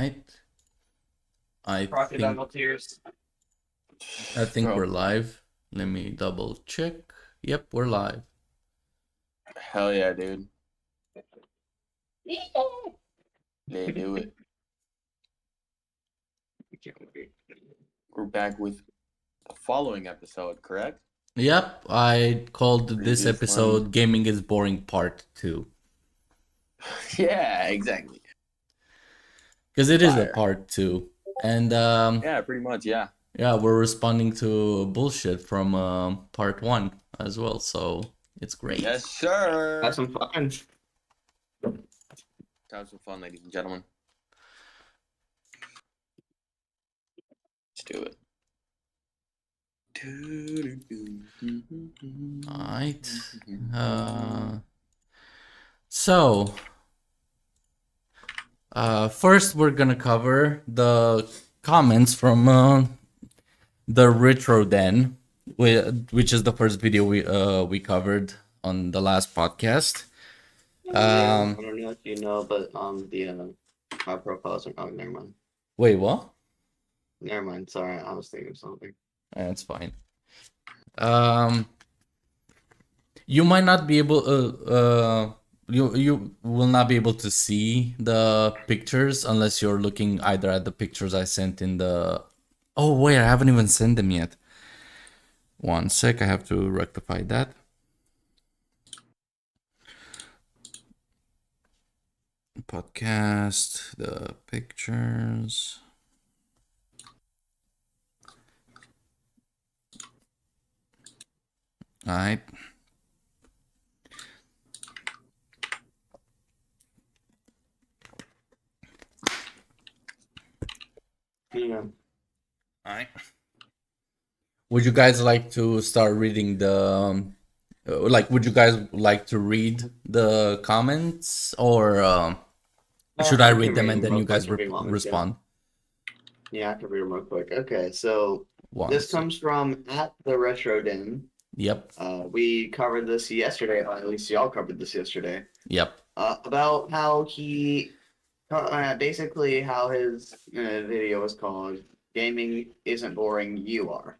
Alright. I think Crocodile tears. we're Bro, live. Let me double check. Yep, we're live. hell yeah, dude. They do it. We're back with the following episode, correct? Yep, I called this Previous episode one. Gaming is Boring Part 2. Yeah, exactly. Because it is a Fire. part 2. And Yeah, pretty much, yeah. yeah, we're responding to bullshit from part 1 as well, so it's great. Yes, sir. Have some fun. Have some fun, ladies and gentlemen. Let's do it. Alright. So, first we're gonna cover the comments from the Retro Den, which is the first video we covered on the last podcast. I don't know if you know, but my profile isn't. Oh, never mind. Wait, what? Never mind. Sorry, I was thinking of something. That's fine. You might not be able. You will not be able to see the pictures unless you're looking either at the pictures I sent in the. Oh wait, I haven't even sent them yet. One sec, I have to rectify that. Podcast, the pictures. All right. Yeah. All right. Would you guys like to start reading the would you guys like to read the comments, or should I read them and then you guys respond? Yeah, I can read them real quick. Okay, so One this sec. comes from at the Retro Den. Yep. We covered this yesterday, or at least y'all covered this yesterday. Yep. About how he basically how his video was called "Gaming Isn't Boring, You Are."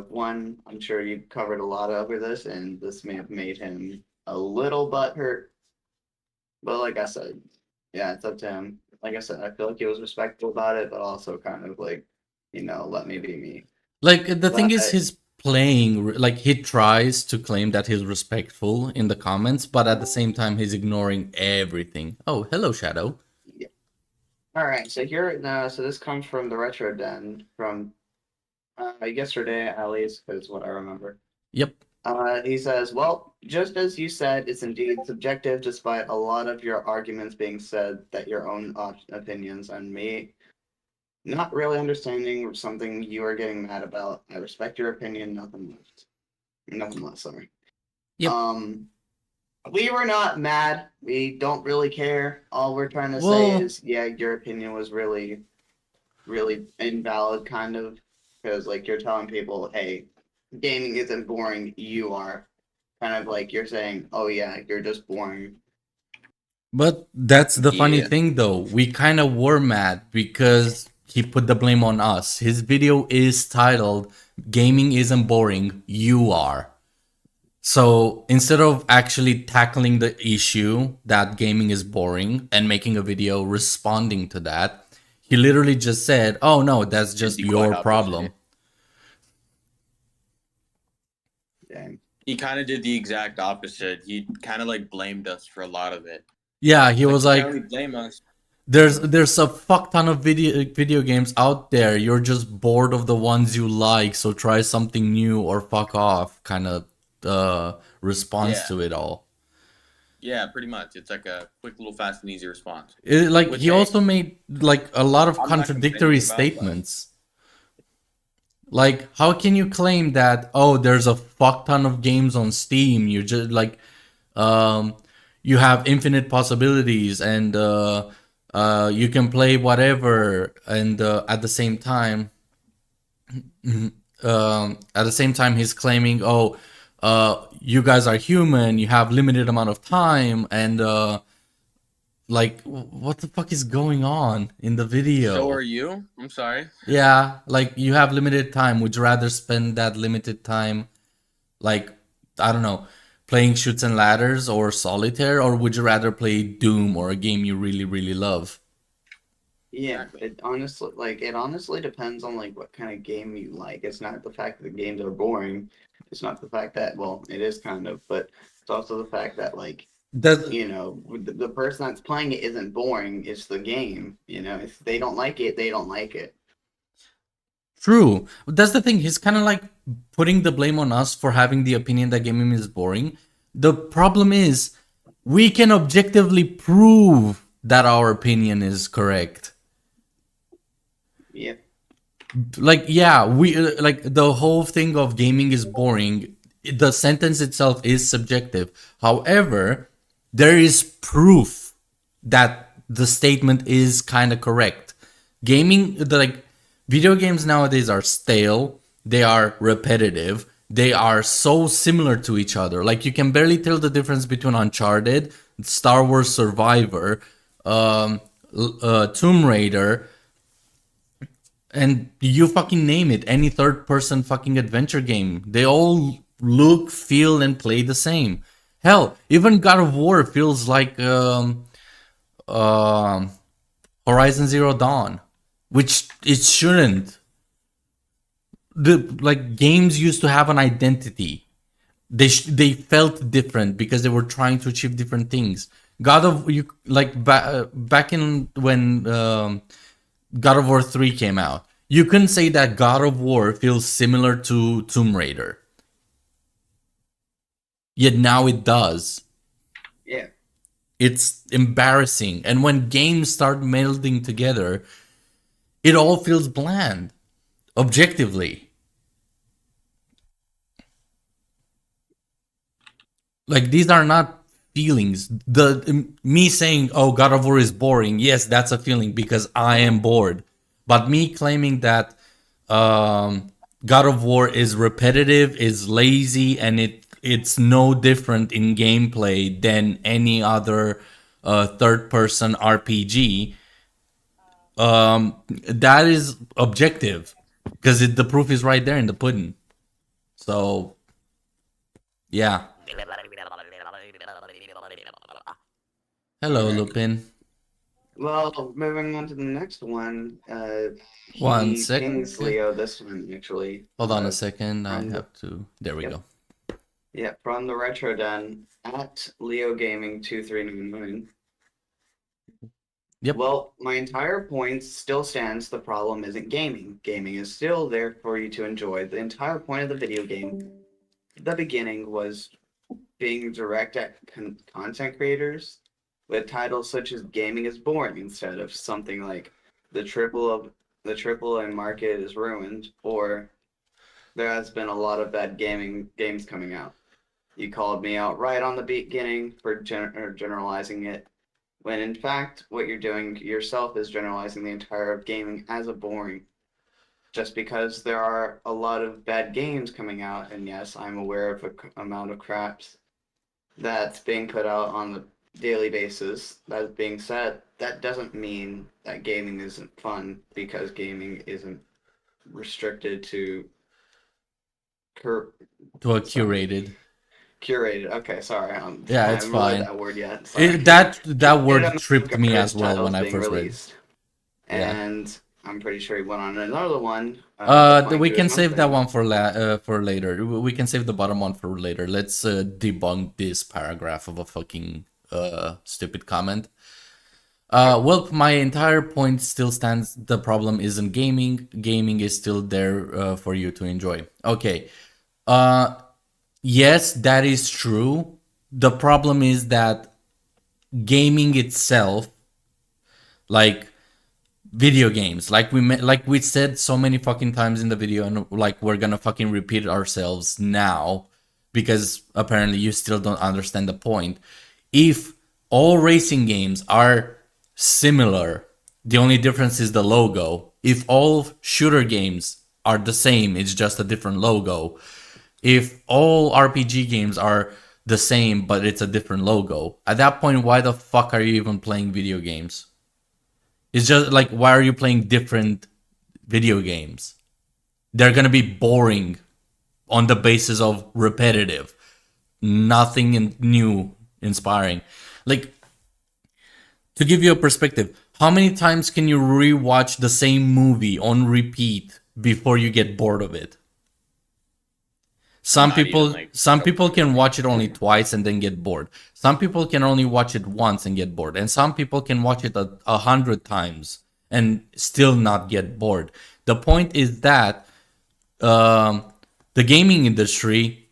One, I'm sure you covered a lot over this, and this may have made him a little butthurt. But like I said, yeah, it's up to him. Like I said, I feel like he was respectful about it, but also kind of like, let me be me. Like the thing is, But he's playing like he tries to claim that he's respectful in the comments, but at the same time he's ignoring everything. Oh, hello, Shadow. yeah. All right, so here now, so this comes from the Retro Den from yesterday, at least, because what I remember. Yep. He says, well, just as you said, it's indeed subjective, despite a lot of your arguments being said that your own opinions on me not really understanding something you are getting mad about. I respect your opinion, nothing less. Nothing less, sorry. Yep. We were not mad. We don't really care. All we're trying to say Well- is, yeah, your opinion was really, really invalid, kind of, because like you're telling people, hey, gaming isn't boring, you are. Kind of like you're saying, oh yeah, you're just boring. But that's the funny Yeah. thing, though. We kind of were mad because he put the blame on us. His video is titled "Gaming Isn't Boring, You Are." So instead of actually tackling the issue that gaming is boring and making a video responding to that, he literally just said, "Oh no, that's just Be quite your opposite. problem." Dang. He kind of did the exact opposite. He kind of like blamed us for a lot of it. Yeah, he was You like, can't really blame us. There's a fuck ton of video games out there. You're just bored of the ones you like, so try something new or fuck off. Kind of response Yeah. to it all. Yeah, pretty much. It's like a quick little fast and easy response. Like Which, he hey, also made like a lot of I'm not contradictory complaining about that. statements. Like, how can you claim that? Oh, there's a fuck ton of games on Steam. You just like, you have infinite possibilities, and you can play whatever. And at the same time, he's claiming, oh, you guys are human. You have limited amount of time, and like, what the fuck is going on in the video? So are you? I'm sorry. Yeah, like you have limited time. Would you rather spend that limited time, like, I don't know, playing Shoots and Ladders or Solitaire, or would you rather play Doom or a game you really, really love? Yeah, Exactly. it honestly depends on like what kind of game you like. It's not the fact that the games are boring. It's not the fact that, well, it is kind of, but it's also the fact that like, That the person that's playing it isn't boring. It's the game. If they don't like it, they don't like it. True. That's the thing. He's kind of like putting the blame on us for having the opinion that gaming is boring. The problem is we can objectively prove that our opinion is correct. Yep. Like, yeah, we like the whole thing of gaming is boring. The sentence itself is subjective. However, there is proof that the statement is kind of correct. Like video games nowadays are stale, they are repetitive, they are so similar to each other. Like you can barely tell the difference between Uncharted, Star Wars Survivor, Tomb Raider, and you fucking name it, any third person fucking adventure game. They all look, feel, and play the same. Hell, even God of War feels like um Horizon Zero Dawn, which it shouldn't. Like games used to have an identity. They felt different because they were trying to achieve different things. God of you like back in when God of War 3 came out. You couldn't say that God of War feels similar to Tomb Raider. Yet now it does. Yeah. It's embarrassing. And when games start melding together, it all feels bland, objectively. Like these are not feelings. The me saying, "Oh, God of War is boring." Yes, that's a feeling because I am bored. But me claiming that God of War is repetitive, is lazy, and it's no different in gameplay than any other third person RPG. That is objective because the proof is right there in the pudding. So yeah. Hello, Alright. Lupin. Well, moving on to the next one. One He second. pings Leo this one actually. Hold on a second. I From the, have to. There we yep. go. Yeah, from the Retro Den at Leo Gaming 2399. Yep. Well, my entire point still stands. The problem isn't gaming. Gaming is still there for you to enjoy. The entire point of the video game, the beginning, was being direct at content creators with titles such as "Gaming is boring" instead of something like the triple A market is ruined, or there has been a lot of bad gaming games coming out. You called me out right on the beginning for generalizing it, when in fact what you're doing yourself is generalizing the entire of gaming as a boring. Just because there are a lot of bad games coming out, and yes, I'm aware of the amount of craps that's being put out on the daily basis. That being said, that doesn't mean that gaming isn't fun, because gaming isn't restricted to To a sorry, curated. curated. Okay, sorry. Yeah, I it's haven't realized fine. that word yet. Sorry. That Curated word amount tripped of me as garbage well when titles I being first read. released, Yeah. and I'm pretty sure he went on another one. Applying We to can his own save that thing. one for later. We can save the bottom one for later. Let's debunk this paragraph of a fucking stupid comment. Well, my entire point still stands. The problem isn't gaming. Gaming is still there for you to enjoy. Okay. Yes, that is true. The problem is that gaming itself, like video games, like we said so many fucking times in the video, and like we're gonna fucking repeat ourselves now because apparently you still don't understand the point. If all racing games are similar, the only difference is the logo. If all shooter games are the same, it's just a different logo. If all RPG games are the same, but it's a different logo. At that point, why the fuck are you even playing video games? It's just like, why are you playing different video games? They're gonna be boring on the basis of repetitive, nothing new, inspiring. Like, to give you a perspective, how many times can you rewatch the same movie on repeat before you get bored of it? Some Not even, people like, some a people can couple watch it only twice and then get bored. Some people can only watch it once and get bored. And some people can watch it 100 times and still not get bored. The point is that um, the gaming industry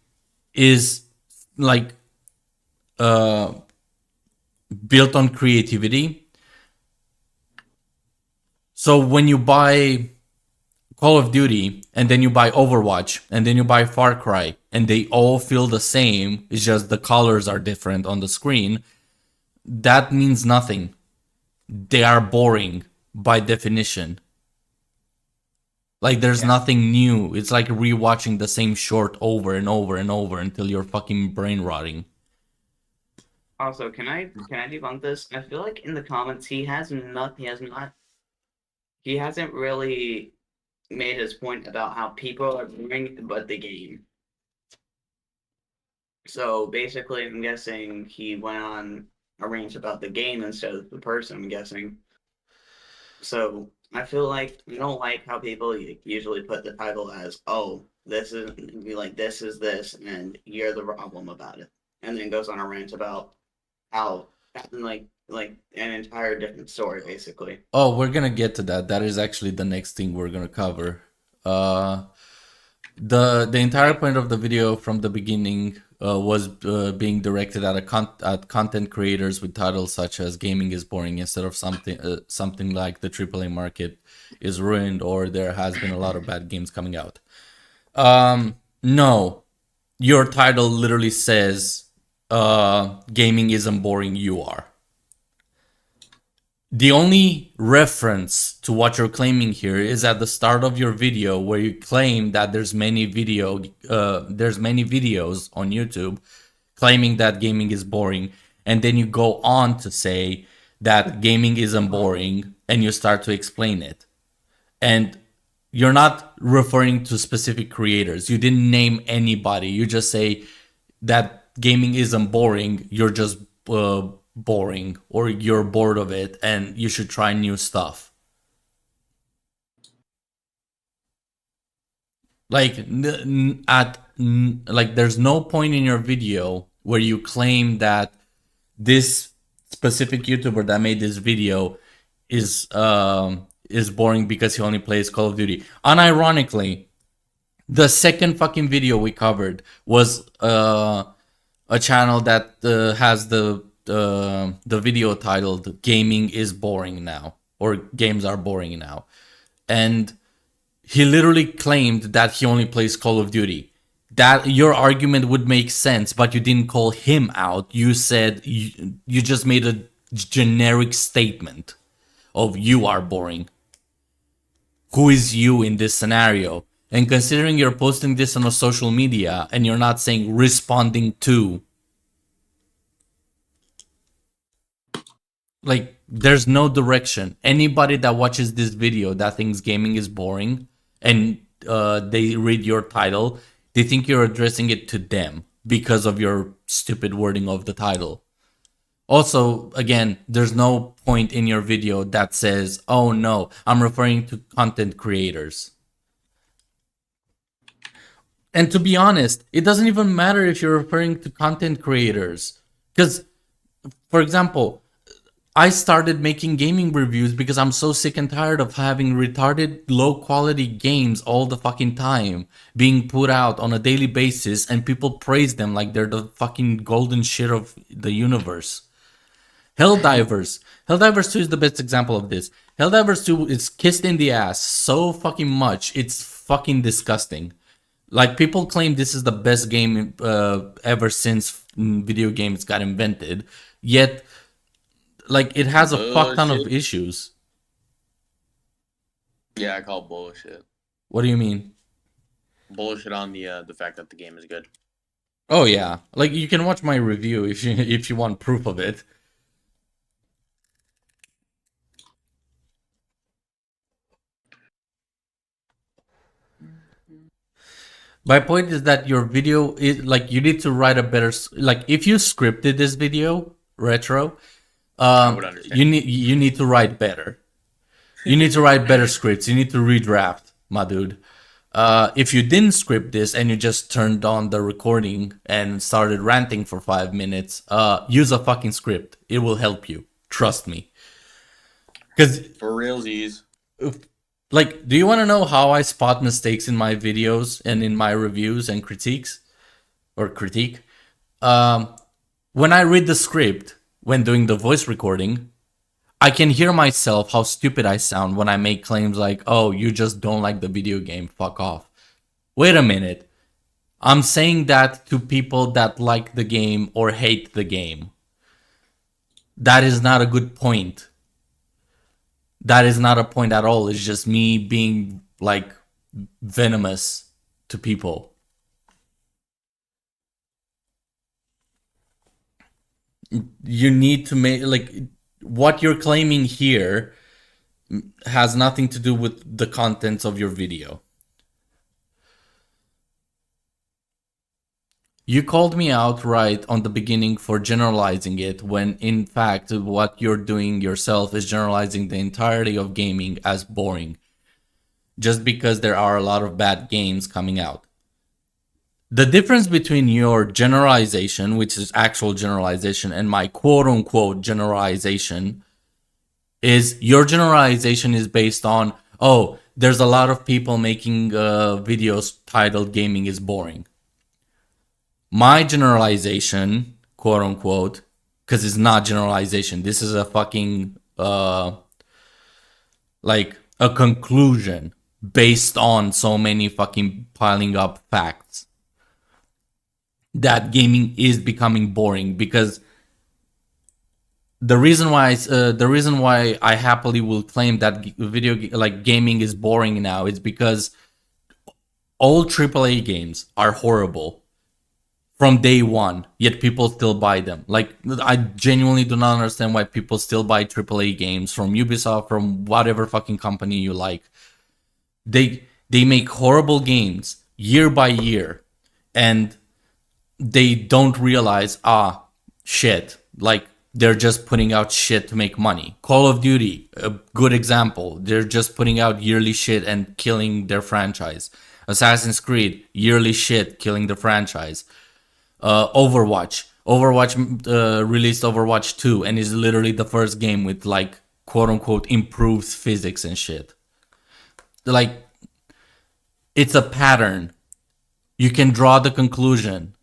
is like uh, built on creativity. So when you buy Call of Duty and then you buy Overwatch and then you buy Far Cry and they all feel the same, it's just the colors are different on the screen, that means nothing. They are boring by definition. Like there's nothing new. It's like rewatching the same short over and over and over until you're fucking brain rotting. Also, can I debunk this? I feel like in the comments he hasn't really made his point about how people are boring but the game. So basically, I'm guessing he went on a rant about the game instead of the person, I'm guessing. So I feel like I don't like how people usually put the title as, "Oh, this is this, and you're the problem about it," and then goes on a rant about how like an entire different story, basically. Oh, we're gonna get to that. That is actually the next thing we're gonna cover. Uh, the entire point of the video from the beginning was being directed at at content creators with titles such as "Gaming is boring" instead of something like "The AAA market is ruined" or "There has been a lot of bad games coming out." No, your title literally says "Gaming isn't boring. You are." The only reference to what you're claiming here is at the start of your video, where you claim that there's many videos on YouTube claiming that gaming is boring, and then you go on to say that gaming isn't boring, and you start to explain it. And you're not referring to specific creators. You didn't name anybody. You just say that gaming isn't boring. You're just boring, or you're bored of it, and you should try new stuff. Like like there's no point in your video where you claim that this specific YouTuber that made this video is boring because he only plays Call of Duty. Unironically, the second fucking video we covered was a channel that has the video titled "Gaming is Boring Now" or "Games Are Boring Now," and he literally claimed that he only plays Call of Duty. That your argument would make sense, but you didn't call him out. You said you just made a generic statement of "you are boring." Who is you in this scenario? And considering you're posting this on a social media and you're not saying "responding to," like there's no direction. Anybody that watches this video that thinks gaming is boring and they read your title, they think you're addressing it to them because of your stupid wording of the title. Also, again, there's no point in your video that says, "Oh no, I'm referring to content creators." And to be honest, it doesn't even matter if you're referring to content creators. Because, for example, I started making gaming reviews because I'm so sick and tired of having retarded low quality games all the fucking time being put out on a daily basis and people praise them like they're the fucking golden shit of the universe. Helldivers 2 is the best example of this. Helldivers 2 is kissed in the ass so fucking much, it's fucking disgusting. Like, people claim this is the best game ever since video games got invented, yet like it has a fuck ton of Bullshit. issues. Yeah, I call bullshit. What do you mean? Bullshit on the fact that the game is good. Oh yeah, like you can watch my review if you want proof of it. My point is that your video is like you need to write a better like if you scripted this video retro, I would understand. you need to write better. You need to write better scripts. You need to redraft, my dude. If you didn't script this and you just turned on the recording and started ranting for 5 minutes, use a fucking script. It will help you. Trust me. Because, For realsies. like, do you want to know how I spot mistakes in my videos and in my reviews and critiques? Or critique? When I read the script, when doing the voice recording, I can hear myself how stupid I sound when I make claims like, oh, you just don't like the video game, fuck off. Wait a minute. I'm saying that to people that like the game or hate the game. That is not a good point. That is not a point at all. It's just me being like venomous to people. You need to make like what you're claiming here has nothing to do with the contents of your video. You called me out right on the beginning for generalizing it when in fact what you're doing yourself is generalizing the entirety of gaming as boring. Just because there are a lot of bad games coming out. The difference between your generalization, which is actual generalization, and my quote unquote generalization is your generalization is based on, oh, there's a lot of people making videos titled gaming is boring. My generalization, quote unquote, because it's not generalization, this is a fucking like a conclusion based on so many fucking piling up facts that gaming is becoming boring. Because the reason why I happily will claim that like gaming is boring now is because all AAA games are horrible from day one, yet people still buy them. Like, I genuinely do not understand why people still buy AAA games from Ubisoft, from whatever fucking company you like. They make horrible games year by year, and they don't realize, shit, like they're just putting out shit to make money. Call of Duty, a good example. They're just putting out yearly shit and killing their franchise. Assassin's Creed, yearly shit, killing the franchise. Overwatch released Overwatch 2 and is literally the first game with like quote unquote improved physics and shit. Like, it's a pattern. You can draw the conclusion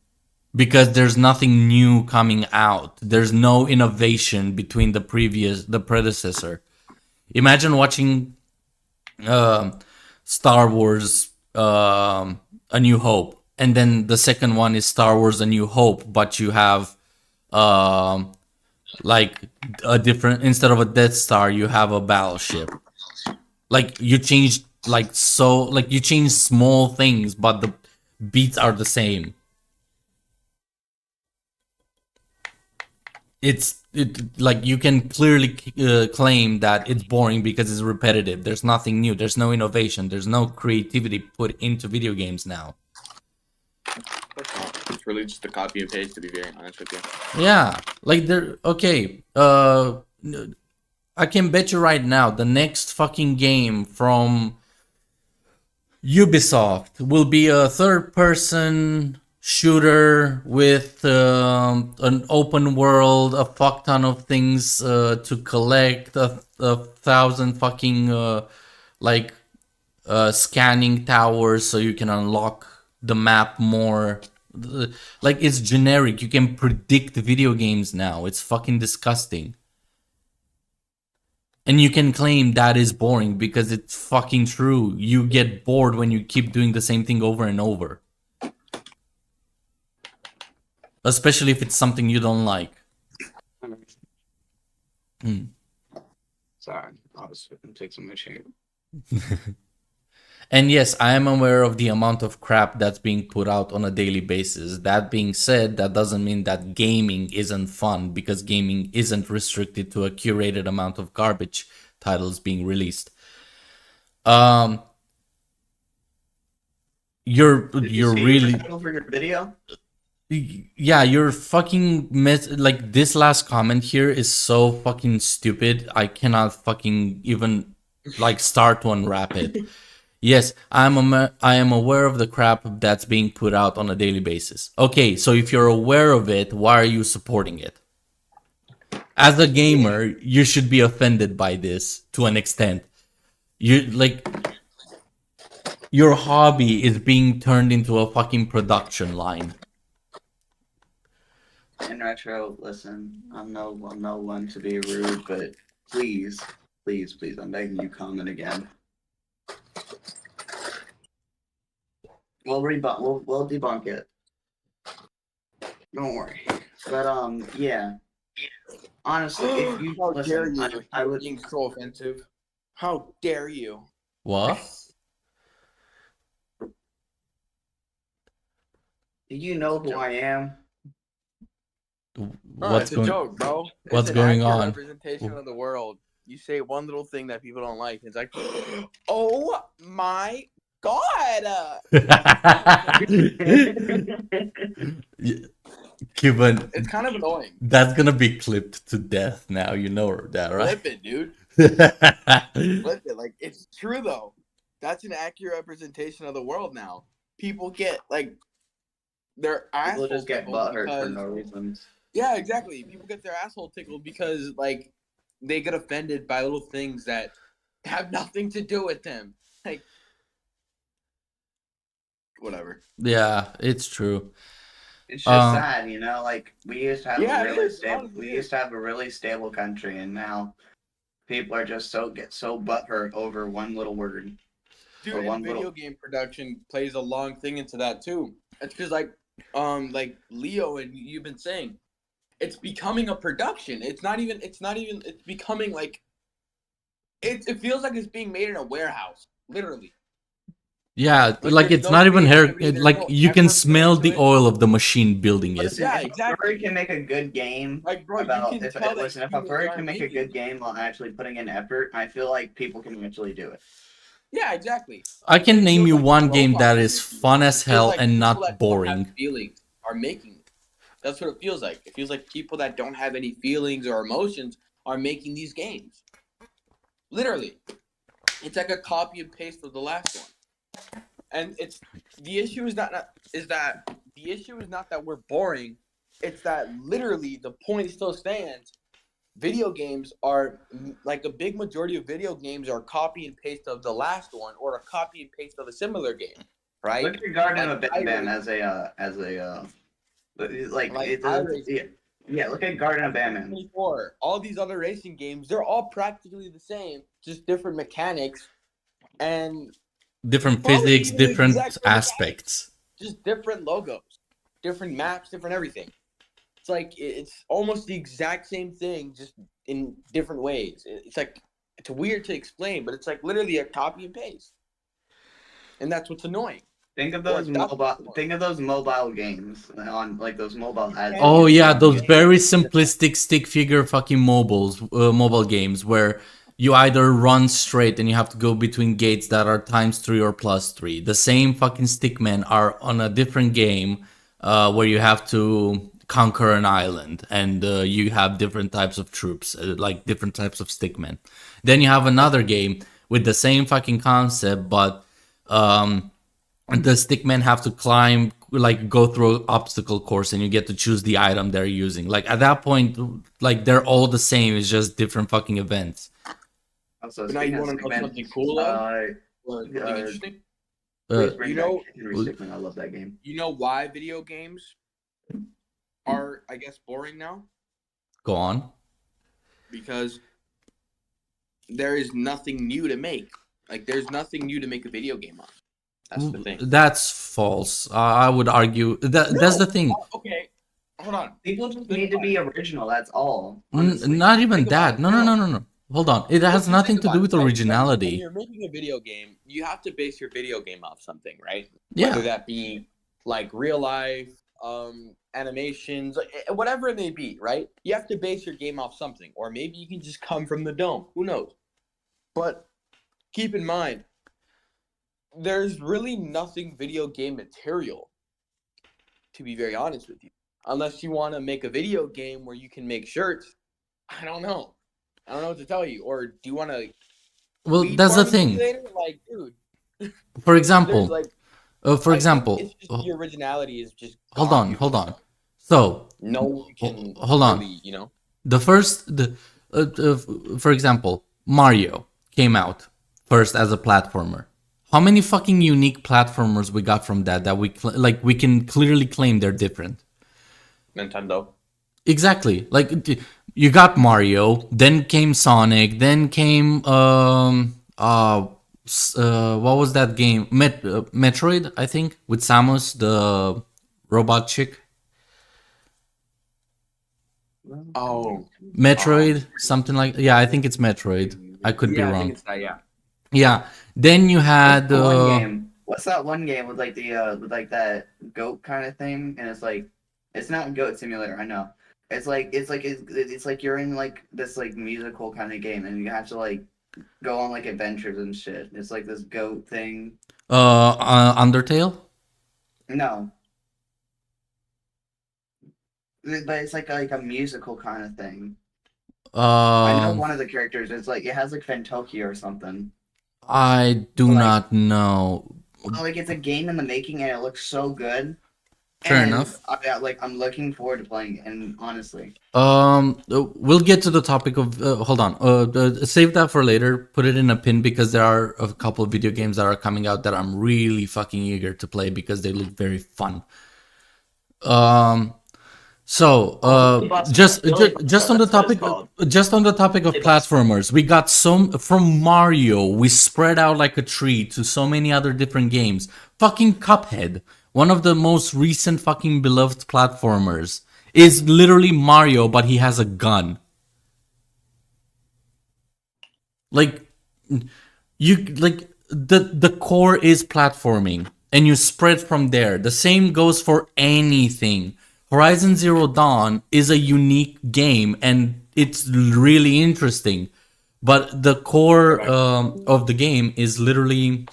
because there's nothing new coming out. There's no innovation between the predecessor. Imagine watching Star Wars A New Hope, and then the second one is Star Wars A New Hope, but you have like a different, instead of a Death Star, you have a battleship. Like, you changed you change small things, but the beats are the same. Like, you can clearly claim that it's boring because it's repetitive. There's nothing new. There's no innovation. There's no creativity put into video games now. It's really just a copy and paste, to be very honest with you. Yeah, like okay. I can bet you right now the next fucking game from Ubisoft will be a third-person shooter with an open world, a fuck ton of things to collect, a thousand fucking scanning towers so you can unlock the map more. Like, it's generic. You can predict video games now. It's fucking disgusting. And you can claim that is boring because it's fucking true. You get bored when you keep doing the same thing over and over. Especially if it's something you don't like. Sorry, I was going to take some machine. And yes, I am aware of the amount of crap that's being put out on a daily basis. That being said, that doesn't mean that gaming isn't fun, because gaming isn't restricted to a curated amount of garbage titles being released. Um, Did you you're see your really, title for your video? yeah, you're fucking like, this last comment here is so fucking stupid. I cannot fucking even like start to unwrap it. Yes, I am aware of the crap that's being put out on a daily basis. Okay, so if you're aware of it, why are you supporting it? As a gamer, you should be offended by this to an extent. You like, your hobby is being turned into a fucking production line. In retro, listen, I'm no one to be rude, but please, I'm begging you, comment again. We'll debunk it. Don't worry. But yeah. Honestly, if you How dare listen, you? I would. Being so offensive. How dare you? What? Do you know who I am? What's It's a going? joke, bro. What's It's an going accurate on? representation of the world. You say one little thing that people don't like, and it's like, oh my god! Cuban, It's kind of annoying. that's gonna be clipped to death now. You know that, right? Flip it, dude. Flip it. Like, it's true though. That's an accurate representation of the world now. People get like their People asshole just get tickled butthurt because for no reason. yeah, exactly. People get their asshole tickled because like they get offended by little things that have nothing to do with them. Like whatever. Yeah, it's true. It's just Um, sad, you know. Like we used to have Yeah, a it really is. stable. Honestly, We it is. used to have a really stable country, and now people are just get so butthurt over one little word. Dude, Or and one video little. game production plays a long thing into that too. It's because like Leo and you've been saying, it's becoming a production. It's not even. It's becoming like. It feels like it's being made in a warehouse, literally. yeah, Like like there's it's no not even hair. creativity. There's Like no you can effort put smell into the it. oil of the machine building it. Listen, Yeah, if exactly. a furry can make a good game Like, bro, you about can if tell that listen, if a humans furry aren't can make a making good game while actually putting in effort, I feel like people can actually do it. Yeah, exactly. I can It name feels you like one game robots that are is making fun it. as It feels hell like and people not that don't have boring. feelings are making it. That's what it feels like. It feels like people that don't have any feelings or emotions are making these games. Literally. It's like a copy and paste of the last one. And it's the issue is not the issue is not that we're boring. It's that literally the point still stands. Video games are like a big majority of video games are copy and paste of the last one or a copy and paste of a similar game, right? Look at Garden of Like Bam Bam as a like like it does. iRacing, Yeah, look at Garden of Bam Bam. 24. All these other racing games, they're all practically the same, just different mechanics and Different probably physics, even the different exact same mechanics, aspects. just different logos, different maps, different everything. It's like it's almost the exact same thing, just in different ways. It's like it's weird to explain, but it's like literally a copy and paste, and that's what's annoying. Think of Or those that's mobile. what's Think of those mobile games on like those mobile ads. annoying. Oh You yeah, get on those YouTube. very simplistic stick figure fucking mobile games where you either run straight and you have to go between gates that are ×3 or +3. The same fucking stickmen are on a different game where you have to conquer an island and you have different types of troops, like different types of stickmen. Then you have another game with the same fucking concept, but the stickmen have to climb, like go through an obstacle course, and you get to choose the item they're using. Like at that point, like they're all the same. It's just different fucking events. Also, But now you speaking of want to know Stickman, something cool though, or something uh, interesting? please Uh, bring You back know, Henry Stickmin. I love that game. you know why video games are, I guess, boring now? go on. Because there is nothing new to make. Like, there's nothing new to make a video game on. That's the thing. That's false. I would argue that that's the thing. Okay, hold on. People just Think need to about be it. original. That's all. Honestly. Not even Think about that. it. No, no, no, no, no. hold on. It has Look, nothing think to do about with it, right? When originality. you're making a video game, you have to base your video game off something, right? Yeah. Whether that be like real life, animations, whatever it may be, right? You have to base your game off something, or maybe you can just come from the dome. Who knows? But keep in mind, there's really nothing video game material, to be very honest with you, unless you want to make a video game where you can make shirts. I don't know. I don't know what to tell you. Or do you want to Well, weed that's the farming thing. simulator? Like, dude, For there's example, like, for I think it's example, just the originality is just hold gone, on, dude. hold on. So, No one can hold on. really, you know. For example, Mario came out first as a platformer. How many fucking unique platformers we got from that we can clearly claim they're different? Nintendo. Exactly. Like you got Mario, then came Sonic, then came what was that game? Metroid, I think, with Samus, the robot chick. Oh, Metroid, something like, yeah, I think it's Metroid. I could be yeah, I think wrong. it's that. Yeah. Yeah. Then you What's had the one game? What's that one game with like the with like that goat kind of thing? And it's like, it's not Goat Simulator. I know. It's like you're in like this like musical kind of game, and you have to like go on like adventures and shit. It's like this goat thing. Undertale. No, but it's like a musical kind of thing. I know one of the characters is like it has like Fantokyo or something. I do Like, not know. like it's a game in the making, and it looks so good. Fair And enough. I'm looking forward to playing it, and honestly. We'll get to the topic of. Hold on. Save that for later. Put it in a pin because there are a couple of video games that are coming out that I'm really fucking eager to play because they look very fun. So, just on the topic, of platformers, we got some from Mario. We spread out like a tree to so many other different games. Fucking Cuphead, one of the most recent fucking beloved platformers, is literally Mario, but he has a gun. Like, the core is platforming, and you spread from there. The same goes for anything. Horizon Zero Dawn is a unique game, and it's really interesting. But the core of the game is literally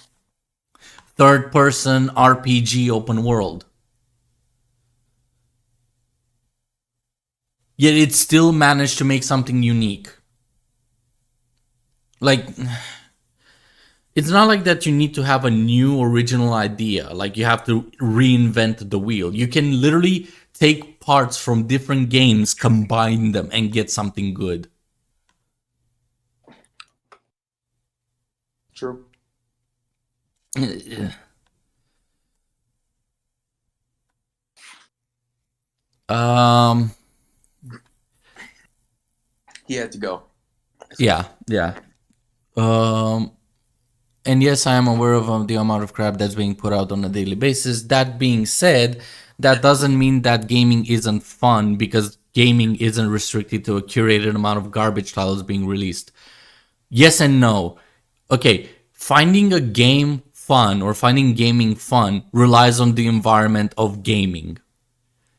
third-person RPG open world. Yet it still managed to make something unique. Like, it's not like that you need to have a new original idea. Like, you have to reinvent the wheel. You can literally take parts from different games, combine them, and get something good. True. Um. He had to go. Yeah. Yeah. And yes, I am aware of the amount of crap that's being put out on a daily basis. That being said, that doesn't mean that gaming isn't fun because gaming isn't restricted to a curated amount of garbage titles being released. Yes and no. Okay, finding a game fun or finding gaming fun relies on the environment of gaming.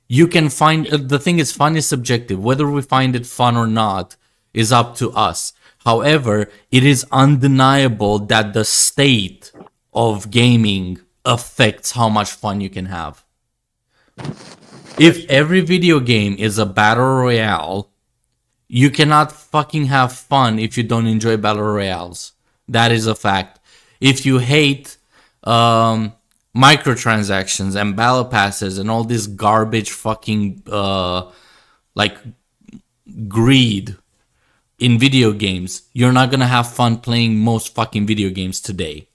You can find the thing is fun is subjective. Whether we find it fun or not is up to us. However, it is undeniable that the state of gaming affects how much fun you can have. If every video game is a battle royale, you cannot fucking have fun if you don't enjoy battle royales. That is a fact. If you hate microtransactions and battle passes and all this garbage fucking like greed in video games, you're not gonna have fun playing most fucking video games today.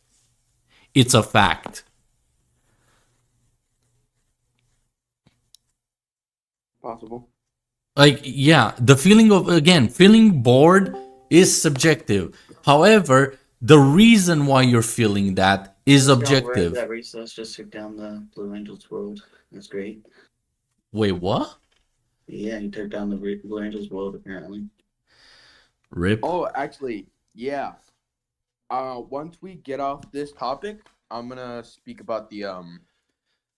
It's a fact. Possible. Like, yeah, the feeling of, again, feeling bored is subjective. However, the reason why you're feeling that is objective. That Recess just took down the Blue Angels world. That's great. Wait, what? Yeah, he took down the Blue Angels world apparently. Rip. Oh, actually, yeah. Once we get off this topic, I'm gonna speak about the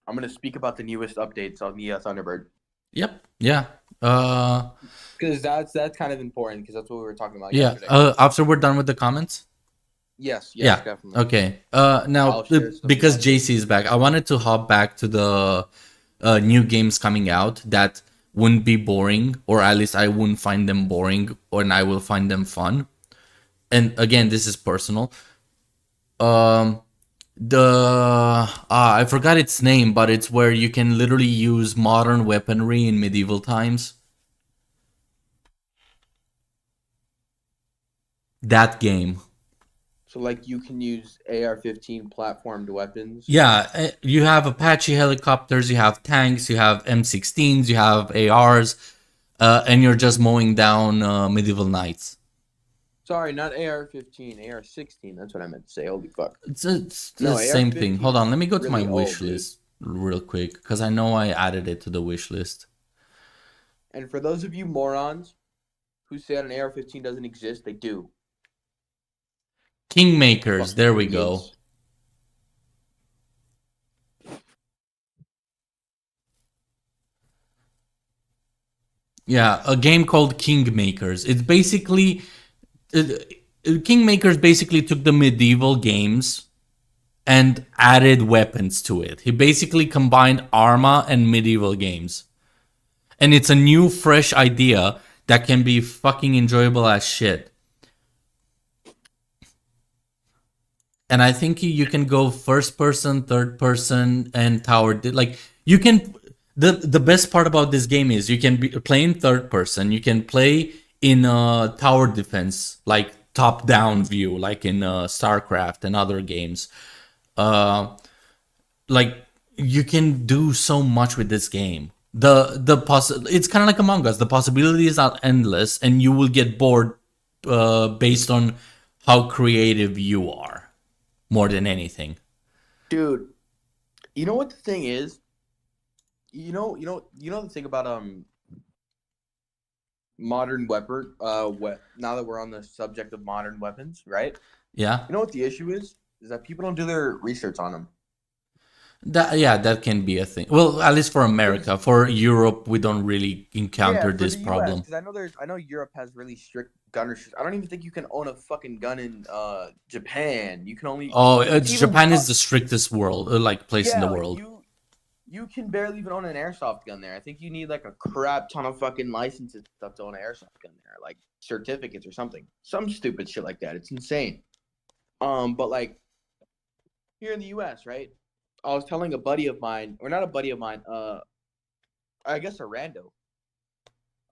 newest updates on the Thunderbird. Yep. Yeah. Because that's kind of important because that's what we were talking about Yeah. yesterday. After we're done with the comments. Yes, Yeah. definitely. Okay. Now I'll share some because updates. JC is back, I wanted to hop back to the new games coming out that wouldn't be boring, or at least I wouldn't find them boring, and I will find them fun. And again, this is personal. I forgot its name, but it's where you can literally use modern weaponry in medieval times. That game. So, like, you can use AR-15 platformed weapons. Yeah, you have Apache helicopters, you have tanks, you have M16s, you have ARs, and you're just mowing down medieval knights. Sorry, not AR-15, AR-16. That's what I meant to say. Holy fuck. It's the No, same AR-15 thing. Hold on, let me go to my really wish old, dude. list real quick, because I know I added it to the wish list. And for those of you morons who say that an AR-15 doesn't exist, they do. Kingmakers, Fucking there we go. idiots. Yeah, a game called Kingmakers. It's basically Kingmakers basically took the medieval games and added weapons to it. He basically combined Arma and medieval games. And it's a new, fresh idea that can be fucking enjoyable as shit. And I think you can go first person, third person, and tower. Like, you can. The best part about this game is you can play in third person. You can play in tower defense, like top down view, like in StarCraft and other games. Like, you can do so much with this game. It's kind of like Among Us. The possibilities are endless, and you will get bored based on how creative you are, more than anything. Dude, you know what the thing is? You know the thing about modern weapon. Now that we're on the subject of modern weapons, right? Yeah. You know what the issue is? Is that people don't do their research on them. That can be a thing. Well, at least for America. For Europe, we don't really encounter for this the US, problem. because I know Europe has really strict gun restrictions. I don't even think you can own a fucking gun in Japan. You can only Japan is the strictest world, place in the world. You can barely even own an airsoft gun there. I think you need like a crap ton of fucking licenses and stuff to own an airsoft gun there, like certificates or something, some stupid shit like that. It's insane. But like here in the U.S., right? I was telling a buddy of mine, or not a buddy of mine, I guess a rando,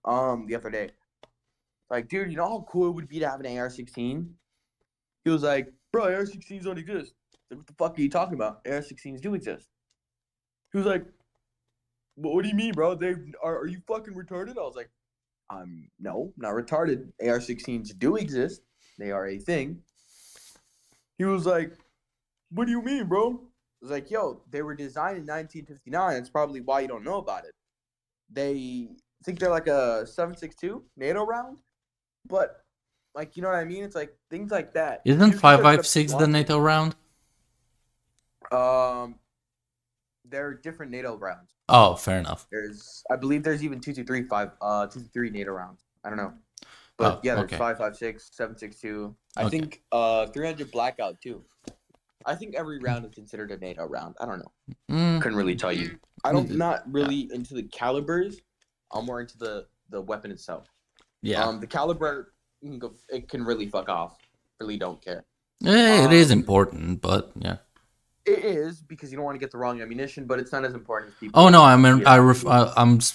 the other day. Like, dude, you know how cool it would be to have an AR-16? He was like, bro, AR-16s don't exist. Like, what the fuck are you talking about? AR-16s do exist. He was like, what do you mean, bro? Are you fucking retarded? I was like, no, not retarded. AR-16s do exist. They are a thing. He was like, what do you mean, bro? I was like, yo, they were designed in 1959. That's probably why you don't know about it. They think they're like a 7.62 NATO round, but like, you know what I mean? It's like things like that. Isn't 5.56 the NATO round? They're different NATO rounds. Oh, fair enough. I believe there's even 223 NATO rounds. I don't know, but there's 5.56, 7.62. I think 300 blackout too. I think every round is considered a NATO round. I don't know. Couldn't really tell you. Not really into the calibers. I'm more into the weapon itself. Yeah. The caliber, it can really fuck off. Really don't care. It is important, but yeah. It is, because you don't want to get the wrong ammunition, but it's not as important as people. Oh no, I'm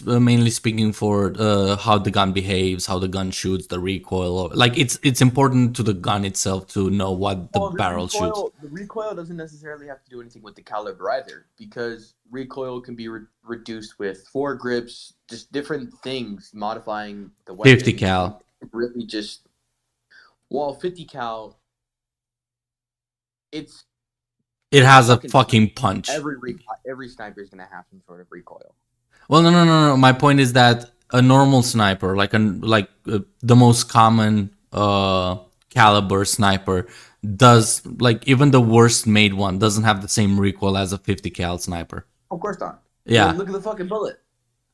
mainly speaking for how the gun behaves, how the gun shoots, the recoil. Like, it's important to the gun itself to know what the barrel shoots. The recoil doesn't necessarily have to do anything with the caliber either, because recoil can be reduced with foregrips, just different things modifying the weapon. 50 cal. Really just 50 cal. It has a fucking punch. Every sniper is gonna have some sort of recoil. Well, no. My point is that a normal sniper, the most common caliber sniper does, like, even the worst made one doesn't have the same recoil as a 50 cal sniper. Of course not. Yeah. Look at the fucking bullet.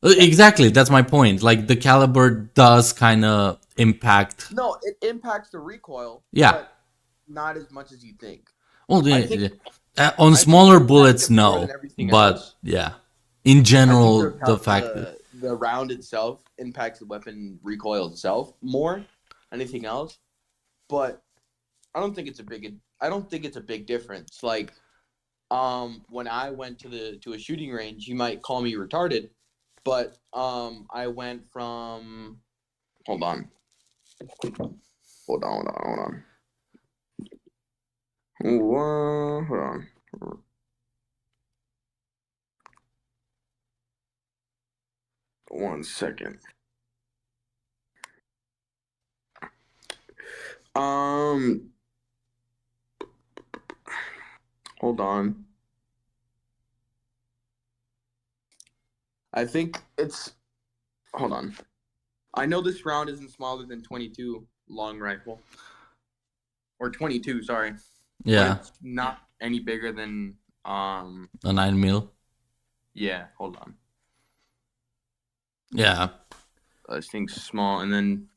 Exactly, that's my point. Like, the caliber does kind of impact. No, it impacts the recoil. Yeah. But not as much as you think. Well, I yeah, think- on I smaller think it bullets, impacts it more no, than everything but else. yeah, in I general, think the fact that the round itself impacts the weapon recoil itself more than anything else. But I don't think it's a big difference. Like, when I went to a shooting range, you might call me retarded, but I went from hold on. Hold on. One second. Hold on. I think it's. Hold on. I know this round isn't smaller than 22 long rifle. Or 22, sorry. But yeah, it's not any bigger than a 9mm. yeah, hold on. Yeah, This thing's small, and then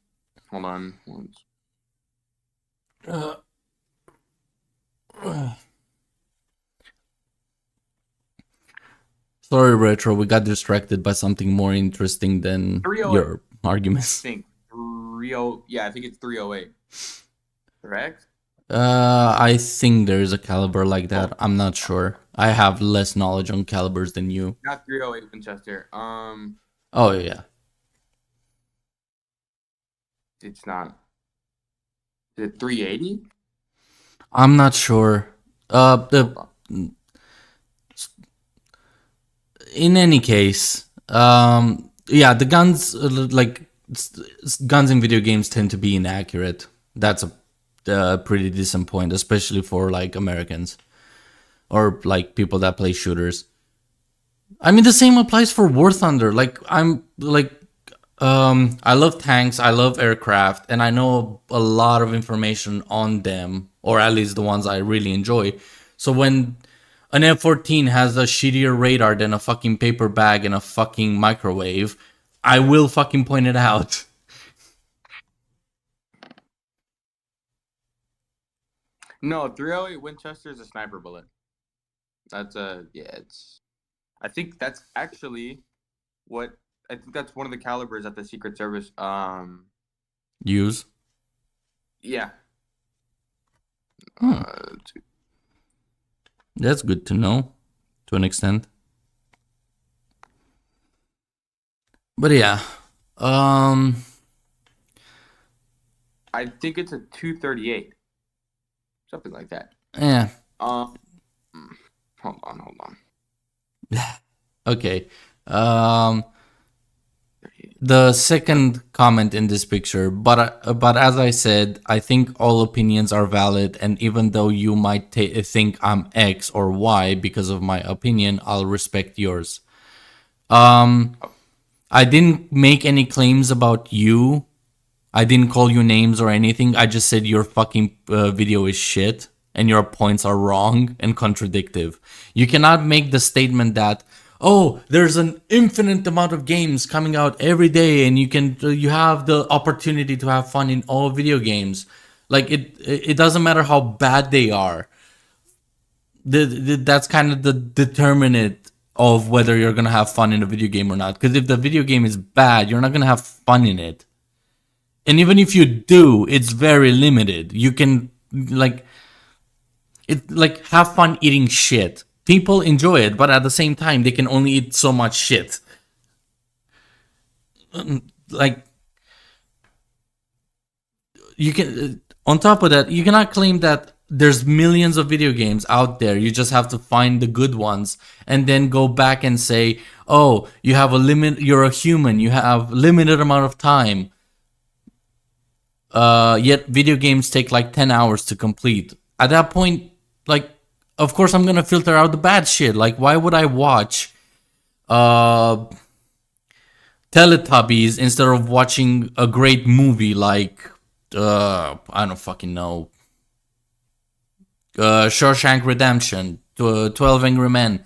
hold on. sorry, Retro, we got distracted by something more interesting than 308. your arguments. I think 30. Yeah, I think it's 308. Correct? I think there's a caliber like that. I'm not sure. I have less knowledge on calibers than you. Not 308 Winchester. Oh yeah, It's not. Is it 380? I'm not sure. In any case, yeah, the guns, guns in video games tend to be inaccurate. That's a pretty decent point, especially for like Americans or like people that play shooters. I mean, the same applies for War Thunder. Like, I love tanks, I love aircraft, and I know a lot of information on them, or at least the ones I really enjoy. So when an F-14 has a shittier radar than a fucking paper bag and a fucking microwave, I will fucking point it out. No, 308 Winchester is a sniper bullet. That's it's. I think that's actually what. I think that's one of the calibers that the Secret Service. Use. Yeah. That's good to know, to an extent. But yeah, I think it's a 238. Something like that. yeah. Hold on. Okay. The second comment in this picture, but as I said, I think all opinions are valid, and even though you might think I'm X or Y because of my opinion, I'll respect yours. I didn't make any claims about you. I didn't call you names or anything. I just said your fucking video is shit and your points are wrong and contradictive. You cannot make the statement that, oh, there's an infinite amount of games coming out every day and you have the opportunity to have fun in all video games. Like, it doesn't matter how bad they are. That's kind of the determinant of whether you're gonna have fun in a video game or not. Because if the video game is bad, you're not gonna have fun in it. And even if you do, it's very limited. You can have fun eating shit. People enjoy it, but at the same time, they can only eat so much shit. Like, you can, on top of that, you cannot claim that there's millions of video games out there. You just have to find the good ones and then go back and say, oh, you have a limit, you're a human, you have limited amount of time. Yet video games take like 10 hours to complete. At that point, like, of course I'm gonna filter out the bad shit. Like, why would I watch Teletubbies instead of watching a great movie like I don't fucking know. Shawshank Redemption, 12 Angry Men,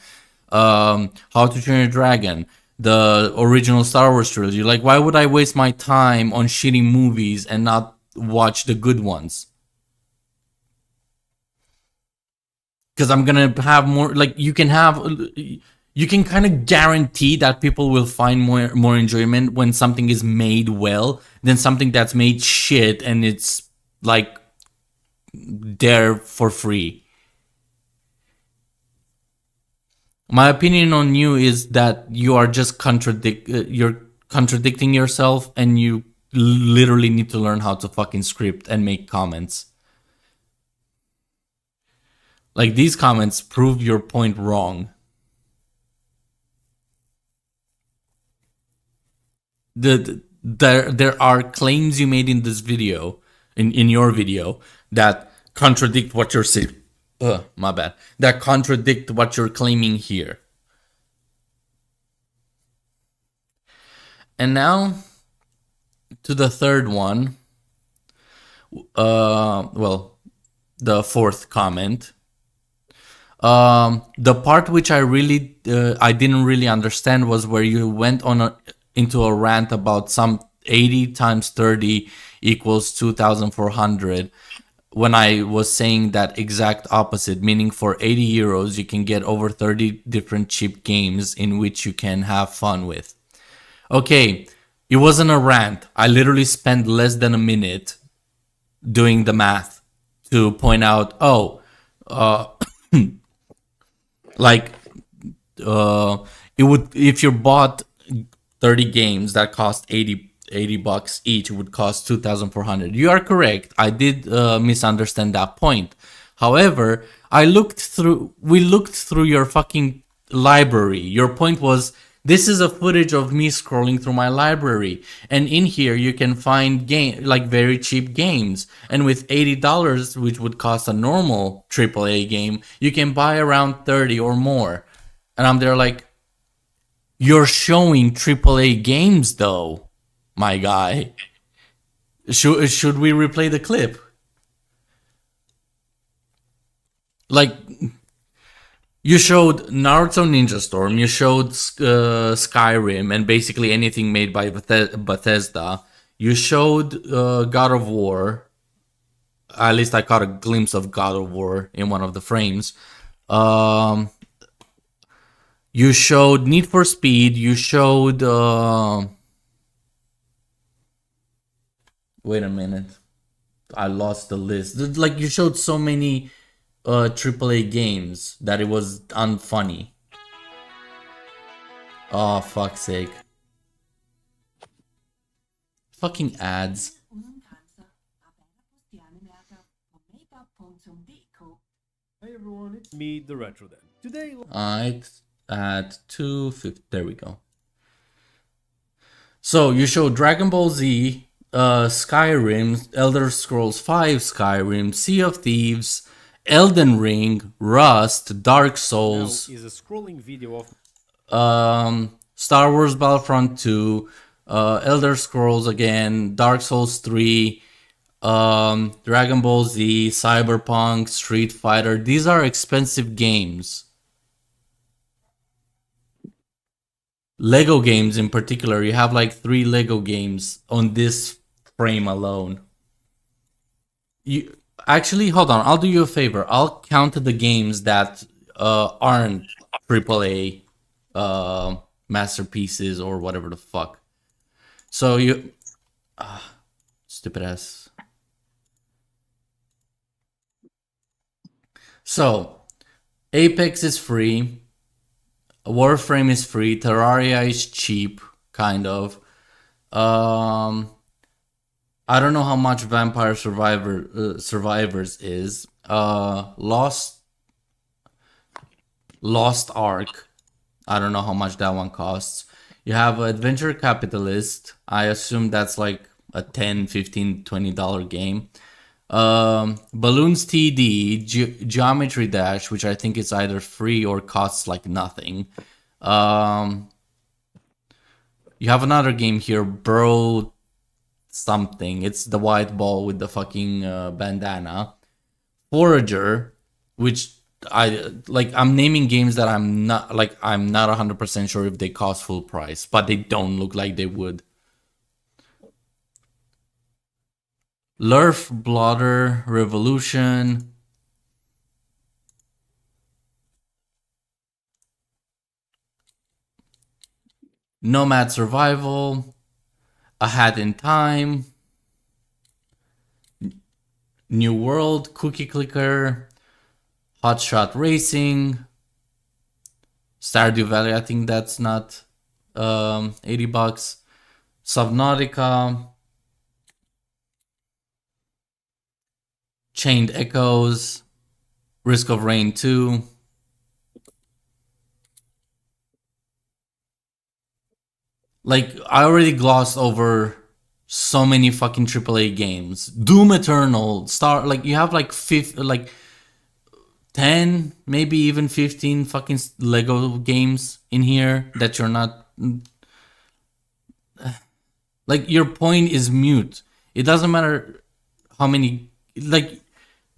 How to Train Your Dragon, the original Star Wars trilogy. Like, why would I waste my time on shitty movies and not watch the good ones? Because I'm gonna have more. Like, you can kind of guarantee that people will find more enjoyment when something is made well than something that's made shit and it's like there for free. My opinion on you is that you are just you're contradicting yourself, and you literally need to learn how to fucking script and make comments. Like, these comments prove your point wrong. There are claims you made in this video, in your video, that contradict what you're saying. My bad. That contradict what you're claiming here. And now to the third one. Well, the fourth comment. The part which I didn't really understand was where you went into a rant about some 80 times 30 equals 2,400, when I was saying that exact opposite, meaning for 80 euros you can get over 30 different cheap games in which you can have fun with. Okay, it wasn't a rant. I literally spent less than a minute doing the math to point out, it would, if you bought 30 games that cost 80 bucks each, it would cost 2,400. You are correct. I did misunderstand that point. However, we looked through your fucking library. Your point was, this is a footage of me scrolling through my library, and in here you can find very cheap games, and with $80, which would cost a normal AAA game, you can buy around 30 or more. And I'm there like, you're showing AAA games though, my guy. Should we replay the clip? Like, you showed Naruto Ninja Storm, you showed Skyrim, and basically anything made by Bethesda. You showed God of War. At least I caught a glimpse of God of War in one of the frames. You showed Need for Speed. You showed... wait a minute. I lost the list. Like, you showed so many AAA games that it was unfunny. Oh, fuck's sake. Fucking ads. Hey everyone, it's me, the Retro Den. Today, It's at 2:50. There we go. So you showed Dragon Ball Z, Skyrim, Elder Scrolls V Skyrim, Sea of Thieves, Elden Ring, Rust, Dark now Souls, is a scrolling video of Star Wars Battlefront 2, Elder Scrolls again, Dark Souls 3, Dragon Ball Z, Cyberpunk, Street Fighter. These are expensive games. Lego games in particular. You have like 3 Lego games on this frame alone. You actually, hold on. I'll do you a favor. I'll count the games that aren't AAA masterpieces or whatever the fuck. So you, stupid ass. So Apex is free. Warframe is free. Terraria is cheap, kind of. I don't know how much Vampire Survivors is. Lost Ark. I don't know how much that one costs. You have Adventure Capitalist. I assume that's like a $10, $15, $20 game. Balloons TD, Geometry Dash, which I think is either free or costs like nothing. You have another game here, Bro something. It's the white ball with the fucking bandana. Forager, which I'm naming games that I'm not 100% sure if they cost full price, but they don't look like they would. Lurf, Blotter, Revolution. Nomad Survival. A Hat in Time. New World, Cookie Clicker, Hotshot Racing, Stardew Valley, I think that's not $80. Subnautica, Chained Echoes, Risk of Rain 2. Like, I already glossed over so many fucking AAA games. Doom Eternal, you have like 10, maybe even 15 fucking Lego games in here that you're not. Like, your point is mute. It doesn't matter how many. Like,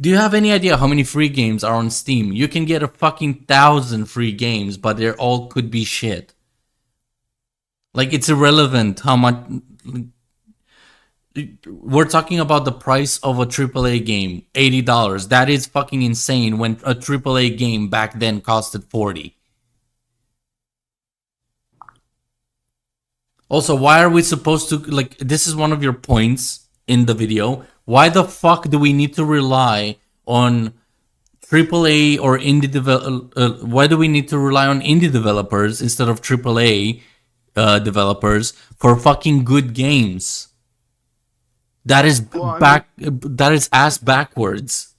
do you have any idea how many free games are on Steam? You can get a fucking 1,000 free games, but they all could be shit. Like, it's irrelevant how much. We're talking about the price of a AAA game, $80. That is fucking insane when a AAA game back then costed $40. Also, why are we supposed to, like, this is one of your points in the video. Why the fuck do we need to rely on AAA or indie why do we need to rely on indie developers instead of AAA developers for fucking good games? That is that is ass backwards.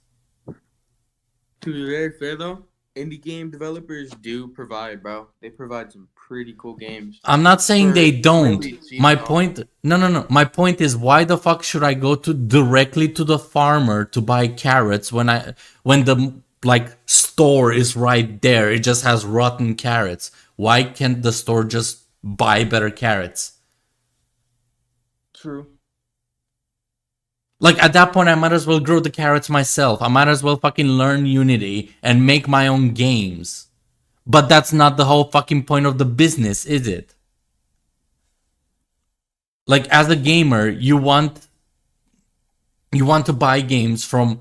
To be very fair though, indie game developers do provide, bro. They provide some pretty cool games. I'm not saying they don't. My point, no. My point is, why the fuck should I go directly to the farmer to buy carrots when the store is right there? It just has rotten carrots. Why can't the store just buy better carrots? True. Like, at that point, I might as well grow the carrots myself. I might as well fucking learn Unity and make my own games. But that's not the whole fucking point of the business, is it? Like, as a gamer, you want to buy games from,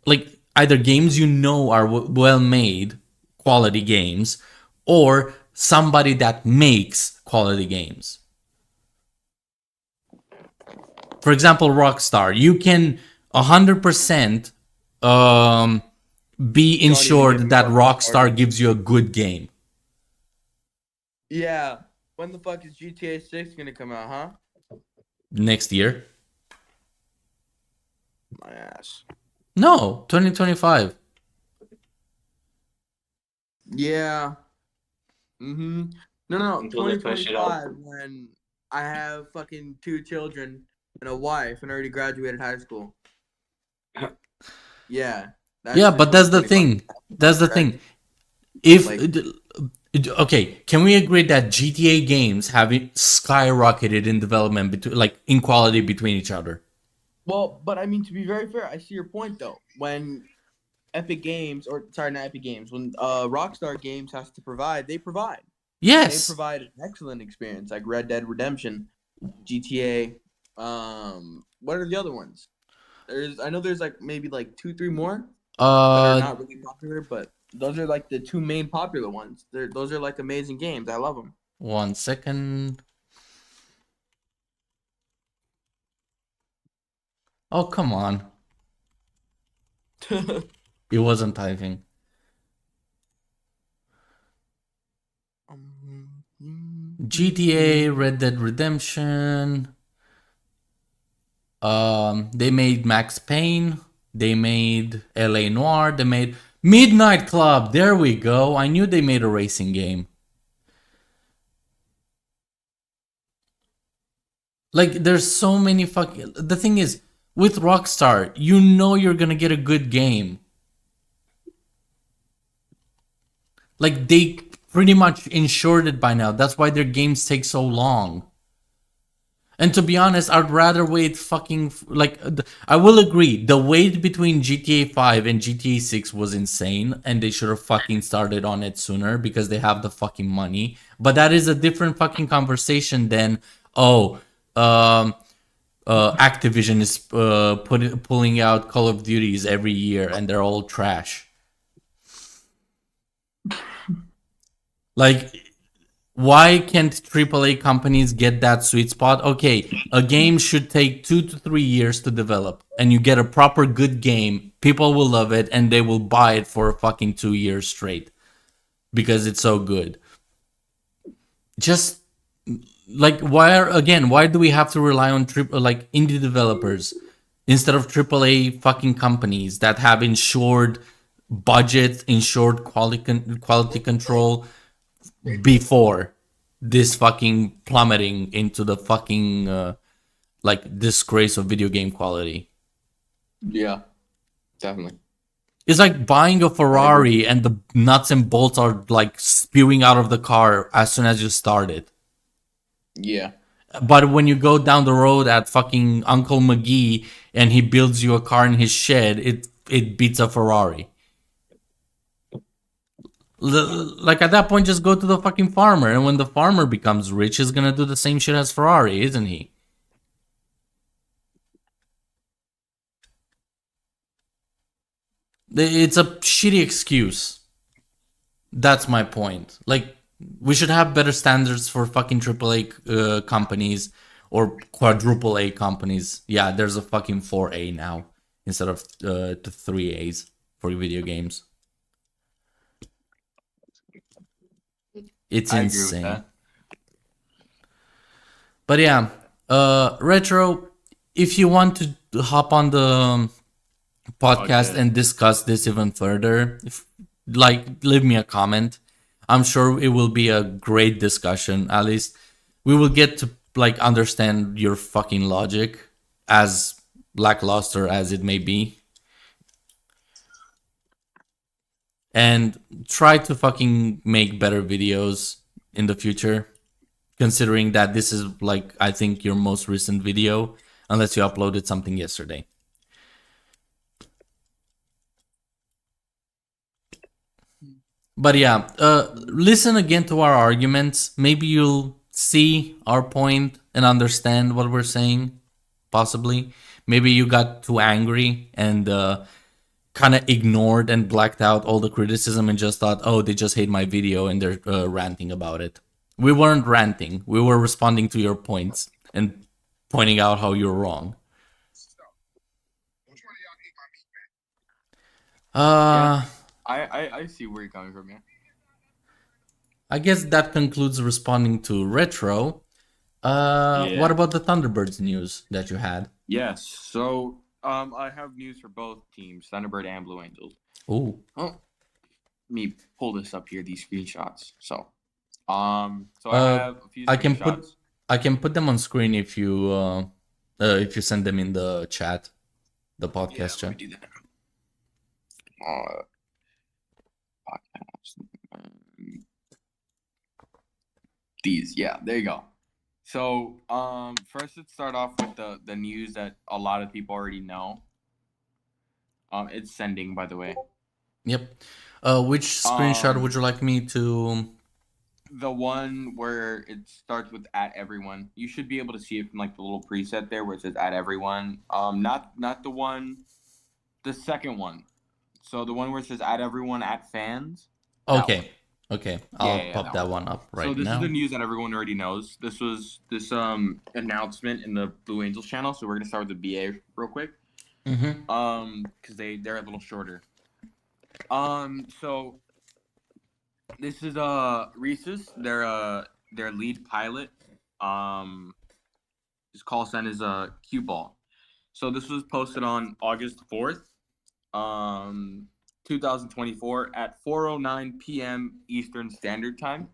like, either games you know are well made, quality games, or somebody that makes quality games. For example, Rockstar, you can 100% be ensured that Rockstar gives you a good game. Yeah. When the fuck is GTA 6 gonna come out, huh? Next year. My ass. No, 2025. Yeah. Mm-hmm. No, Until they push it up. 2025 when I have fucking 2 children and a wife and already graduated high school. Yeah. Yeah, but that's the thing. That's the thing. If okay, can we agree that GTA games have skyrocketed in development in quality between each other? Well, but I mean, to be very fair, I see your point though. When Epic Games, or sorry, not Epic Games, when Rockstar Games has to provide, they provide. Yes. They provide an excellent experience, like Red Dead Redemption, GTA. What are the other ones? I know there's like maybe like 2-3 more that are not really popular, but those are like the 2 main popular ones. Those are like amazing games. I love them. 1 second. Oh, come on. It wasn't typing. GTA, Red Dead Redemption. They made Max Payne. They made LA Noire. They made Midnight Club. There we go. I knew they made a racing game. Like, there's so many fucking. The thing is, with Rockstar, you know you're gonna get a good game. Like, they pretty much ensured it by now. That's why their games take so long. And to be honest, I'd rather wait I will agree, the wait between GTA 5 and GTA 6 was insane, and they should have fucking started on it sooner because they have the fucking money. But that is a different fucking conversation than, oh, Activision is pulling out Call of Duties every year and they're all trash. Like, why can't AAA companies get that sweet spot? Okay, a game should take 2 to 3 years to develop, and you get a proper good game. People will love it, and they will buy it for fucking 2 years straight because it's so good. Just like why do we have to rely on indie developers instead of AAA fucking companies that have ensured budget, ensured quality control before this fucking plummeting into the fucking disgrace of video game quality. Yeah, definitely. It's like buying a Ferrari and the nuts and bolts are like spewing out of the car as soon as you start it. Yeah. But when you go down the road at fucking Uncle McGee and he builds you a car in his shed, it beats a Ferrari. Like at that point, just go to the fucking farmer, and when the farmer becomes rich, he's gonna do the same shit as Ferrari, isn't he? It's a shitty excuse. That's my point. Like, we should have better standards for fucking AAA companies or quadruple A companies. Yeah, there's a fucking 4A now instead of to 3As for video games. It's I agree with insane. that. But yeah, Retro, if you want to hop on the podcast Okay. and discuss this even further, leave me a comment. I'm sure it will be a great discussion. At least we will get to like understand your fucking logic, as lackluster as it may be, and try to fucking make better videos in the future, considering that this is like, I think, your most recent video, unless you uploaded something yesterday. But yeah, listen again to our arguments. Maybe you'll see our point and understand what we're saying, possibly. Maybe you got too angry and kind of ignored and blacked out all the criticism and just thought, oh, they just hate my video and they're ranting about it. We weren't ranting. We were responding to your points and pointing out how you're wrong. I see where you're coming from, man. I guess that concludes responding to Retro. Yeah. What about the Thunderbirds news that you had? Yes. So I have news for both teams, Thunderbird and Blue Angels. Oh, Let me pull this up here, these screenshots. So I have a few I can put screenshots. I can put them on screen if you send them in the chat, the Yeah, podcast let me chat. do that. Podcast. These, yeah, there you go. So, first let's start off with the news that a lot of people already know. It's sending, by the way. Yep. Which screenshot would you like me to? The one where it starts with @everyone. You should be able to see it from like the little preset there where it says @everyone. Not the one, the second one. So the one where it says @everyone @fans. that Okay. one. Okay. I'll Yeah, pop that one up right So this now. is the news that everyone already knows. This was this announcement in the Blue Angels channel. So we're gonna start with the BA real quick. Mm-hmm. Because they're a little shorter. So this is Reese's, their lead pilot. His call sign is Cue Ball. So this was posted on August 4th, 2024 at 4:09 p.m. Eastern Standard Time.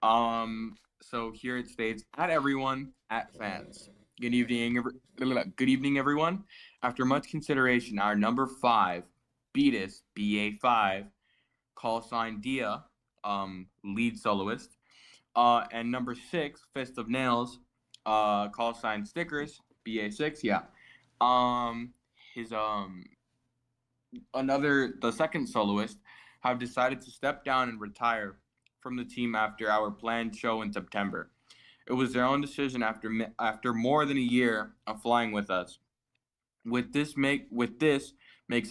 So here it states, @everyone @fans. Good evening, everyone. After much consideration, our number 5, Beatus BA5, call sign Dia, lead soloist, and number 6, Fist of Nails, call sign stickers, BA6, yeah. His the second soloist have decided to step down and retire from the team after our planned show in September. It was their own decision after more than a year of flying with us. With this makes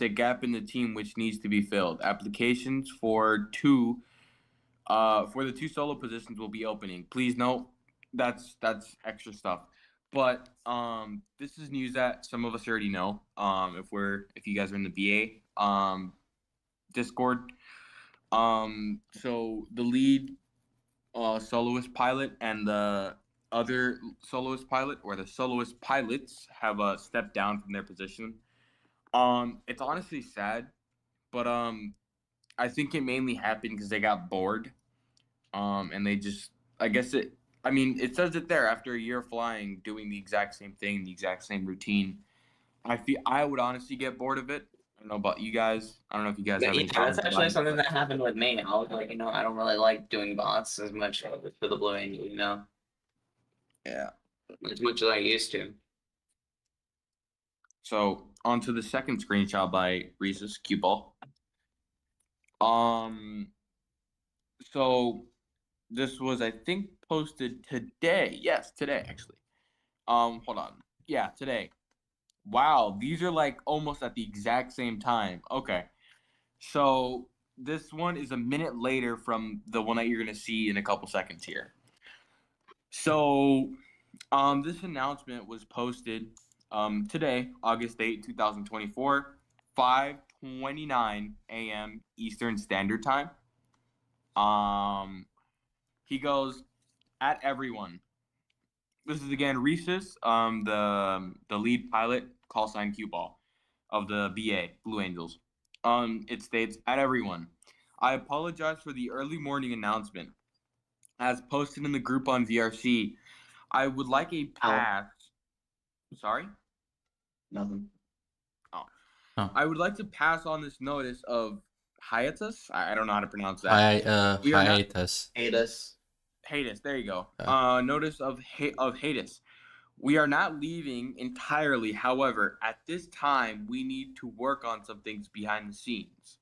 a gap in the team which needs to be filled. Applications for the two solo positions will be opening. Please note that's extra stuff. But this is news that some of us already know. If you guys are in the VA Discord. So the lead soloist pilot and the other soloist pilot, or the soloist pilots, have stepped down from their position. It's honestly sad, but I think it mainly happened because they got bored. And they just, I guess it says it there, after a year of flying, doing the exact same thing, the exact same routine. I would honestly get bored of it. I don't know about you guys. I don't know if you guys have any Yeah, comments that's about actually it, something but- that happened with me. I was like, I don't really like doing bots as much for the Blue Angel, Yeah. as much as I used to. So on to the second screenshot by Reese's cue ball. So this was, I think, posted today. Yes, today actually. Hold on. Yeah, today. Wow, these are like almost at the exact same time. Okay. So this one is a minute later from the one that you're gonna see in a couple seconds here. So this announcement was posted today, August 8, 2024, 5:29 a.m. Eastern Standard Time. He goes, at everyone. This is again Reese's, the lead pilot, call sign cue ball of the BA Blue Angels. It states, at everyone, I apologize for the early morning announcement. As posted in the group on VRC, I would like a pass. Sorry? Nothing. I would like to pass on this notice of hiatus. I don't know how to pronounce that. Hi, We are not- hiatus. Hatus. Hiatus, there you go. Notice of hiatus. We are not leaving entirely. However, at this time, we need to work on some things behind the scenes.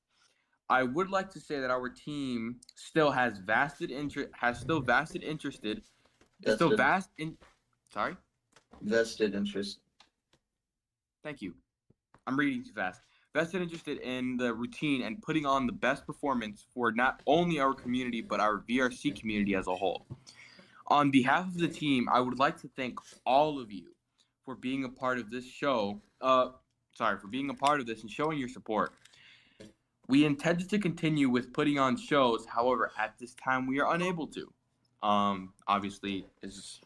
I would like to say that our team still has vested interest. Sorry. Vested interest. Thank you. I'm reading too fast. Vested interested in the routine and putting on the best performance for not only our community but our VRC community as a whole. On behalf of the team, I would like to thank all of you for being a part of this show. For being a part of this and showing your support. We intended to continue with putting on shows. However, at this time, we are unable to. Obviously, his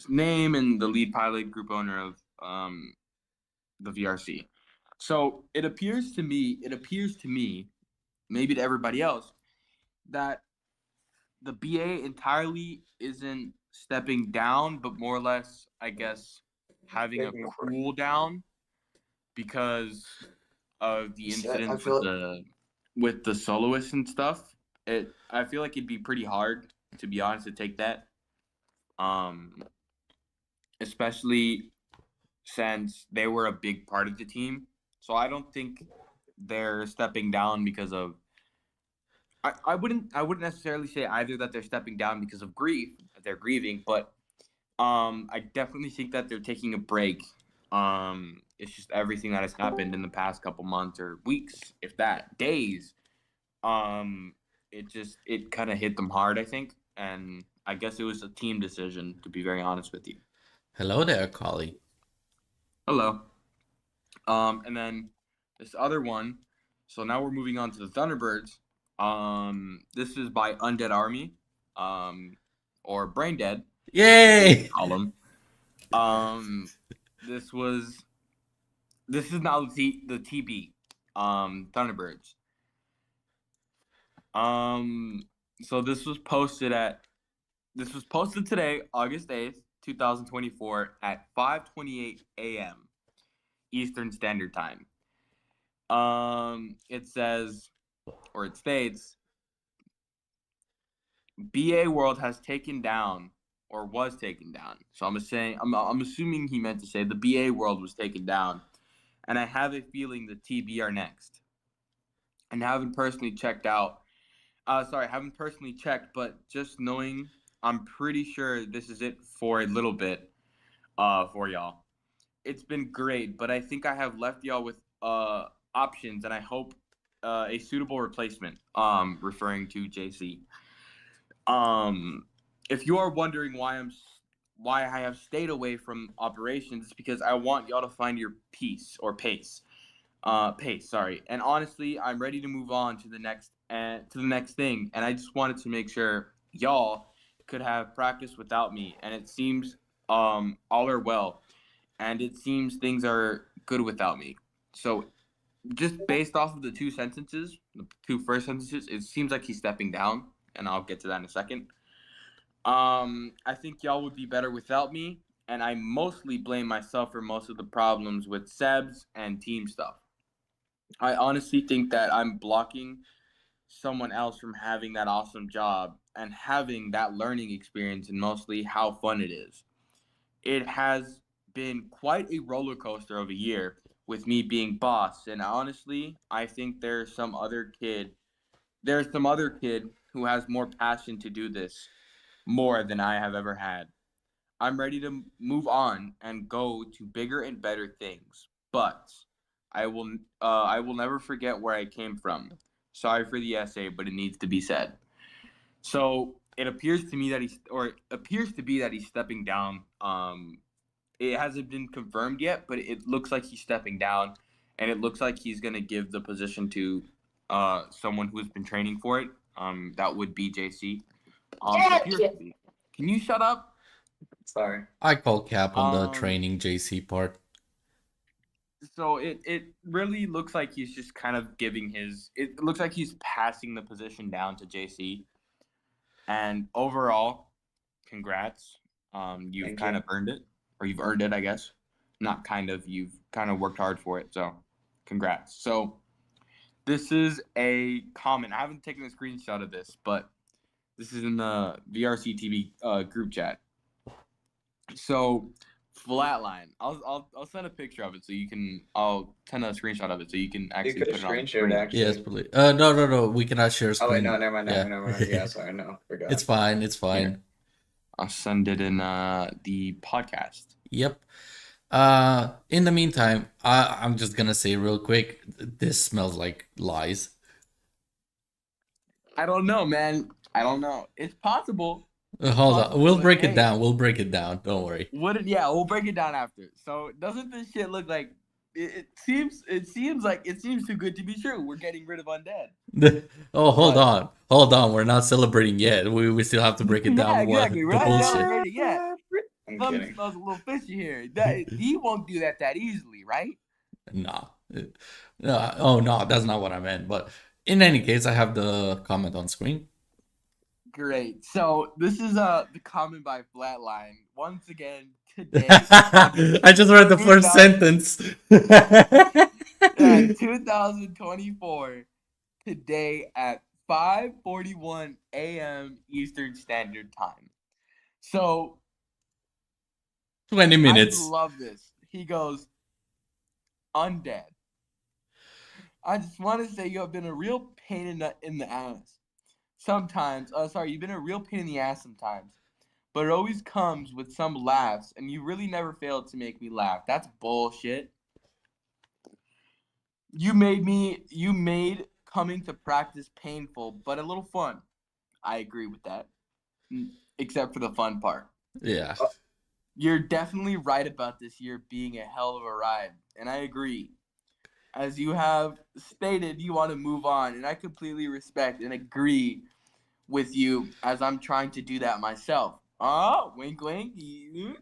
name and the lead pilot, group owner of the VRC. So it appears to me, maybe to everybody else, that the BA entirely isn't stepping down, but more or less, I guess, having a cool down because of the incidents with the soloists and stuff. I feel like it'd be pretty hard, to be honest, to take that. Especially since they were a big part of the team. So I don't think they're stepping down because of I wouldn't necessarily say either that they're stepping down because of grief, that they're grieving, but I definitely think that they're taking a break. It's just everything that has happened in the past couple months or weeks, if that, days. It kind of hit them hard, I think, and I guess it was a team decision, to be very honest with you. Hello there, Collie. Hello. And then this other one. So now we're moving on to the Thunderbirds. This is by Undead Army, or Brain Dead. Yay! Call them. This is now the TB. Thunderbirds. So this was posted today, August 8th, 2024, at 5:28 a.m. Eastern Standard Time. It says, or it states, BA World has taken down or was taken down. So I'm assuming he meant to say the BA world was taken down, and I have a feeling the TB are next. And haven't personally checked out. Haven't personally checked, but just knowing, I'm pretty sure this is it for a little bit. For y'all, it's been great, but I think I have left y'all with options, and I hope a suitable replacement. Referring to JC. Um, if you are wondering why I have stayed away from operations, it's because I want y'all to find your pace. Pace, sorry. And honestly, I'm ready to move on to the next thing, and I just wanted to make sure y'all could have practice without me, and it seems all are well, and it seems things are good without me. So just based off of the two first sentences, it seems like he's stepping down, and I'll get to that in a second. I think y'all would be better without me, and I mostly blame myself for most of the problems with Sebs and team stuff. I honestly think that I'm blocking someone else from having that awesome job and having that learning experience, and mostly how fun it is. It has been quite a roller coaster of a year with me being boss, and honestly, I think there's some other kid who has more passion to do this more than I have ever had. I'm ready to move on and go to bigger and better things, but I will never forget where I came from. Sorry for the essay, but it needs to be said. So it appears to me that it appears to be that he's stepping down. It hasn't been confirmed yet, but it looks like he's stepping down, and it looks like he's gonna give the position to someone who has been training for it. That would be JC. It appears to be. Can you shut up? Sorry. I call cap on the Um, training JC part. so it really looks like he's just kind of giving his. It looks like he's passing the position down to JC. And overall, congrats. You've Thank kind you. of earned it, or you've earned it, I guess. Not kind of. You've kind of worked hard for it. So, congrats. So this is a comment. I haven't taken a screenshot of this, but this is in the VRCTV group chat. So flatline. I'll send a picture of it so you can. I'll send a screenshot of it so you can You actually could put have it on screen the shared screen. actually. Yes, please. No. We cannot share Oh wait, screen. no, never mind, Yeah. never mind. Yeah, sorry, no, forgot. It's fine. It's fine. I'll send it in the podcast. Yep. In the meantime, I'm just gonna say real quick, this smells like lies. I don't know, man. I don't know. It's possible. Hold on, Possible, we'll but break it hey. down. We'll break it down. Don't worry. Yeah, we'll break it down after. So doesn't this shit look like it seems too good to be true. We're getting rid of undead. Oh, hold But- on. We're not celebrating yet. We still have to break it down. Yeah, exactly. What We're the not bullshit? celebrating yet. I'm Something kidding. smells a little fishy here. That he won't do that easily, right? Nah. Oh no, that's not what I meant. But in any case, I have the comment on screen. Great. So this is the comment by Flatline. Once again, today I just read the first 2000 sentence. 2024 today at 5:41 a.m. Eastern Standard Time. So 20 I minutes. love this. He goes, undead. I just want to say you have been a real pain in the ass. Sometimes, you've been a real pain in the ass sometimes. But it always comes with some laughs, and you really never failed to make me laugh. That's bullshit. You made coming to practice painful, but a little fun. I agree with that. Except for the fun part. Yeah. You're definitely right about this year being a hell of a ride, and I agree. As you have stated, you want to move on, and I completely respect and agree with you as I'm trying to do that myself. Oh, wink, wink. It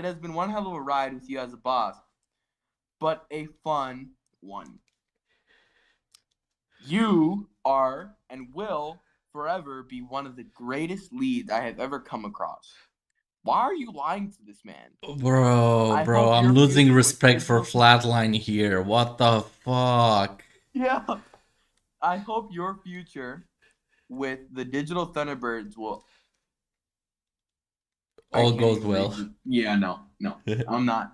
has been one hell of a ride with you as a boss, but a fun one. You are and will forever be one of the greatest leads I have ever come across. Why are you lying to this man? Bro, I bro, hope I'm your losing future with respect for digital- Flatline here. What the fuck? Yeah. I hope your future with the Digital Thunderbirds will all can't goes even well. read Yeah, no. I'm not.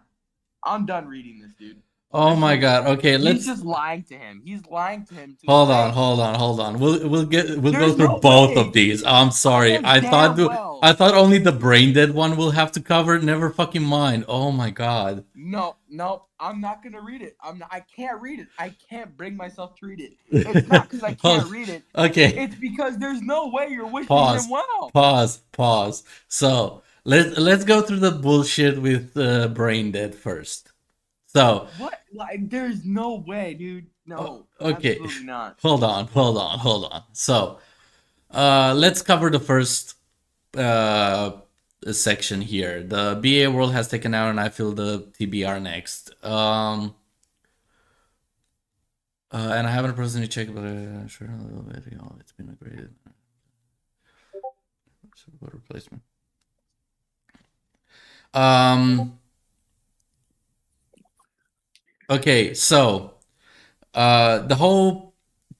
I'm done reading this, dude. Oh This my is- god. Okay, He's let's just lying to him. He's lying to him. To hold his on, face. hold on. We'll go There's through no both way. of these. I'm sorry. know damn well. I thought only the brain dead one will have to cover. Never fucking mind. Oh my god. No, I'm not gonna read it. I can't read it. I can't bring myself to read it. It's not because I can't read it. Okay. It's because there's no way you're wishing Pause. him well. Pause. So let's go through the bullshit with brain dead first. So What? Like, there's no way, dude. No. okay. Absolutely not. Hold on. So let's cover the first section here. The BA world has taken out, and I feel the TBR next. And I haven't personally checked, but sure a little bit. It's been upgraded. What replacement? Okay, so the whole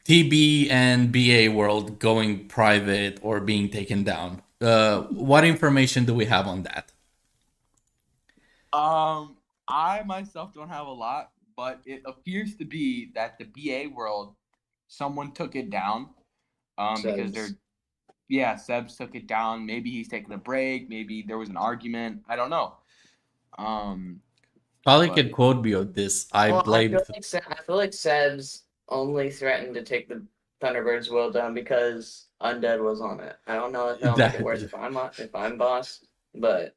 TB and BA world going private or being taken down. What information do we have on that? I myself don't have a lot, but it appears to be that the BA world, someone took it down. Because they're Sebs took it down. Maybe he's taking a break. Maybe there was an argument. I don't know. Probably But- could quote me on this. I Well, blame. I feel like Sebs only threatened to take the Thunderbird's will down because Undead was on it. I don't know if that'll make it worse if I'm boss, but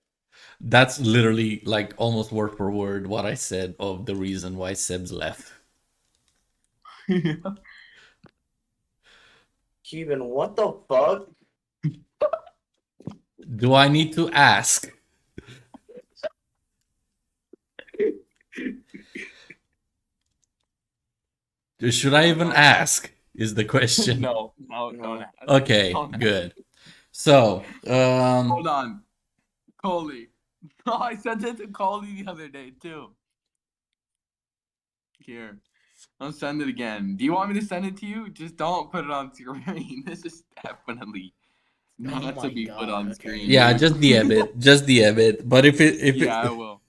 That's literally like almost word for word what I said of the reason why Sebs left. Cuban, what the fuck? Do I need to ask? Should I even ask? Is the question. No, don't ask. Okay, Don't ask. good. So, Hold on. Coley. No, I sent it to Coley the other day too. Here. I'll send it again. Do you want me to send it to you? Just don't put it on screen. This is definitely not to my be put God, on okay. screen. yeah, just DM it. Just DM it. But if I it, will.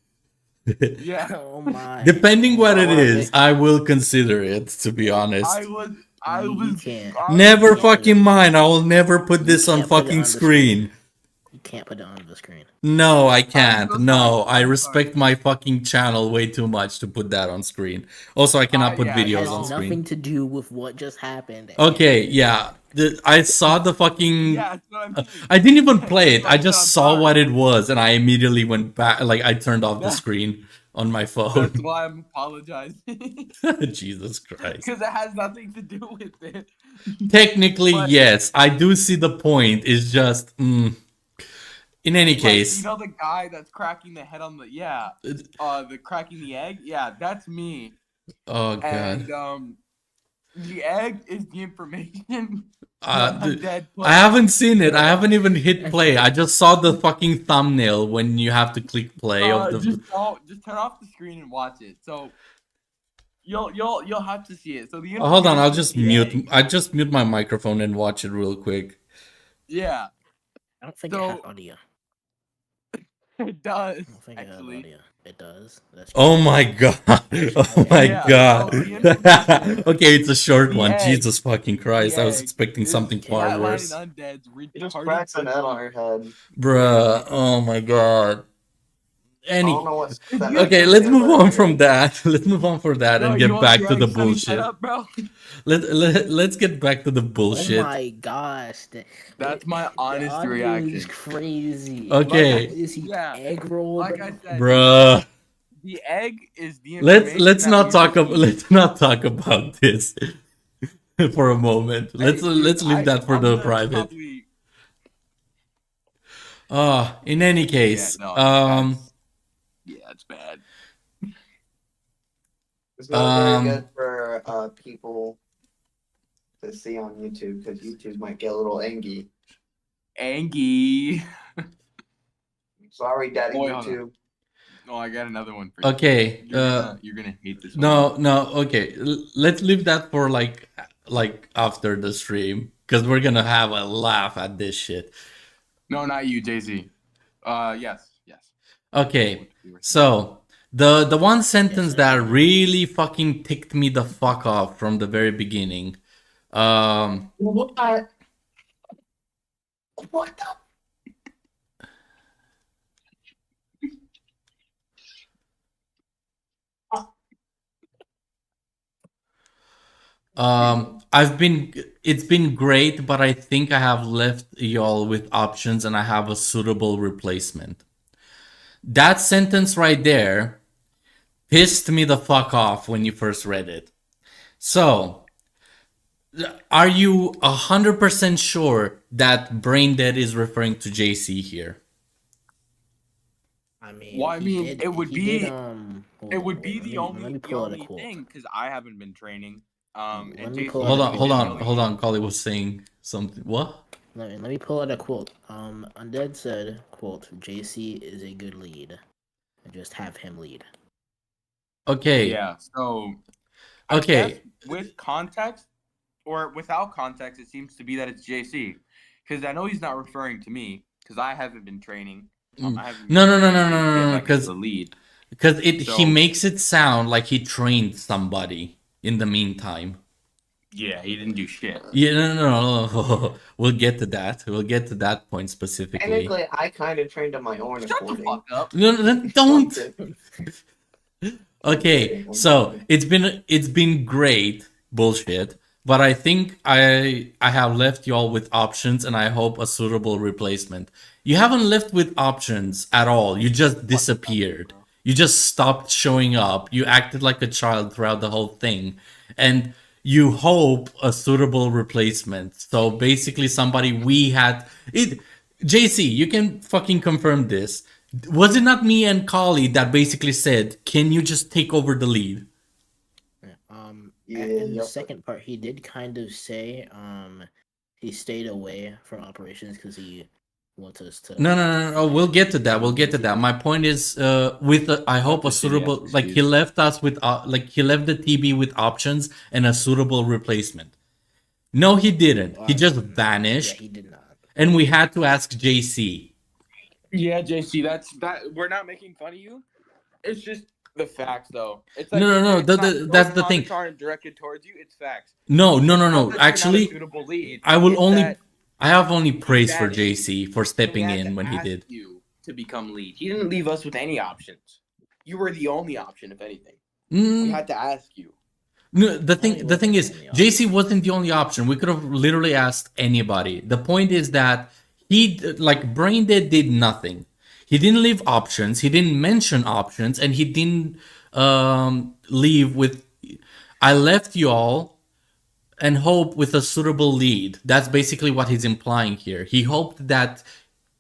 Yeah. Oh my. depending what it Oh, is, I will consider it, to be honest. I You was can't. Never Yeah. fucking mind. I will never put You this on can't put it fucking on the screen. You can't put it on the screen. No, I can't. so No, sorry. I I'm respect sorry. my fucking channel way too much to put that on screen. Also, I cannot put yeah, It videos has on nothing screen. to do with what just happened. Okay, yeah. I saw the fucking. Yeah, that's what I'm saying. I didn't even play it. That's I why just I'm saw sorry. what it was, and I immediately went back. Like I turned off the Yeah. screen on my That's phone. why I'm apologizing. Jesus Christ. Because it has nothing to do with it. Technically, But- yes, I do see the point. It's just, in any Like, case, you know the guy that's cracking the head on the the cracking the egg? Yeah, that's me. oh god. And the egg is the information. I haven't seen it. I haven't even hit play. I just saw the fucking thumbnail when you have to click play of the. Just turn off the screen and watch it. So you'll have to see it. So the Oh, hold on, I'll information is just the mute. egg. I just mute my microphone and watch it real quick. Yeah, I don't think So- it has audio. it does. I don't think it has Actually, audio. It does. That's Oh my god! Oh my Yeah, god! no, the information- Okay, it's a short The one. egg. Jesus fucking Christ! The I was egg expecting is something far Flatlining worse. Undead's You just retarded cracks an head on her head. Bruh, oh my god. I don't know what. Okay, let's move on from that. Let's move on from that No, and you get want back the to the egg sunny bullshit. setup, bro? Let's get back to the Oh bullshit. my gosh. That's my honest the audio reaction. is crazy. Okay. Is he Yeah. egg rolled? Like I said, Bruh. the egg is the information. Let's that not we talk receive. let's not talk about this for a moment. Let's Hey, dude, leave that for I'm the gonna private. probably- In any case, Yeah, no, yeah, it's bad. It's not Um, very good for people to see on YouTube because YouTube might get a little angry. Angie. Sorry, Daddy Boy, hold on. YouTube. Oh, I got another one for you. okay. You're gonna hate this one. No, okay. Let's leave that for like after the stream because we're gonna have a laugh at this shit. No, not you, JC. Yes. Okay, so the one sentence sir. that really fucking ticked me the fuck off from the very beginning. What? What the? It's been great, but I think I have left y'all with options and I have a suitable replacement. That sentence right there pissed me the fuck off when you first read it. So, are you 100% sure that Brain Dead is referring to JC here? I mean, Well, I he mean, did, it would he be did, hold it on, would wait, be let me the pull out a only quote. thing because I haven't been training. Let And me Jason pull out a Hold on, quote. hold on, hold on. Collie was saying something. What? Let me pull out a quote. Undead said, "Quote: JC is a good lead. Just have him lead." Okay. Yeah. So I guess Okay. with context or without context, it seems to be that it's JC because I know he's not referring to me because I haven't been training. I haven't been No, no, no, training no, to no, get no, back into because the lead. he So makes it sound like he trained somebody in the meantime. yeah, he didn't do shit. Yeah, no. We'll get to that. We'll get to that point specifically. Technically, I kind of trained on my own Shut the according. fuck up. No, don't. Okay, so it's been great bullshit, but I think I have left y'all with options and I hope a suitable replacement. You haven't left with options at all. You just disappeared. You just stopped showing up. You acted like a child throughout the whole thing. And you hope a suitable replacement. So basically somebody we had it JC, you can fucking confirm this. Was it not me and Kali that basically said, "Can you just take over the lead?" Yeah, Yeah, in the yep. second part, he did kind of say, he stayed away from operations because he wants us to. No. We'll get to that. We'll get to that. My point is, I hope a That's a shitty ass suitable, like he excuse. left us with, like he left the TB with options and a suitable replacement. No, he didn't. He just Yeah, vanished, he did not. and we had to ask JC. Yeah, JC, that we're not making fun of you. It's just the facts, though. It's like No. it's not, That's those the thing. comments aren't directed towards you. It's facts. No. It's not that you're not a Actually, suitable lead. I will It's only. that I have only he praise for vanished. JC for So we stepping had in to when he ask did. you to become lead. He didn't leave us with any options. You were the only option, if anything. Mm, We had to ask you. No, the No, he thing wasn't is, the only JC wasn't the only option. We could have literally asked anybody. The point is that like Braindead did nothing. He didn't leave options. He didn't mention options, and he didn't leave with. I left y'all and hope with a suitable lead. That's basically what he's implying here. He hoped that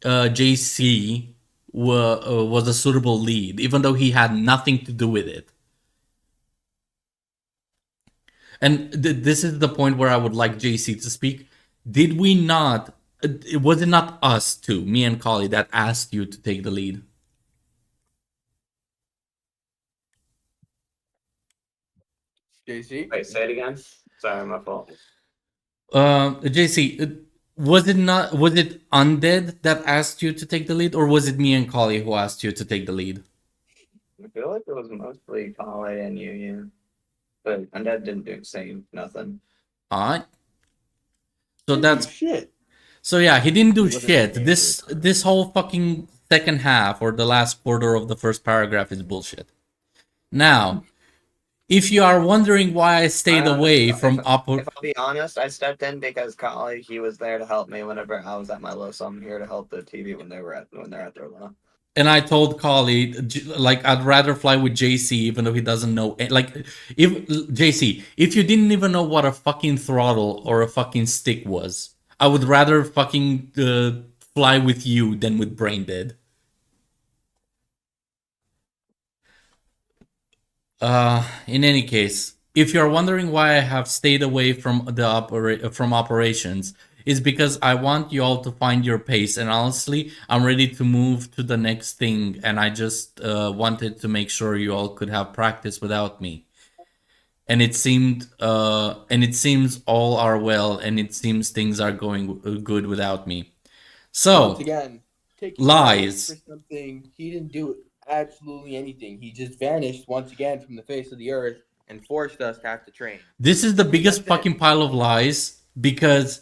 JC was a suitable lead, even though he had nothing to do with it. And this is the point where I would like JC to speak. Did we not? Was it not us two, me and Kali, that asked you to take the lead? JC? Wait, say it again. Sorry, my fault. JC, was it not? Was it Undead that asked you to take the lead, or was it me and Kali who asked you to take the lead? I feel like it was mostly Kale and Union, but Undead didn't say nothing. Alright. So that's shit. so yeah. He didn't do He wasn't shit. there This for the time. this whole fucking second half or the last quarter of the first paragraph is bullshit. Now, if you are wondering why I stayed away from If I'll be honest, I stepped in because Kale, he was there to help me whenever I was at my low, so I'm here to help the TV when they're at their low. And I told Kali, like, I'd rather fly with JC, even though he doesn't know. Like, if JC, if you didn't even know what a fucking throttle or a fucking stick was, I would rather fucking fly with you than with Braindead. In any case, if you're wondering why I have stayed away from from operations, is because I want you all to find your pace. And honestly, I'm ready to move to the next thing, and I just wanted to make sure you all could have practice without me. And it seems all are well, and it seems things are going good without me. Once So again, taking Lies. credit for something. He didn't do absolutely anything. He just vanished once again from the face of the earth and forced us to have to train. This is the biggest That's it. fucking pile of lies because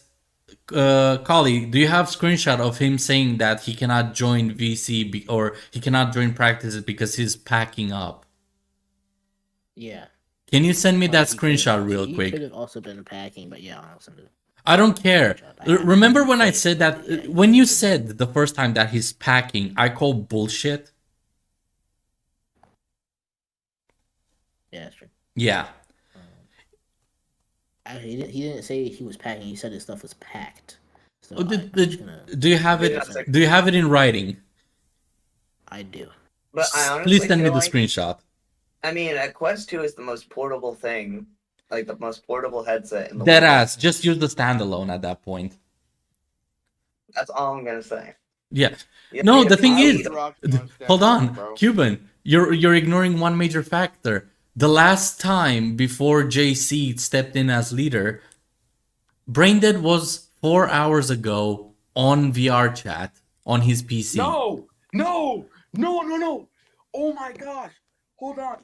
Kali, do you have screenshot of him saying that he cannot join VC or he cannot join practices because he's packing up? Yeah. Can you send me that He screenshot could've- real he quick? could have also been packing, but yeah, I'll send it. I don't care. I have Remember when I faith, said but that yeah, when you could've- said the first time that he's packing, I call bullshit. Yeah, that's true. Yeah. Actually, he didn't say he was packing. He said his stuff was packed. So Oh, I'm just gonna. do you have it? Yeah, Do you have it in writing? I do. But I honestly Please send me feel the like, screenshot. I mean, a Quest 2 is the most portable thing, like the most portable headset in the Dead world. ass. Just use the standalone at that point. That's all I'm gonna say. Yeah. You No, need the a thing PC is, to- hold on, bro. Cuban, you're ignoring one major factor. The last time before JC stepped in as leader, Braindead was 4 hours ago on VR chat on his PC. No. Oh my gosh. Hold on.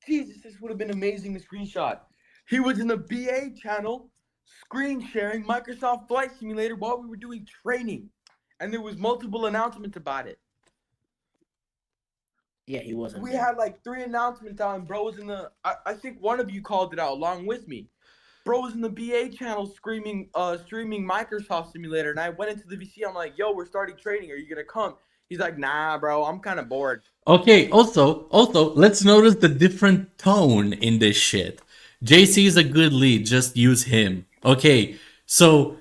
Jesus, this would have been amazing to screenshot. He was in the BA channel screen sharing Microsoft Flight Simulator while we were doing training. And there was multiple announcements about it. Yeah, he wasn't. We there. had like 3 announcements on. Bro was in the. I think one of you called it out along with me. Bro was in the BA channel streaming Microsoft Simulator, and I went into the VC. I'm like, "Yo, we're starting training. Are you gonna come?" He's like, "Nah, bro. I'm kind of bored." Okay, also, let's notice the different tone in this shit. JC is a good lead, just use him. Okay, so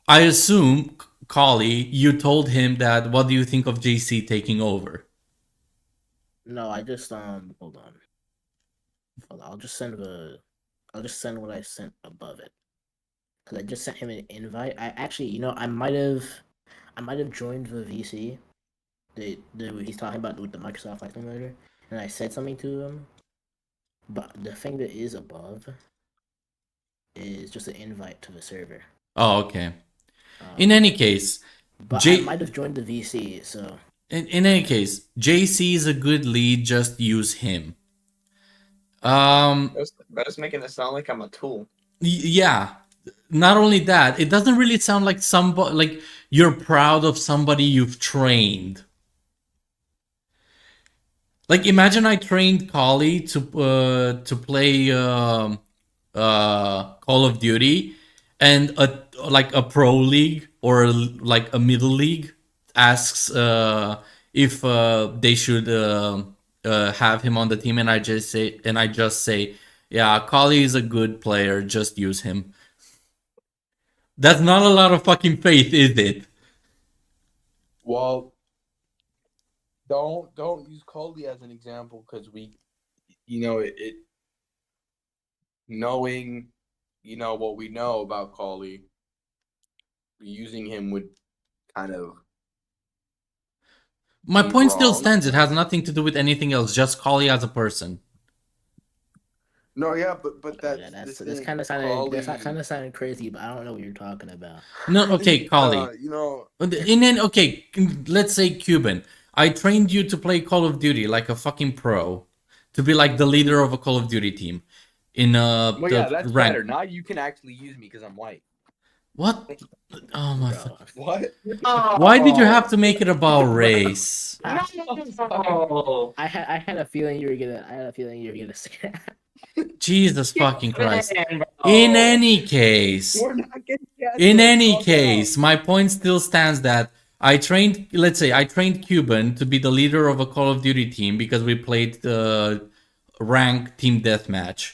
I assume, Kali, you told him that what do you think of JC taking over? No, I just hold on. I'll just send what I sent above it. Cause I just sent him an invite. I actually, I might have joined the VC. He's talking about with the Microsoft Flight Simulator, and I said something to him. But the thing that is above is just an invite to the server. Oh, okay. In any case, But I might have joined the VC, so in any case, JC is a good lead, just use him. That's making it sound like I'm a tool. Yeah. Not only that, it doesn't really sound like somebody like you're proud of somebody you've trained. Like imagine I trained Kali to play Call of Duty, and a pro league or like a middle league asks if they should have him on the team, and I just say, yeah, Kali is a good player, just use him. That's not a lot of fucking faith, is it? Well, don't use Coley as an example because it knowing what we know about Coley, using him would kind of. My be point still wrong. stands. It has nothing to do with anything else. Just Kali as a person. No, yeah, but yeah, that's kind of sounding crazy. But I don't know what you're talking about. No, okay, Kali. Okay, let's say Cuban. I trained you to play Call of Duty like a fucking pro, to be like the leader of a Call of Duty team. Well, yeah, that's better. Now you can actually use me because I'm white. What? Oh my fuck. What? Why did you have to make it about race? No. I had a feeling you were gonna say that. Jesus fucking Christ. In any case, We're not getting my point still stands that let's say I trained Cuban to be the leader of a Call of Duty team because we played the rank team deathmatch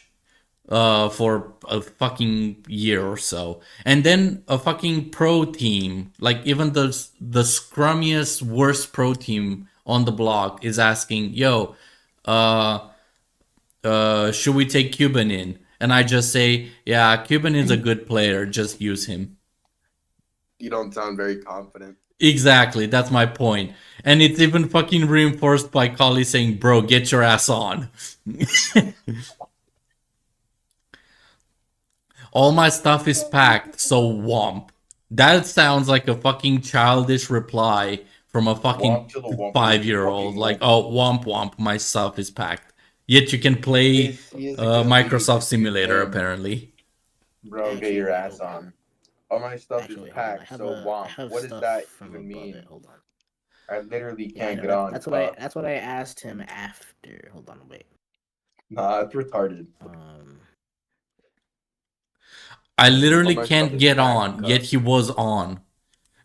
for a fucking year or so. And then a fucking pro team, like even the scrummiest, worst pro team on the block is asking, yo, should we take Cuban in? And I just say, yeah, Cuban is a good player, just use him. You don't sound very confident. Exactly, that's my point. And it's even fucking reinforced by Kali saying, bro, get your ass on. All my stuff is packed, so womp. That sounds like a fucking childish reply from a fucking Womp till the womp 5-year-old. fucking Like, womp. oh, womp womp, my stuff is packed. Yet you can play He is a good lead. Microsoft This dude's Simulator, lame. apparently. Bro, get Actually, your wait, ass hold on. on. All my stuff Actually, is hold on. I packed, have so I womp. have What does stuff that from even above mean? it. Hold on. I literally Yeah, I can't know. get on. That's what I asked him after. Hold on, wait. Nah, it's retarded. I All literally my can't stuff is get packed, on, yet cuh. he was on.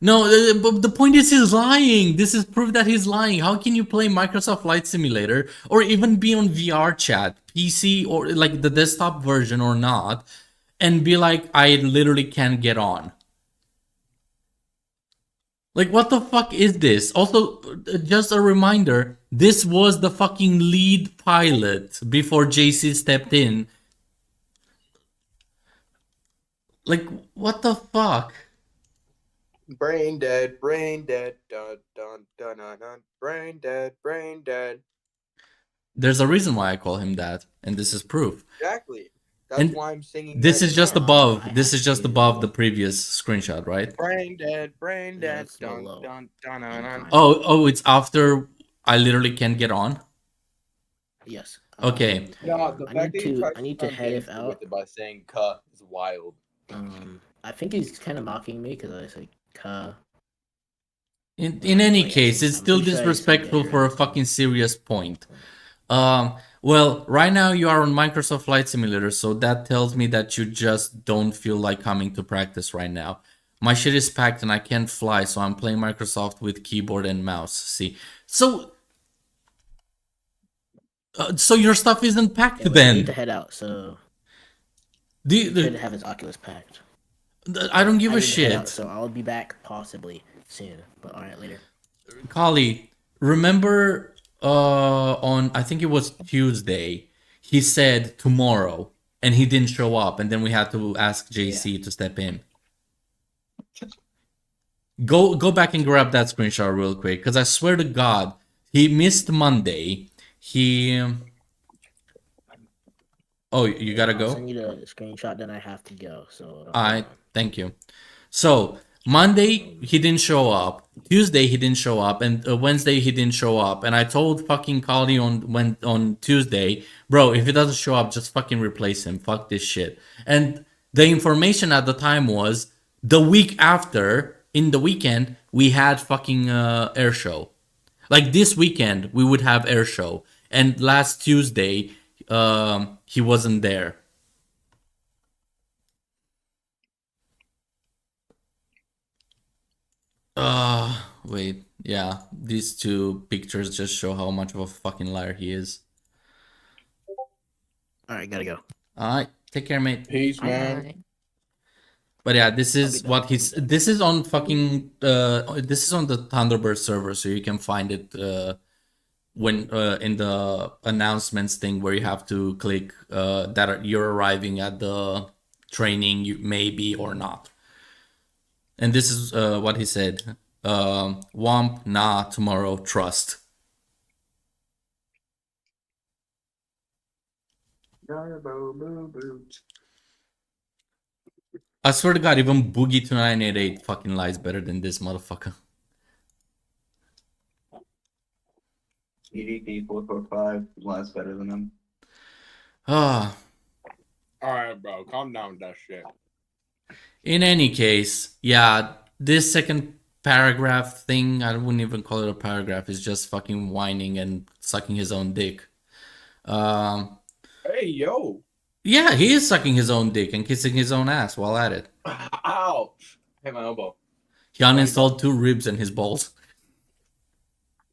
No, but the point is he's lying. This is proof that he's lying. How can you play Microsoft Flight Simulator or even be on VR chat, PC or like the desktop version or not, and be like, I literally can't get on? Like, what the fuck is this? Also, just a reminder, this was the fucking lead pilot before JC stepped in. Like, what the fuck? Brain dead, dun dun dun dun dun. Brain dead. There's a reason why I call him that, and this is proof. Exactly. That's And why I'm singing. this that is just song. above. I This is just actually- above the previous screenshot, right? Brain dead, Yeah, it's dun below. dun dun dun dun. Fine. Oh, it's after I literally can't get on. Yes. Okay. No, the I fact need that he to. tries I need to sound head it gangster out. with it by saying "cuh" is wild. I think he's kind of mocking me because I said "ka." In any Like, case, it's I'm still pretty sure I said disrespectful that for a right. fucking serious point. Well, right now you are on Microsoft Flight Simulator, so that tells me that you just don't feel like coming to practice right now. My shit is packed and I can't fly, so I'm playing Microsoft with keyboard and mouse. See, so your stuff isn't packed Yeah, but I need to then. head out, so The, he should the, have his Oculus packed. I don't give I a need to head out, shit. so I'll be back possibly soon. But all right, later. Kali, remember on I think it was Tuesday, he said tomorrow and he didn't show up and then we had to ask JC to step in. Go back and grab that screenshot real quick cuz I swear to god, he missed Monday. He Oh, you got to I'll go? send you the screenshot. Then I have to go. So hold I on. thank you. So Monday he didn't show up. Tuesday he didn't show up, and Wednesday he didn't show up. And I told fucking Kali on Tuesday, bro, if he doesn't show up, just fucking replace him. Fuck this shit. And the information at the time was the week after, in the weekend, we had fucking air show. Like this weekend we would have air show, and last Tuesday he wasn't there. Wait, yeah, these two pictures just show how much of a fucking liar he is. All right, gotta go. Alright, take care, mate. Peace, man. Bye. But yeah, this is back, what I'll be he's. back. This is on fucking. This is on the Thunderbird server, so you can find it when in the announcements thing where you have to click that you're arriving at the training, you maybe or not. And this is what he said. Womp, nah, tomorrow, trust. I swear to God, even Boogie2988 fucking lies better than this motherfucker. EDP 445 lies better than him. Ah. All right, bro. Calm down with that shit. In any case, yeah, this second paragraph thing, I wouldn't even call it a paragraph, it's just fucking whining and sucking his own dick. Hey, yo. Yeah, he is sucking his own dick and kissing his own ass while at it. Ouch. Hit my elbow. He uninstalled 2 ribs and his balls.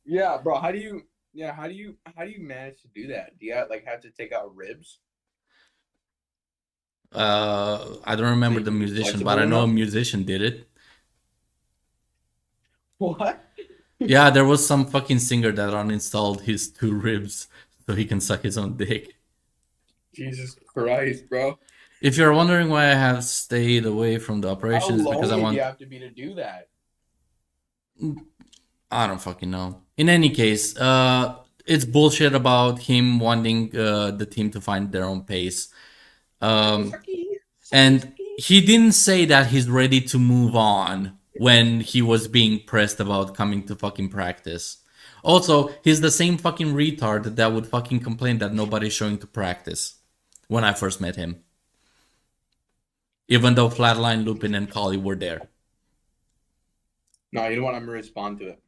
Yeah, bro. How do you manage to do that? Do you have to take out ribs? I don't remember the musician, but I know a musician did it. What? Yeah, there was some fucking singer that uninstalled his 2 ribs so he can suck his own dick. Jesus Christ, bro. If you're wondering why I have stayed away from the How operations, because I lonely do want. you have to be to do that? I don't fucking know. In any case, it's bullshit about him wanting the team to find their own pace. And he didn't say that he's ready to move on when he was being pressed about coming to fucking practice. Also, he's the same fucking retard that would fucking complain that nobody's showing to practice when I first met him. Even though Flatline, Lupin, and Kali were there. No, you know what? I'm gonna respond to it.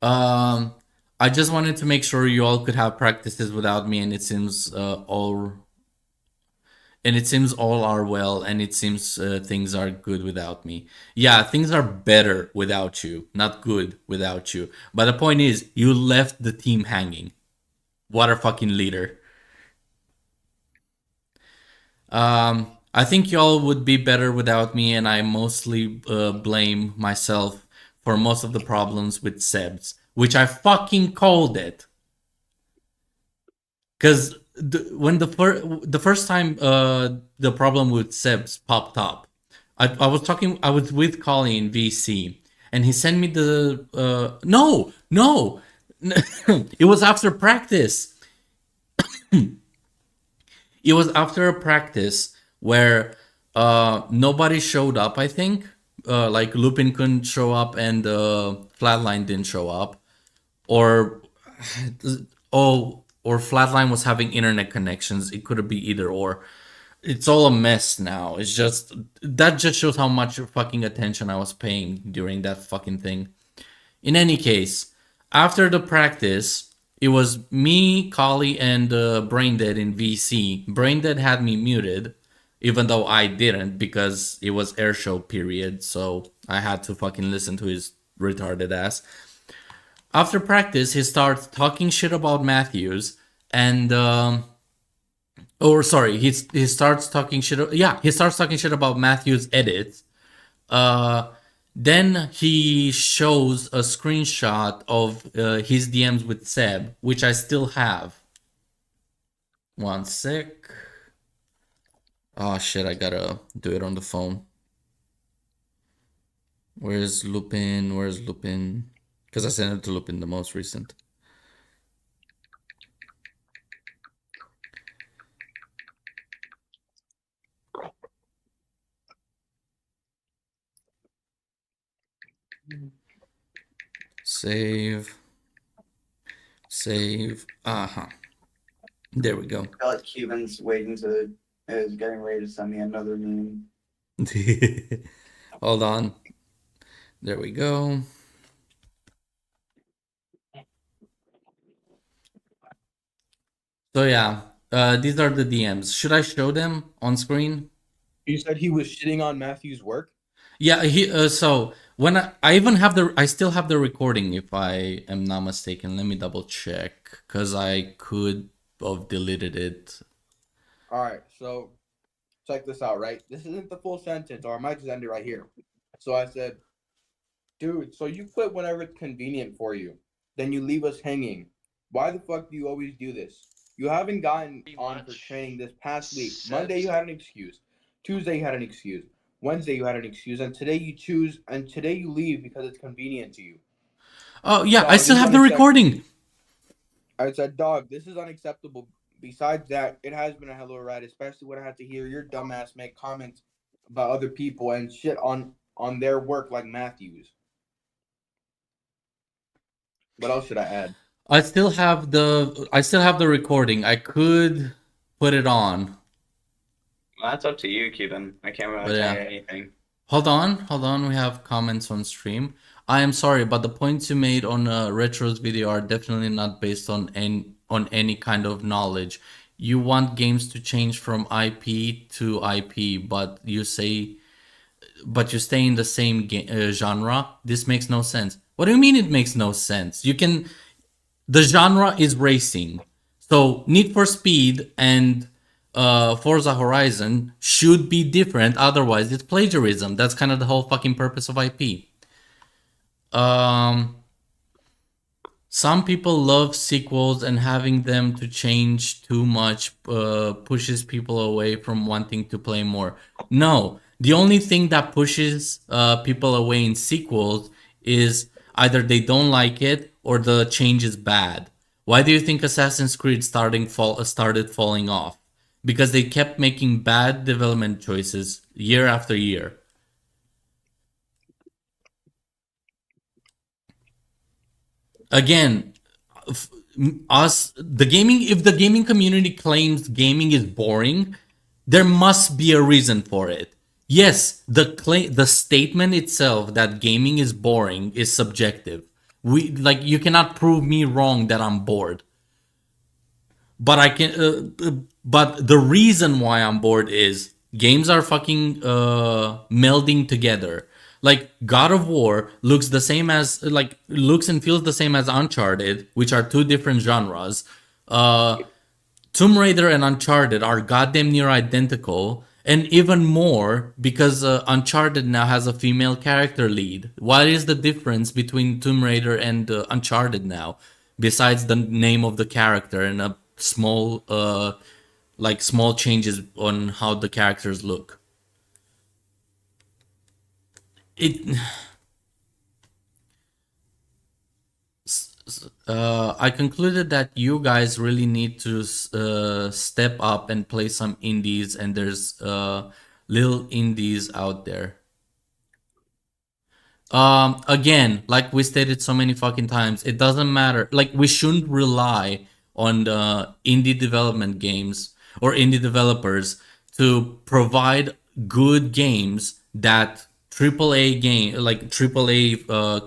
I just wanted to make sure you all could have practices without me, and it seems all are well, and it seems things are good without me. Yeah, things are better without you, not good without you. But the point is, you left the team hanging. What a fucking leader. I think y'all would be better without me, and I mostly blame myself for most of the problems with Sebs, which I fucking called it. Because when the first time the problem with Sebs popped up, I was with Colin in VC, and he sent me the no, it was after practice. It was after a practice where nobody showed up. I think like Lupin couldn't show up and Flatline didn't show up, or or Flatline was having internet connections. It could be either or. It's all a mess now. It's just that just shows how much fucking attention I was paying during that fucking thing. In any case, after the practice, it was me, Kali, and Braindead in VC. Braindead had me muted, even though I didn't because it was airshow period, so I had to fucking listen to his retarded ass. After practice, he starts talking shit about Matthews, and he starts talking shit. Yeah, he starts talking shit about Matthews' edits. Then he shows a screenshot of his DMs with Seb, which I still have. One sec. Oh shit, I gotta do it on the phone. Where's Lupin? Where's Lupin? Because I sent it to Lupin, the most recent. Save. Uh-huh. There we go. I feel like Cuban's is getting ready to send me another meme. Hold on. There we go. So yeah, these are the DMs. Should I show them on screen? You said he was shitting on Matthew's work. Yeah, so when I still have the recording if I am not mistaken. Let me double check because I could have deleted it. All right, so check this out, right? This isn't the full sentence, or I might just end it right here. So I said, dude, so you quit whenever it's convenient for you. Then you leave us hanging. Why the fuck do you always do this? You haven't gotten on for training this past week. Monday you had an excuse. Tuesday you had an excuse. Wednesday you had an excuse. And today you leave because it's convenient to you. Oh yeah, Dog, I still have the recording. I said, dog, this is unacceptable. Besides that, it has been a hell of a ride, especially when I had to hear your dumbass make comments about other people and shit on their work like Matthews. What else should I add? I still have the recording. I could put it on. Well, that's up to you, Cuban. I can't really tell you anything. Hold on. We have comments on stream. I am sorry, but the points you made on Retro's video are definitely not based on any kind of knowledge. You want games to change from IP to IP, but you stay in the same genre. This makes no sense. What do you mean it makes no sense? The genre is racing. So Need for Speed and Forza Horizon should be different. Otherwise, it's plagiarism. That's kind of the whole fucking purpose of IP. Some people love sequels, and having them to change too much pushes people away from wanting to play more. No, the only thing that pushes people away in sequels is either they don't like it or the change is bad. Why do you think Assassin's Creed started falling off? because they kept making bad development choices year after year. Again, if the gaming community claims gaming is boring, there must be a reason for it. Yes, the statement itself that gaming is boring is subjective. You cannot prove me wrong that I'm bored. But I can. But the reason why I'm bored is games are fucking melding together. Like God of War looks the same as looks and feels the same as Uncharted, which are two different genres. Tomb Raider and Uncharted are goddamn near identical, and even more because Uncharted now has a female character lead. What is the difference between Tomb Raider and Uncharted now, besides the name of the character and a small changes on how the characters look? It. I concluded that you guys really need to step up and play some indies, and there's little indies out there. Again, like we stated so many fucking times, it doesn't matter. Like, we shouldn't rely on the indie development games or indie developers to provide good games that AAA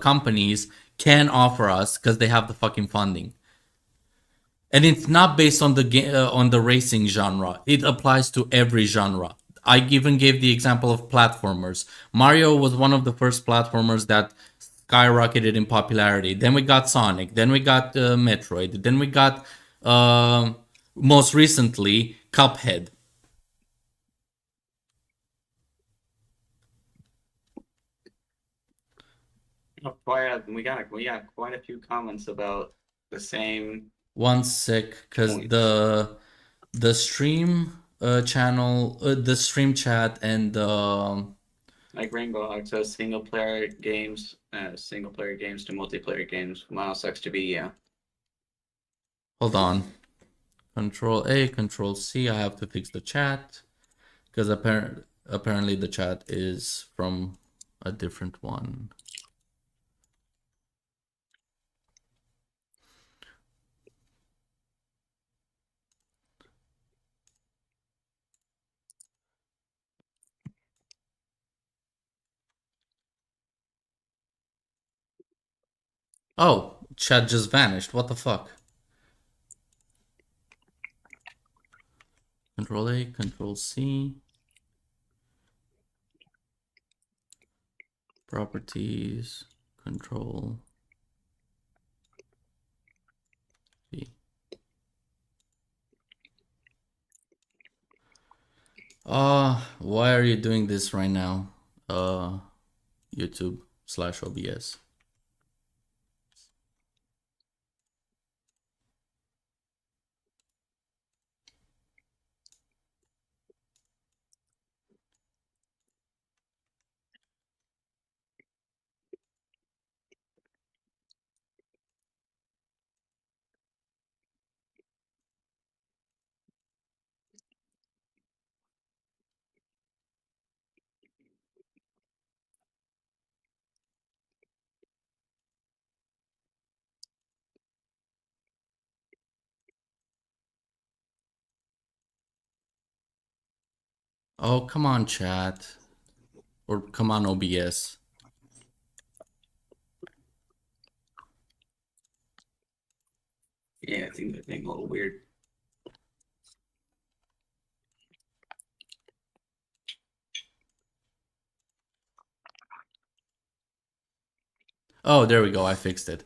companies can offer us because they have the fucking funding. And it's not based on the racing genre. It applies to every genre. I even gave the example of platformers. Mario was one of the first platformers that skyrocketed in popularity. Then we got Sonic. Then we got Metroid. Then we got most recently Cuphead. We got quite a few comments about the same. One sec, because Points. the stream channel, the stream chat, and Like Rainbow Hawk says, single player games to multiplayer games. Miles X to be, yeah. hold on. Control A, Control C. I have to fix the chat because apparently the chat is from a different one. Oh, chat just vanished. What the fuck? Control A, Control C. Properties, Control C. Why are you doing this right now? YouTube/OBS. Oh, come on, chat. Or come on, OBS. Yeah, I think they're being a little weird. Oh, there we go. I fixed it.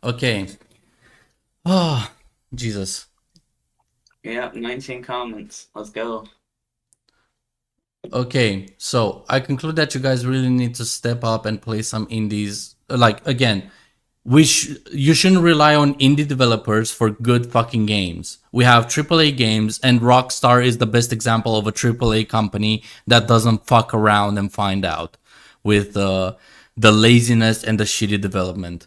Okay. Oh, Jesus. Yeah, 19 comments. Let's go. Okay, so I conclude that you guys really need to step up and play some indies. Like, again, you shouldn't rely on indie developers for good fucking games. We have AAA games, and Rockstar is the best example of a AAA company that doesn't fuck around and find out with the laziness and the shitty development.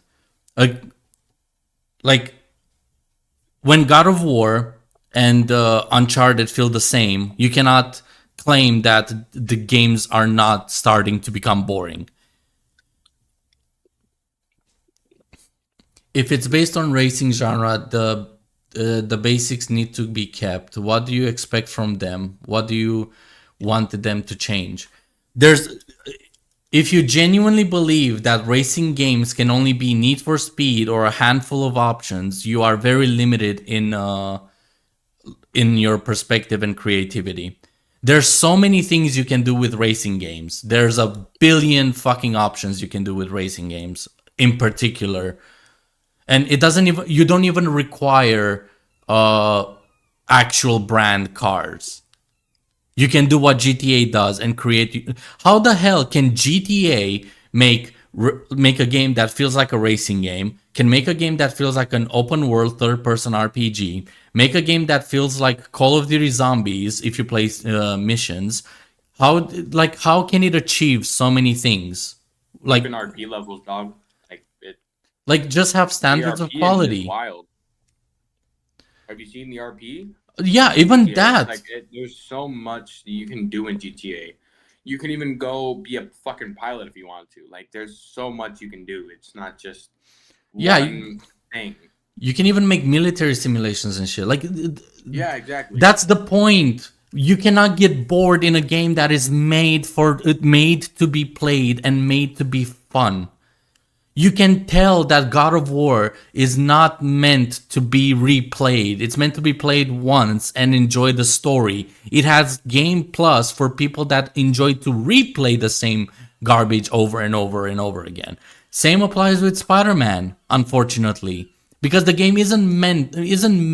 Like when God of War and Uncharted feel the same, you cannot claim that the games are not starting to become boring. If it's based on racing genre, the basics need to be kept. What do you expect from them? What do you want them to change? There's If you genuinely believe that racing games can only be Need for Speed or a handful of options, you are very limited in your perspective and creativity. There's so many things you can do with racing games. There's a billion fucking options you can do with racing games in particular. And you don't even require actual brand cars. You can do what GTA does and create. How the hell can GTA make a game that feels like a racing game? Can make a game that feels like an open world third person RPG? Make a game that feels like Call of Duty Zombies if you play missions? How can it achieve so many things? Like Even RP levels, dog. just have standards the of RP quality. is wild. Have you seen the RP? Yeah, even Yeah, that. There's so much that you can do in GTA. You can even go be a fucking pilot if you want to. Like, there's so much you can do. It's not just one thing. You can even make military simulations and shit. Yeah, exactly. That's the point. You cannot get bored in a game that is made to be played and made to be fun. You can tell that God of War is not meant to be replayed. It's meant to be played once and enjoy the story. It has Game Plus for people that enjoy to replay the same garbage over and over and over again. Same applies with Spider-Man, unfortunately, because the game isn't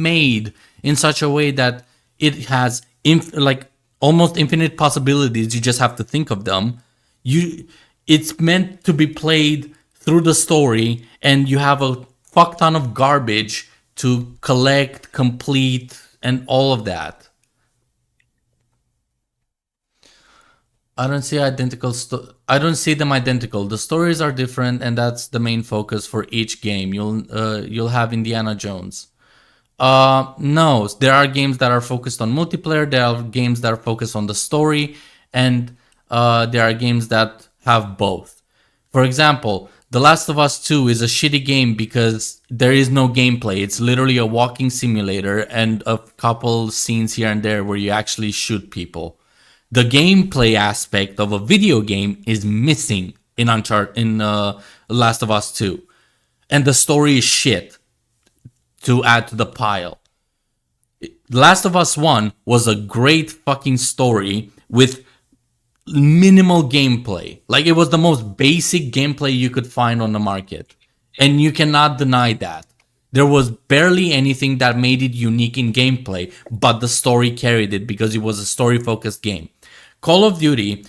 made in such a way that it has almost infinite possibilities. You just have to think of them. It's meant to be played through the story, and you have a fuck ton of garbage to collect, complete, and all of that. I don't see them identical. The stories are different, and that's the main focus for each game. You'll have Indiana Jones. No, there are games that are focused on multiplayer. There are games that are focused on the story, and there are games that have both. For example, The Last of Us 2 is a shitty game because there is no gameplay. It's literally a walking simulator and a couple scenes here and there where you actually shoot people. The gameplay aspect of a video game is missing in Last of Us 2. And the story is shit to add to the pile. The Last of Us 1 was a great fucking story with minimal gameplay. Like, it was the most basic gameplay you could find on the market. And you cannot deny that. There was barely anything that made it unique in gameplay, but the story carried it because it was a story-focused game. Call of Duty,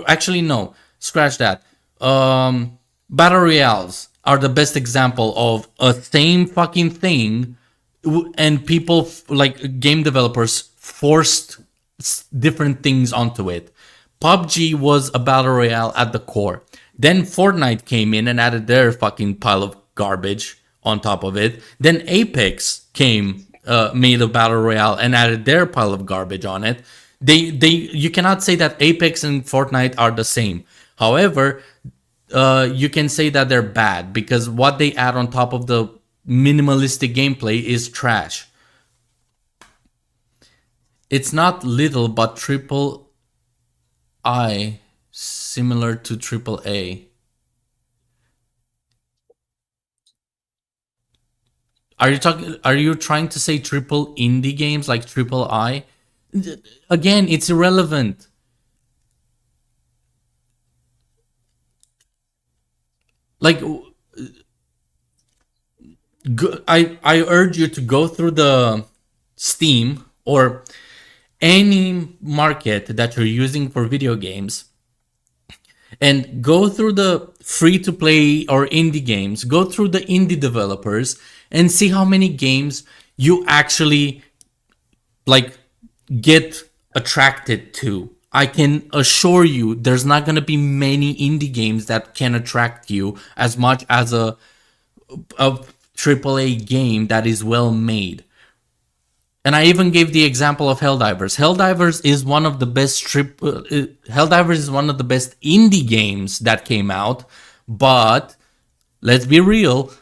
actually no, scratch that. Battle Royales are the best example of a same fucking thing, and people, like game developers, forced different things onto it. PUBG was a battle royale at the core. Then Fortnite came in and added their fucking pile of garbage on top of it. Then Apex made a battle royale and added their pile of garbage on it. You cannot say that Apex and Fortnite are the same. However, you can say that they're bad because what they add on top of the minimalistic gameplay is trash. It's not little but triple I, similar to triple A. Are you trying to say triple indie games like triple I? Again, it's irrelevant. Like, I urge you to go through the Steam or any market that you're using for video games and go through the free to play or indie games, go through the indie developers and see how many games you actually get attracted to. I can assure you there's not going to be many indie games that can attract you as much as a AAA game that is well made. And I even gave the example of Helldivers. Helldivers is one of the best Helldivers is one of the best indie games that came out, but let's be real,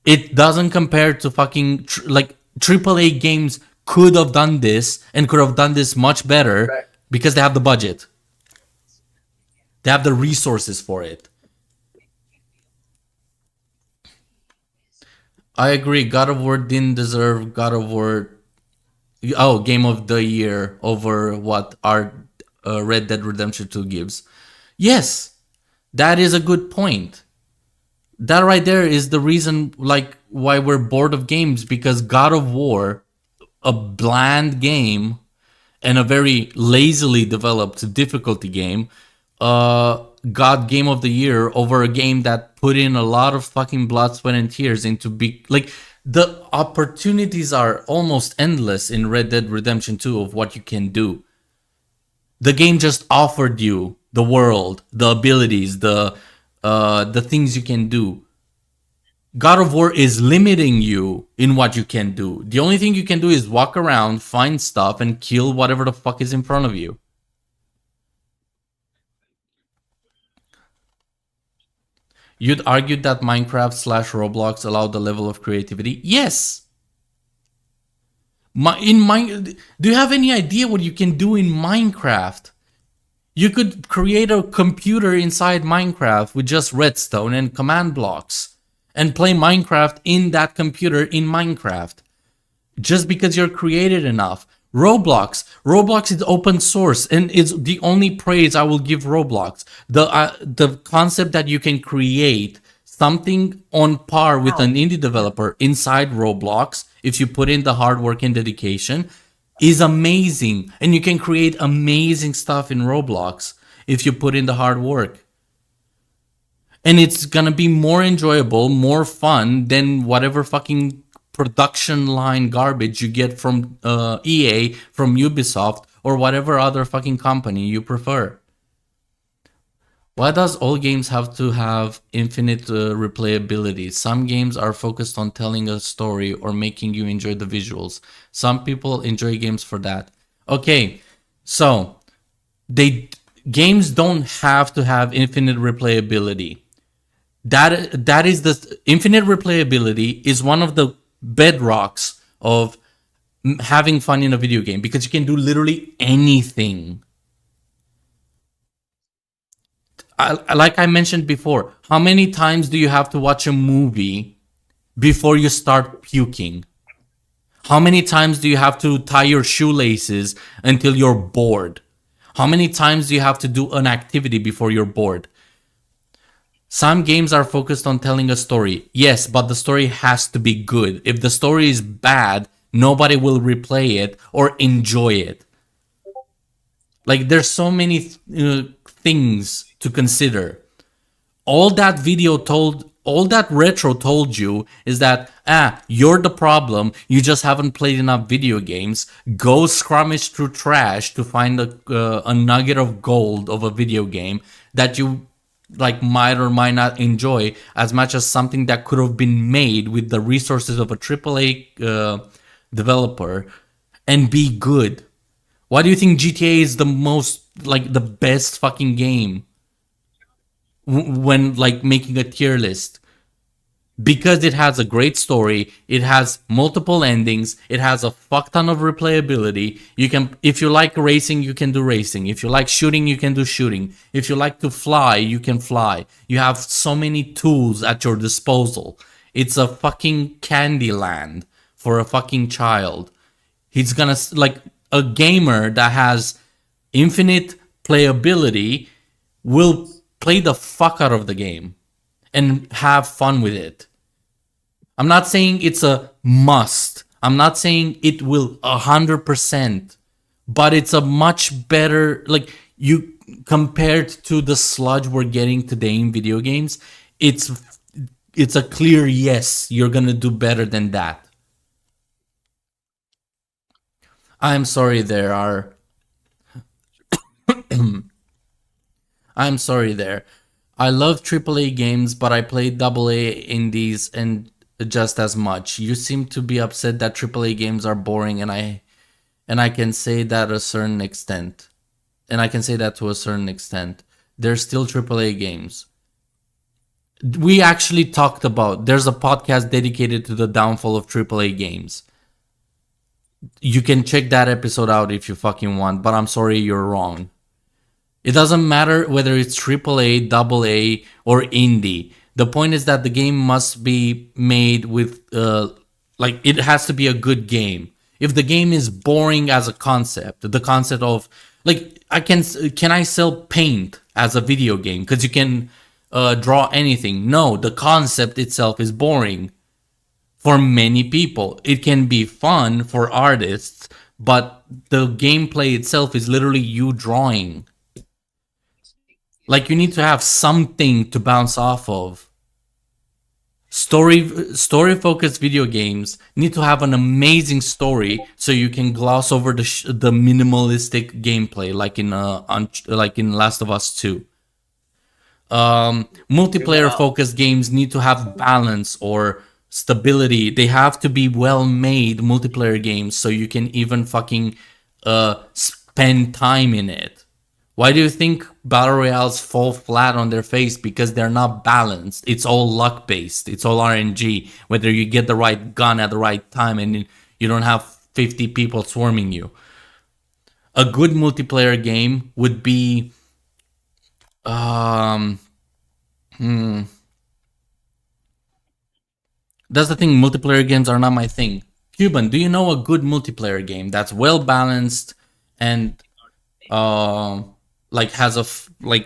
it doesn't compare to fucking like AAA games could have done this and could have done this much better Right. because they have the budget. They have the resources for it. I agree. God of War didn't deserve God of War. Oh, Game of the Year over what our Red Dead Redemption 2 gives. Yes, that is a good point. That right there is the reason, like, why we're bored of games, because God of War, a bland game and a very lazily developed difficulty game, got Game of the Year over a game that put in a lot of fucking blood, sweat, and tears into big, like, the opportunities are almost endless in Red Dead Redemption 2 of what you can do. The game just offered you the world, the abilities, the things you can do. God of War is limiting you in what you can do. The only thing you can do is walk around, find stuff, and kill whatever the fuck is in front of you. You'd argue that Minecraft / Roblox allow the level of creativity? Yes. Do you have any idea what you can do in Minecraft? You could create a computer inside Minecraft with just redstone and command blocks and play Minecraft in that computer in Minecraft. Just because you're creative enough. Roblox is open source, and it's the only praise I will give Roblox. The concept that you can create something on par with an indie developer inside Roblox, if you put in the hard work and dedication, is amazing. And you can create amazing stuff in Roblox if you put in the hard work. And it's gonna be more enjoyable, more fun than whatever fucking production line garbage you get from EA, from Ubisoft, or whatever other fucking company you prefer. Why does all games have to have infinite replayability? Some games are focused on telling a story or making you enjoy the visuals. Some people enjoy games for that. Okay, so games don't have to have infinite replayability. That is the infinite replayability is one of the bedrocks of having fun in a video game, because you can do literally anything. Like I mentioned before, how many times do you have to watch a movie before you start puking? How many times do you have to tie your shoelaces until you're bored? How many times do you have to do an activity before you're bored? Some games are focused on telling a story. Yes, but the story has to be good. If the story is bad, nobody will replay it or enjoy it. Like, there's so many things to consider. All that retro told you is that, you're the problem. You just haven't played enough video games. Go scrummage through trash to find a nugget of gold of a video game that you like might or might not enjoy as much as something that could have been made with the resources of a AAA developer and be good. Why do you think GTA is the most, like, the best fucking game when like making a tier list? Because it has a great story, it has multiple endings, it has a fuck ton of replayability. You can, if you like racing, you can do racing. If you like shooting, you can do shooting. If you like to fly, you can fly. You have so many tools at your disposal. It's a fucking candy land for a fucking child. He's gonna, like, a gamer that has infinite playability will play the fuck out of the game and have fun with it. I'm not saying it's a must. I'm not saying it will 100%, but it's a much better, like, you compared to the sludge we're getting today in video games, it's a clear yes, you're gonna do better than that. I'm sorry there are I'm sorry there. I love AAA games, but I play AA indies and just as much. You seem to be upset that AAA games are boring, and I can say that a certain extent. And I can say that to a certain extent. There's still AAA games. We actually talked about, there's a podcast dedicated to the downfall of AAA games. You can check that episode out if you fucking want, but I'm sorry, you're wrong. It doesn't matter whether it's AAA, AA, or indie. The point is that the game must be made with, like, it has to be a good game. If the game is boring as a concept, the concept of, like, can I sell paint as a video game? Because you can draw anything. No, the concept itself is boring for many people. It can be fun for artists, but the gameplay itself is literally you drawing. Like, you need to have something to bounce off of. Story focused video games need to have an amazing story so you can gloss over the minimalistic gameplay, like in Last of Us 2. Multiplayer focused games need to have balance or stability. They have to be well made multiplayer games so you can even fucking spend time in it. Why do you think battle royales fall flat on their face? Because they're not balanced. It's all luck based. It's all RNG. Whether you get the right gun at the right time and you don't have 50 people swarming you. A good multiplayer game would be That's the thing. Multiplayer games are not my thing. Cuban, do you know a good multiplayer game that's well balanced and like has a fair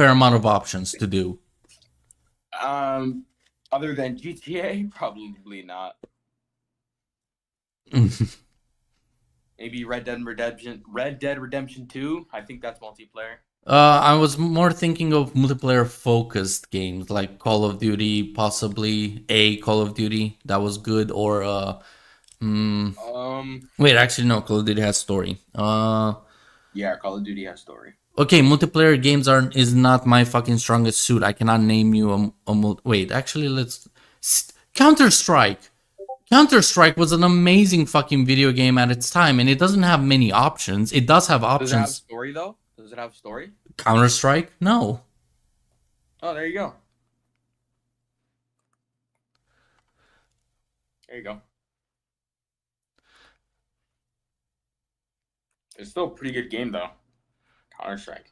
amount of options to do? Other than GTA, probably not. Maybe Red Dead Redemption 2. I think that's multiplayer. I was more thinking of multiplayer focused games like Call of Duty, possibly a Call of Duty that was good, or wait, actually no, Call of Duty has story. Yeah, Call of Duty has story. Okay, multiplayer games is not my fucking strongest suit. I cannot name you wait, actually Counter-Strike. Counter-Strike was an amazing fucking video game at its time, and it doesn't have many options. It does have options. Does it have story though? Does it have story? Counter-Strike? No. Oh, there you go. There you go. It's still a pretty good game though. Counter-Strike.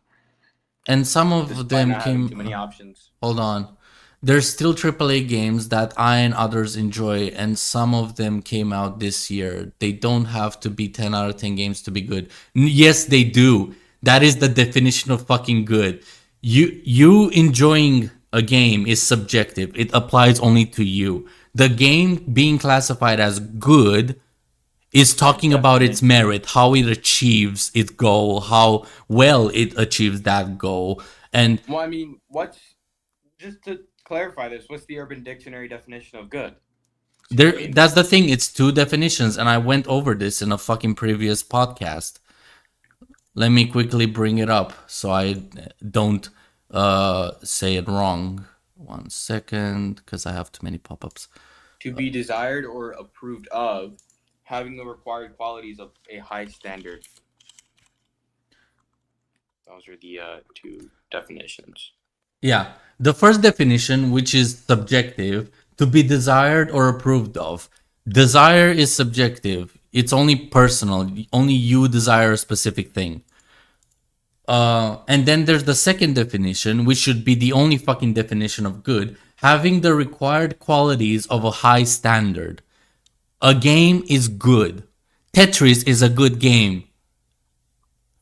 And some of Despite them not having came. too many options. Hold on. There's still AAA games that I and others enjoy, and some of them came out this year. They don't have to be 10 out of 10 games to be good. Yes, they do. That is the definition of fucking good. You enjoying a game is subjective. It applies only to you. The game being classified as good is talking about its merit, how it achieves its goal, how well it achieves that goal. And Well, I mean, just to clarify this, what's the Urban Dictionary definition of good? that's the thing, it's two definitions, and I went over this in a fucking previous podcast. Let me quickly bring it up so I don't say it wrong. 1 second, because I have too many pop-ups. To be desired or approved of, having the required qualities of a high standard. Those are the two definitions. Yeah, the first definition, which is subjective, to be desired or approved of. Desire is subjective. It's only personal. Only you desire a specific thing. And then there's the second definition, which should be the only fucking definition of good, having the required qualities of a high standard. A game is good. Tetris is a good game.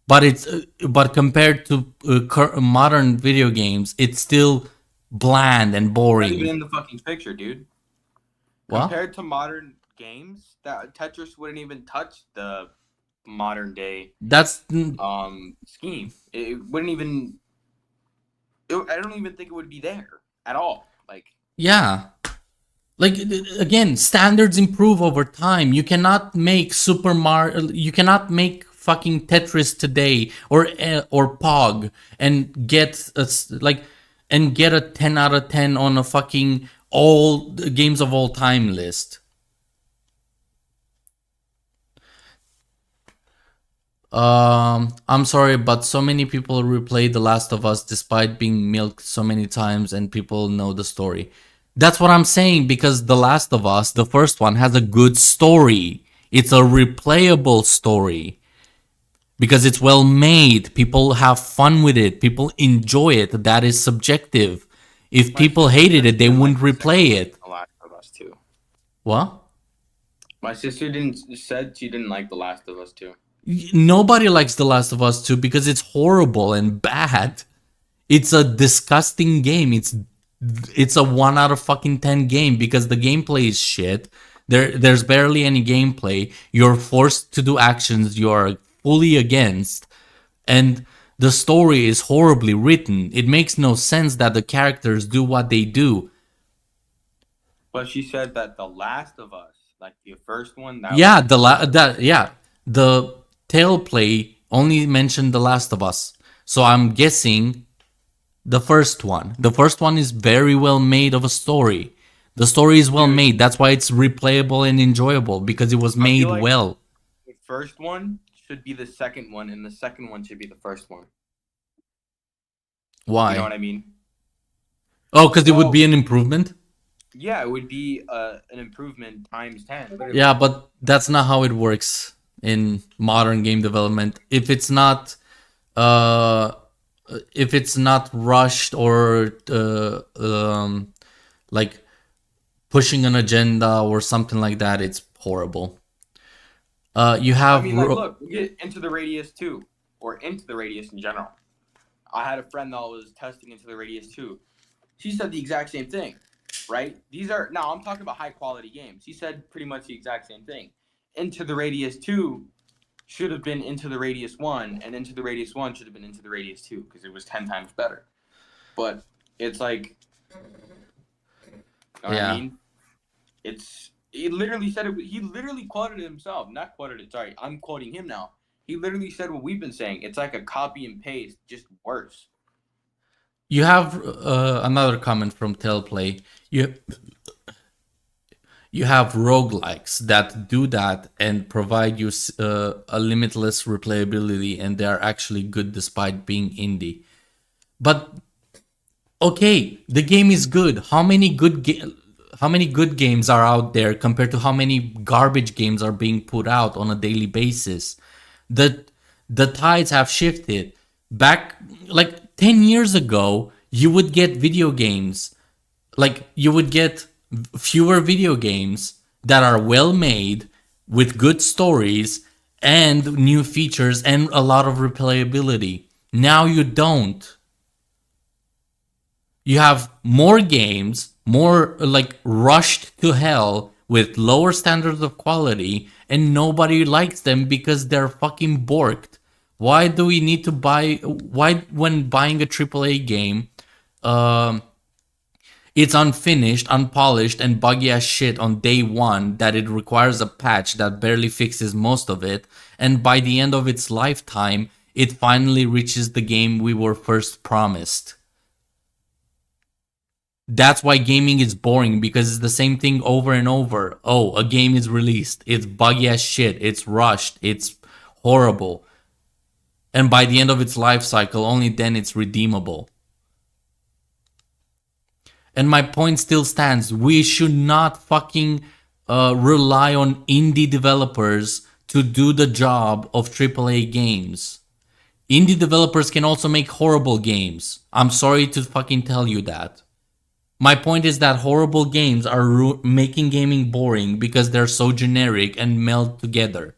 But compared to modern video games, it's still bland and Not boring. even in the fucking picture, dude. What? Compared to modern games, that Tetris wouldn't even touch the modern day That's scheme. It wouldn't even. I don't even think it would be there at all. Like, yeah. Like, again, standards improve over time. You cannot make you cannot make fucking Tetris today or Pog and get like and get a 10 out of 10 on a fucking all games of all time list. I'm sorry, but so many people replay The Last of Us despite being milked so many times and people know the story. That's what I'm saying, because The Last of Us, the first one, has a good story. It's a replayable story. Because it's well made. People have fun with it. People enjoy it. That is subjective. If My people sister hated it, they didn't wouldn't like the second replay one, it. The Last of Us 2. What? My sister said she didn't like The Last of Us 2. Nobody likes The Last of Us 2 because it's horrible and bad. It's a disgusting game. It's a 1 out of fucking 10 game because the gameplay is shit. There's barely any gameplay. You're forced to do actions you're fully against, and the story is horribly written. It makes no sense that the characters do what they do. But she said that The Last of Us, like the first one, that Yeah, was the tail play only mentioned The Last of Us. So I'm guessing the first one. The first one is very well made of a story. The story is well Dude. made. That's why it's replayable and enjoyable, because it was I feel made like- well. the first one should be the second one, and the second one should be the first one. Why? You know what I mean? Oh, because it would Well- be an improvement? Yeah, it would be an improvement times 10. Literally. Yeah, but that's not how it works in modern game development. If it's not rushed or like pushing an agenda or something like that, it's horrible. You have I mean, like, look, we get Into the Radius 2, or Into the Radius in general. I had a friend that was testing Into the Radius 2. She said the exact same thing, right? Now I'm talking about high quality games. She said pretty much the exact same thing. Into the Radius 2 should have been Into the Radius 1, and Into the Radius 1 should have been Into the Radius 2, because it was 10 times better. But it's like, you know what Yeah. I mean? He literally said it. He literally quoted it himself. Not quoted it. Sorry, I'm quoting him now. He literally said what we've been saying. It's like a copy and paste, just worse. You have another comment from Tellplay. You have roguelikes that do that and provide you a limitless replayability, and they are actually good despite being indie. But okay, the game is good. How many good games are out there compared to how many garbage games are being put out on a daily basis? The tides have shifted. Back like 10 years ago, you would get video games. Like, you would get fewer video games that are well made with good stories and new features and a lot of replayability. Now you don't. You have more games, more like rushed to hell with lower standards of quality, and nobody likes them because they're fucking borked. Why do we need to buy? Why, when buying a AAA game, it's unfinished, unpolished, and buggy as shit on day one, that it requires a patch that barely fixes most of it, and by the end of its lifetime, it finally reaches the game we were first promised? That's why gaming is boring, because it's the same thing over and over. Oh, a game is released. It's buggy as shit. It's rushed. It's horrible. And by the end of its life cycle, only then it's redeemable. And my point still stands. We should not fucking rely on indie developers to do the job of AAA games. Indie developers can also make horrible games. I'm sorry to fucking tell you that. My point is that horrible games are making gaming boring because they're so generic and meld together.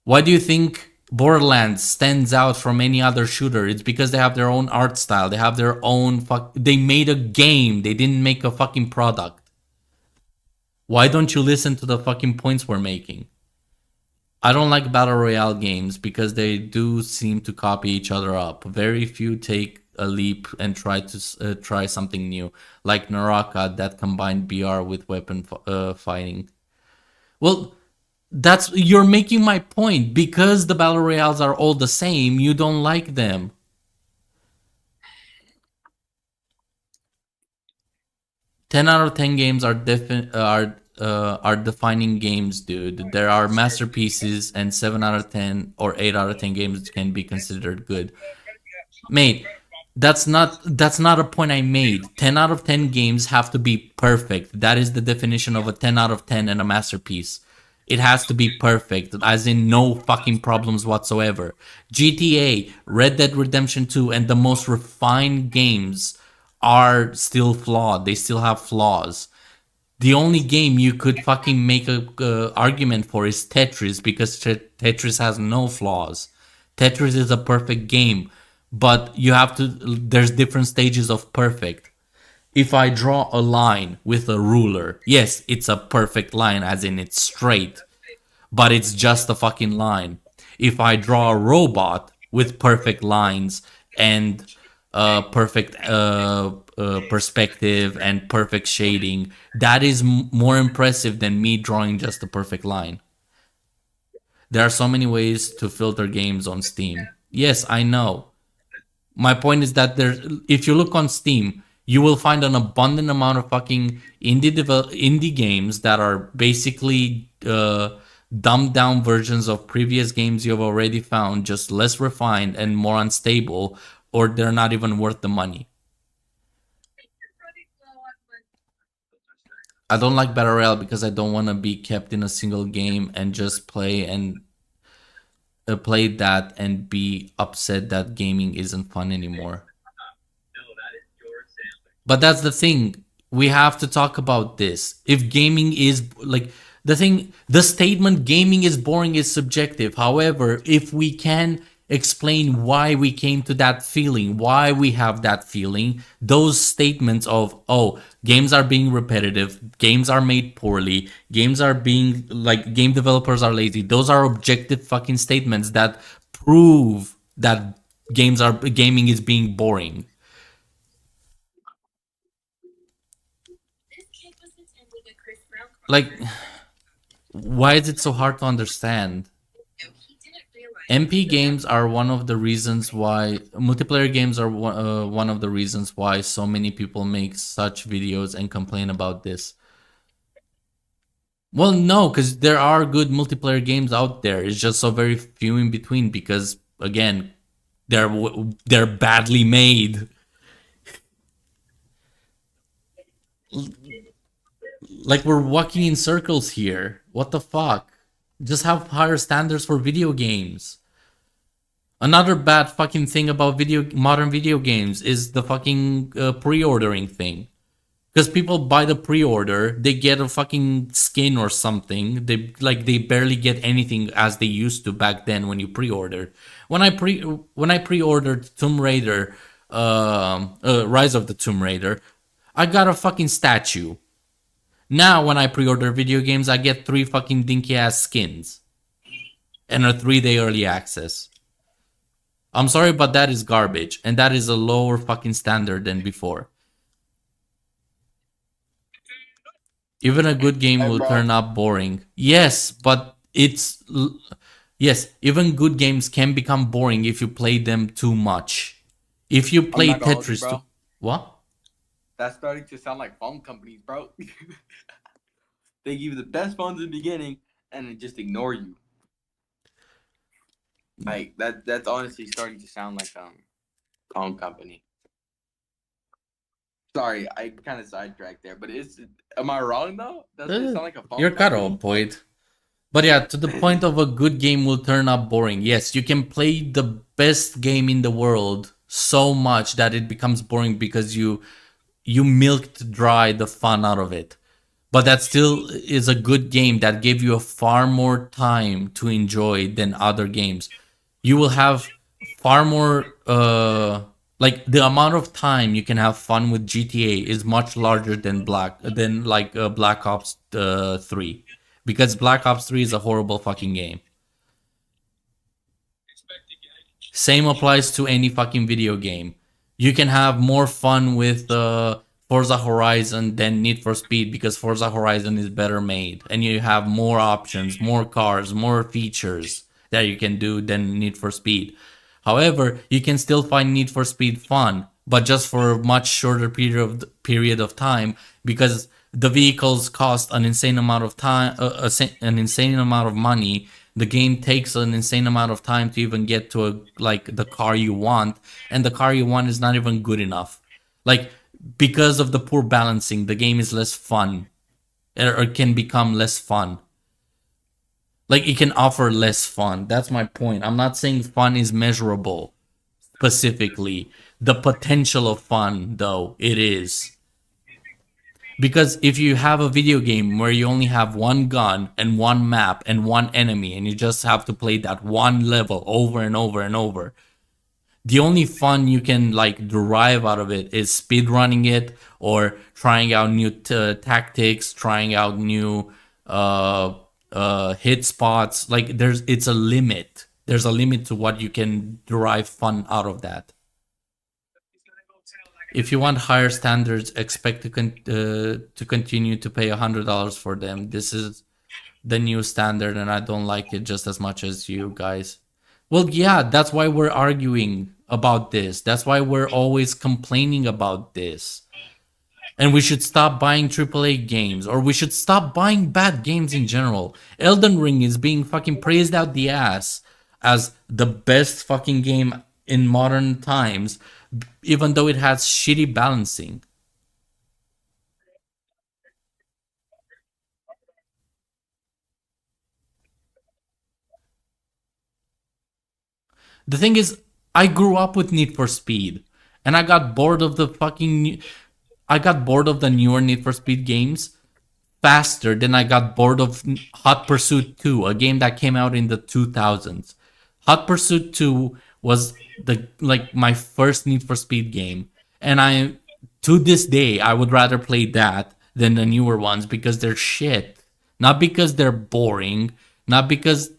Why do you think Borderlands stands out from any other shooter? It's because they have their own art style. They have their own they made a game. They didn't make a fucking product. Why don't you listen to the fucking points we're making? I don't like battle royale games because they do seem to copy each other up. Very few take a leap and try to try something new, like Naraka that combined BR with weapon fighting. Well, you're making my point. Because the battle royales are all the same, you don't like them. 10 out of 10 games are defining games, dude. There are masterpieces, and 7 out of 10 or 8 out of 10 games can be considered good. Mate, that's not a point I made. 10 out of 10 games have to be perfect. That is the definition of a 10 out of 10 and a masterpiece. It has to be perfect, as in no fucking problems whatsoever. GTA, Red Dead Redemption 2, and the most refined games are still flawed. They still have flaws. The only game you could fucking make a argument for is Tetris, because Tetris has no flaws. Tetris is a perfect game, but you have to. There's different stages of perfect. If I draw a line with a ruler, yes, it's a perfect line, as in it's straight, but it's just a fucking line. If I draw a robot with perfect lines and perfect perspective and perfect shading, that is more impressive than me drawing just a perfect line. There are so many ways to filter games on Steam. Yes, I know. My point is that if you look on Steam, you will find an abundant amount of fucking indie games that are basically dumbed down versions of previous games you've already found, just less refined and more unstable, or they're not even worth the money. I don't like Battle Royale because I don't want to be kept in a single game and just play that and be upset that gaming isn't fun anymore. But that's the thing. We have to talk about this. If gaming is like the statement gaming is boring is subjective. However, if we can explain why we came to that feeling, why we have that feeling, those statements of, oh, games are being repetitive, games are made poorly, games are being like, game developers are lazy, those are objective fucking statements that prove that gaming is being boring. Like, why is it so hard to understand? MP games are one of the reasons why multiplayer games are one of the reasons why so many people make such videos and complain about this. Well, no, because there are good multiplayer games out there. It's just so very few in between because, again, they're badly made. Like, we're walking in circles here. What the fuck? Just have higher standards for video games. Another bad fucking thing about modern video games is the fucking pre-ordering thing. Because people buy the pre-order, they get a fucking skin or something. They barely get anything as they used to back then when you pre-ordered. When I pre-ordered Tomb Raider, Rise of the Tomb Raider, I got a fucking statue. Now when I pre-order video games, I get 3 fucking dinky ass skins and a 3-day early access. I'm sorry, but that is garbage, and that is a lower fucking standard than before. Even a good game will turn out boring. Yes, but yes, even good games can become boring if you play them too much. If you play Tetris too... What? That's starting to sound like phone companies, bro. They give you the best phones in the beginning and then just ignore you. Like that's honestly starting to sound like phone company. Sorry, I kind of sidetracked there, but am I wrong though? Doesn't it sound like a phone You're kind company? of on point. But yeah, to the point of a good game will turn out boring. Yes, you can play the best game in the world so much that it becomes boring because you milked dry the fun out of it. But that still is a good game that gave you a far more time to enjoy than other games. You will have far more like the amount of time you can have fun with GTA is much larger than Black Ops 3, because Black Ops 3 is a horrible fucking game. Same applies to any fucking video game. You can have more fun with Forza Horizon than Need for Speed because Forza Horizon is better made and you have more options, more cars, more features that you can do than Need for Speed. However, you can still find Need for Speed fun but just for a much shorter period of time, because the vehicles cost an insane amount of time, an insane amount of money. The game takes an insane amount of time to even get to the car you want, and the car you want is not even good enough. Like, because of the poor balancing, the game is less fun, or can become less fun. Like, it can offer less fun. That's my point. I'm not saying fun is measurable specifically. The potential of fun, though, it is. Because if you have a video game where you only have one gun and one map and one enemy, and you just have to play that one level over and over and over, the only fun you can derive out of it is speedrunning it, or trying out new tactics, trying out new hit spots. Like, it's a limit. There's a limit to what you can derive fun out of that. If you want higher standards, expect to continue to pay $100 for them. This is the new standard, and I don't like it just as much as you guys. Well, yeah, that's why we're arguing about this. That's why we're always complaining about this. And we should stop buying AAA games, or we should stop buying bad games in general. Elden Ring is being fucking praised out the ass as the best fucking game in modern times, even though it has shitty balancing. The thing is, I grew up with Need for Speed, and I got bored of the newer Need for Speed games faster than I got bored of Hot Pursuit 2, a game that came out in the 2000s. Hot Pursuit 2 was my first Need for Speed game, and to this day I would rather play that than the newer ones, because they're shit. Not because they're boring, not because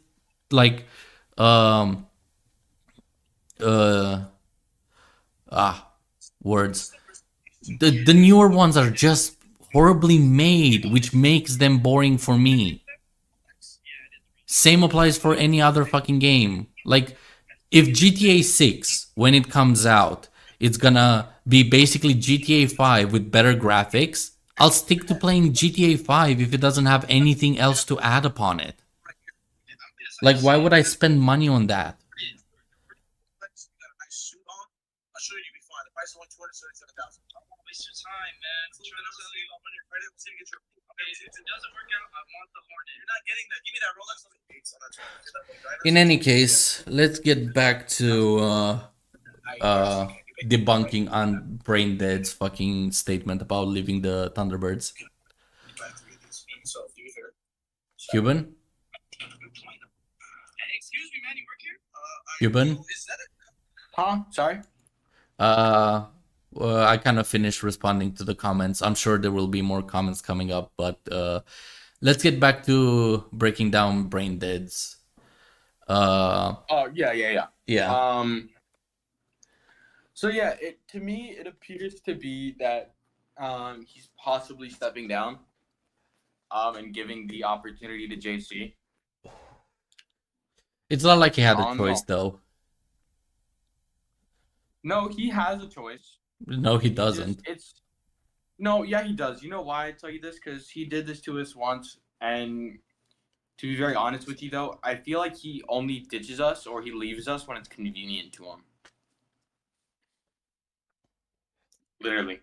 words. The newer ones are just horribly made, which makes them boring for me. Same applies for any other fucking game. Like, if GTA 6, when it comes out, it's gonna be basically GTA 5 with better graphics, I'll stick to playing GTA 5 if it doesn't have anything else to add upon it. Like, why would I spend money on that? In any case, let's get back to debunking on Brain Dead's fucking statement about leaving the Thunderbirds. Cuban? Cuban? Huh? Sorry? Well, I kind of finished responding to the comments. I'm sure there will be more comments coming up, but let's get back to breaking down Brain Dead's. Oh, yeah. Yeah. So yeah, to me it appears to be that he's possibly stepping down and giving the opportunity to JC. It's not like he had a choice, though. No, he has a choice. No, he doesn't. Yeah, he does. You know why I tell you this? Because he did this to us once, and to be very honest with you, though, I feel like he only ditches us or he leaves us when it's convenient to him. Literally.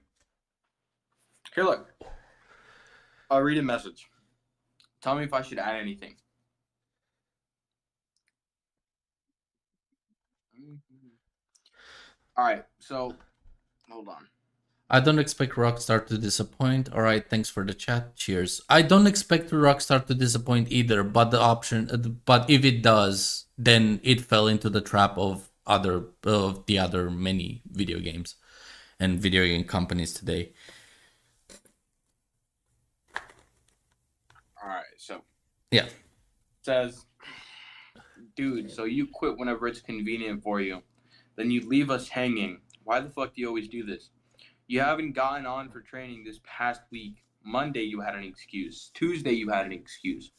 Here, look. I'll read a message. Tell me if I should add anything. Alright, so hold on. I don't expect Rockstar to disappoint. Alright, thanks for the chat. Cheers. I don't expect Rockstar to disappoint either, but but if it does, then it fell into the trap of the other many video games and video game companies today. Alright, so yeah. It says, dude, so you quit whenever it's convenient for you. Then you leave us hanging. Why the fuck do you always do this? You haven't gotten on for training this past week. Monday you had an excuse. Tuesday you had an excuse.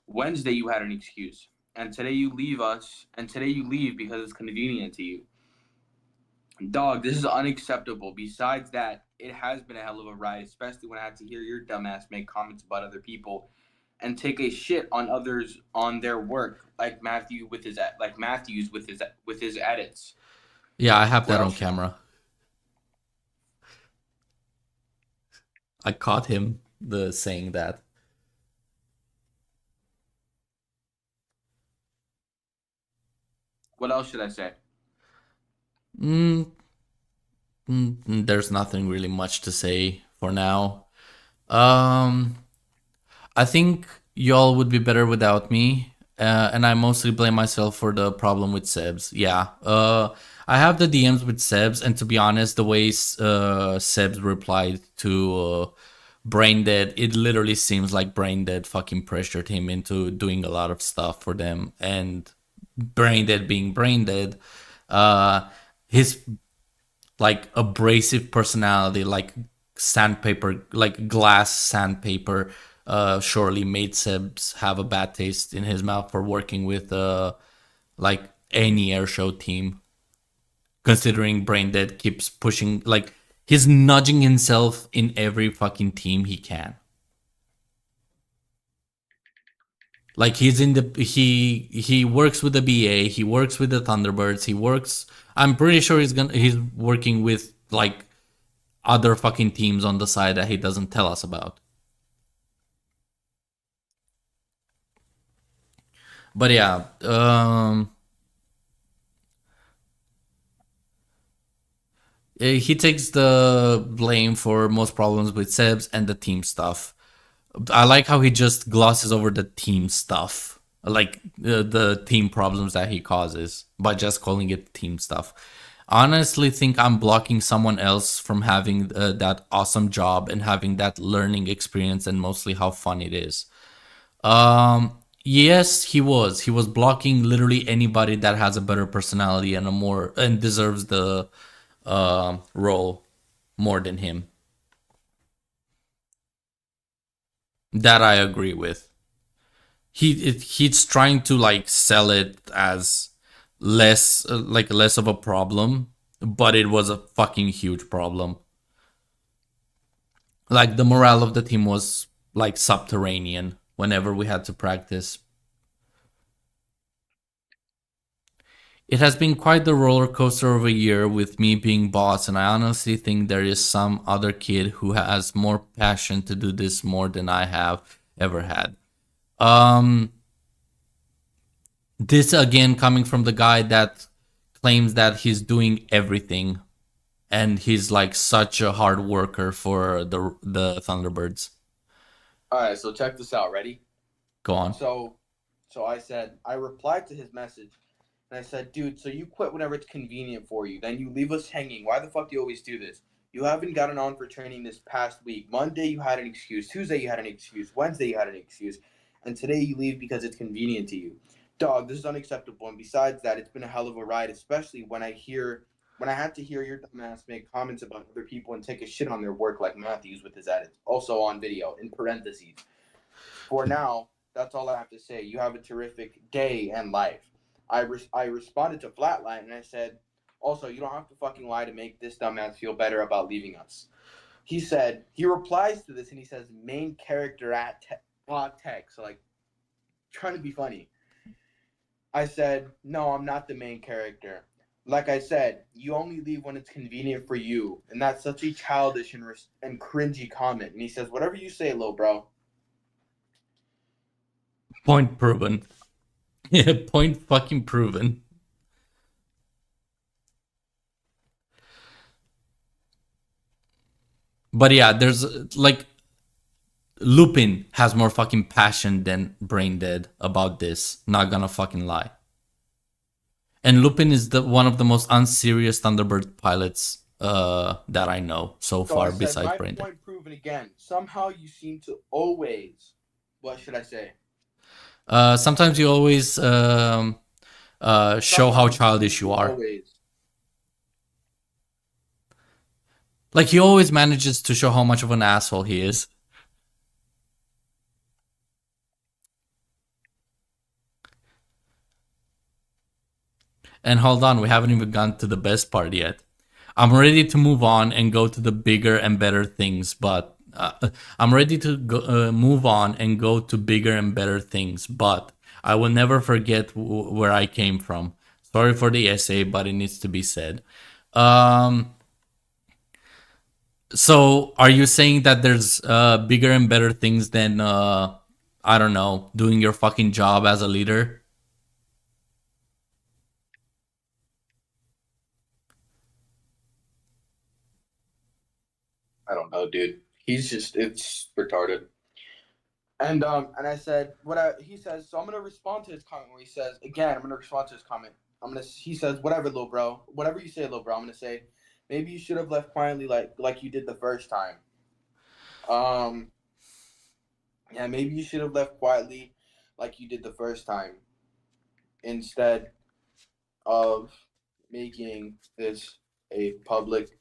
Wednesday you had an excuse. And today you leave us, and today you leave because it's convenient to you. Dog, this is unacceptable. Besides that, it has been a hell of a ride, especially when I had to hear your dumbass make comments about other people and take a shit on others on their work, like Matthews with his edits. Yeah, I have What that on else you want? camera. I caught him saying that. What else should I say? Mm, there's nothing really much to say for now. Um, I think y'all would be better without me, and I mostly blame myself for the problem with Sebs. Yeah, I have the DMs with Sebs, and to be honest, the way Sebs replied to Braindead, it literally seems like Braindead fucking pressured him into doing a lot of stuff for them, and Braindead being Braindead, his like abrasive personality, like sandpaper, like glass sandpaper, surely made Sebs have a bad taste in his mouth for working with like any airshow team. Considering Braindead keeps pushing, like he's nudging himself in every fucking team he can. Like he's in the he works with the BA, he works with the Thunderbirds, he works. I'm pretty sure he's working with like other fucking teams on the side that he doesn't tell us about. But yeah, he takes the blame for most problems with Sebs and the team stuff. I like how he just glosses over the team stuff, like the team problems that he causes by just calling it team stuff. Honestly, think I'm blocking someone else from having that awesome job and having that learning experience and mostly how fun it is. Yes, he was. He was blocking literally anybody that has a better personality and a more and deserves the role more than him. That I agree with. He's trying to like sell it as less of a problem, but it was a fucking huge problem. Like the morale of the team was like subterranean whenever we had to practice. It has been quite the roller coaster of a year with me being boss, and I honestly think there is some other kid who has more passion to do this more than I have ever had. Um, this again coming from the guy that claims that he's doing everything, and he's like such a hard worker for the Thunderbirds. All right, so check this out. Ready? Go on. So I replied to his message, and I said, dude, so you quit whenever it's convenient for you. Then you leave us hanging. Why the fuck do you always do this? You haven't gotten on for training this past week. Monday you had an excuse. Tuesday you had an excuse. Wednesday you had an excuse. And today you leave because it's convenient to you. Dog, this is unacceptable. And besides that, it's been a hell of a ride, especially when I had to hear your dumbass make comments about other people and take a shit on their work like Matthews with his edits. Also on video, in parentheses. For now, that's all I have to say. You have a terrific day and life. I responded to Flatline and I said, also, you don't have to fucking lie to make this dumbass feel better about leaving us. He replies to this and he says, main character at tech. So, like, trying to be funny. I said, no, I'm not the main character. Like I said, you only leave when it's convenient for you. And that's such a childish and cringy comment. And he says, whatever you say, lil bro. Point proven. Yeah, point fucking proven. But yeah, there's like Lupin has more fucking passion than Braindead about this. Not gonna fucking lie. And Lupin is the one of the most unserious Thunderbird pilots that I know so So far, I said, besides my Braindead. point proven again. Somehow you seem to always, what should I say? Sometimes you always show how Somehow childish seem you to are. Always. Like he always manages to show how much of an asshole he is. And hold on, we haven't even gone to the best part yet. I'm ready to move on and go to the bigger and better things, but I'm ready to move on and go to bigger and better things, but I will never forget where I came from. Sorry for the essay, but it needs to be said. Um, so, are you saying that there's bigger and better things than, I don't know, doing your fucking job as a leader? I don't know, dude. It's retarded. And I said he says. So I'm gonna respond to his comment where he says again. I'm gonna respond to his comment. He says whatever, little bro. Whatever you say, little bro. I'm gonna say maybe you should have left quietly like you did the first time. Um, yeah, maybe you should have left quietly like you did the first time instead of making this a public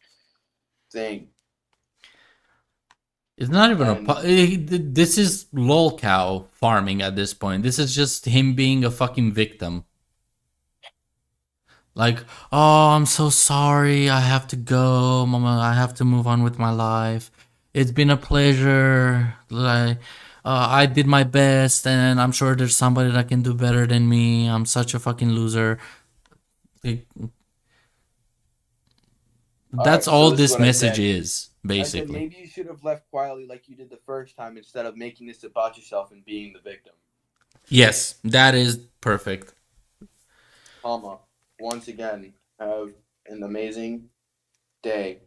thing. It's not even And this is lolcow farming at this point. This is just him being a fucking victim. Like, oh, I'm so sorry. I have to go, mama. I have to move on with my life. It's been a pleasure. Like, I did my best, and I'm sure there's somebody that can do better than me. I'm such a fucking loser. Like, that's right, so all this is this what I message said. is, I said basically. maybe you should have left quietly like you did the first time instead of making this about yourself and being the victim. Yes, that is perfect. Comma. Once again, have an amazing day.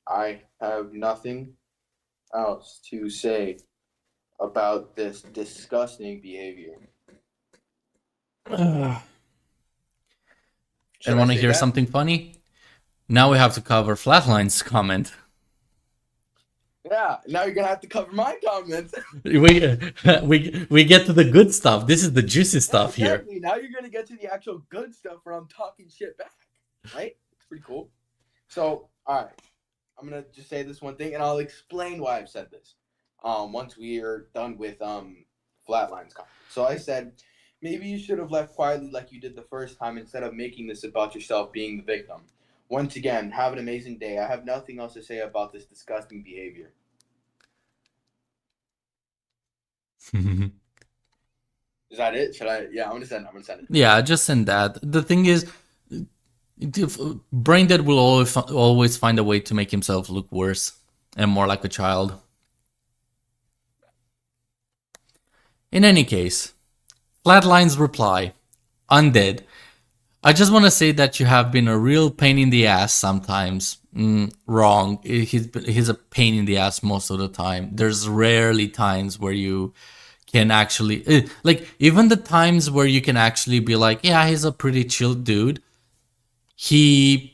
I have nothing else to say about this disgusting behavior. And Should I want to say hear that? something funny? Now we have to cover Flatline's comment. Yeah, now you're gonna have to cover my comments. We get to the good stuff. This is the juicy stuff here. Exactly. Now you're gonna get to the actual good stuff where I'm talking shit back. Right? It's pretty cool. So, alright. I'm gonna just say this one thing and I'll explain why I've said this. Once we are done with Flatline's comment. So I said maybe you should have left quietly like you did the first time instead of making this about yourself being the victim. Once again, have an amazing day. I have nothing else to say about this disgusting behavior. Is that it? Should I? Yeah, I'm gonna send it. Yeah, just send that. The thing is, Braindead will always find a way to make himself look worse and more like a child. In any case, Flatline's reply, undead. I just want to say that you have been a real pain in the ass sometimes. Wrong. He's a pain in the ass most of the time. There's rarely times where you can actually like even the times where you can actually be like, yeah, he's a pretty chill dude. He's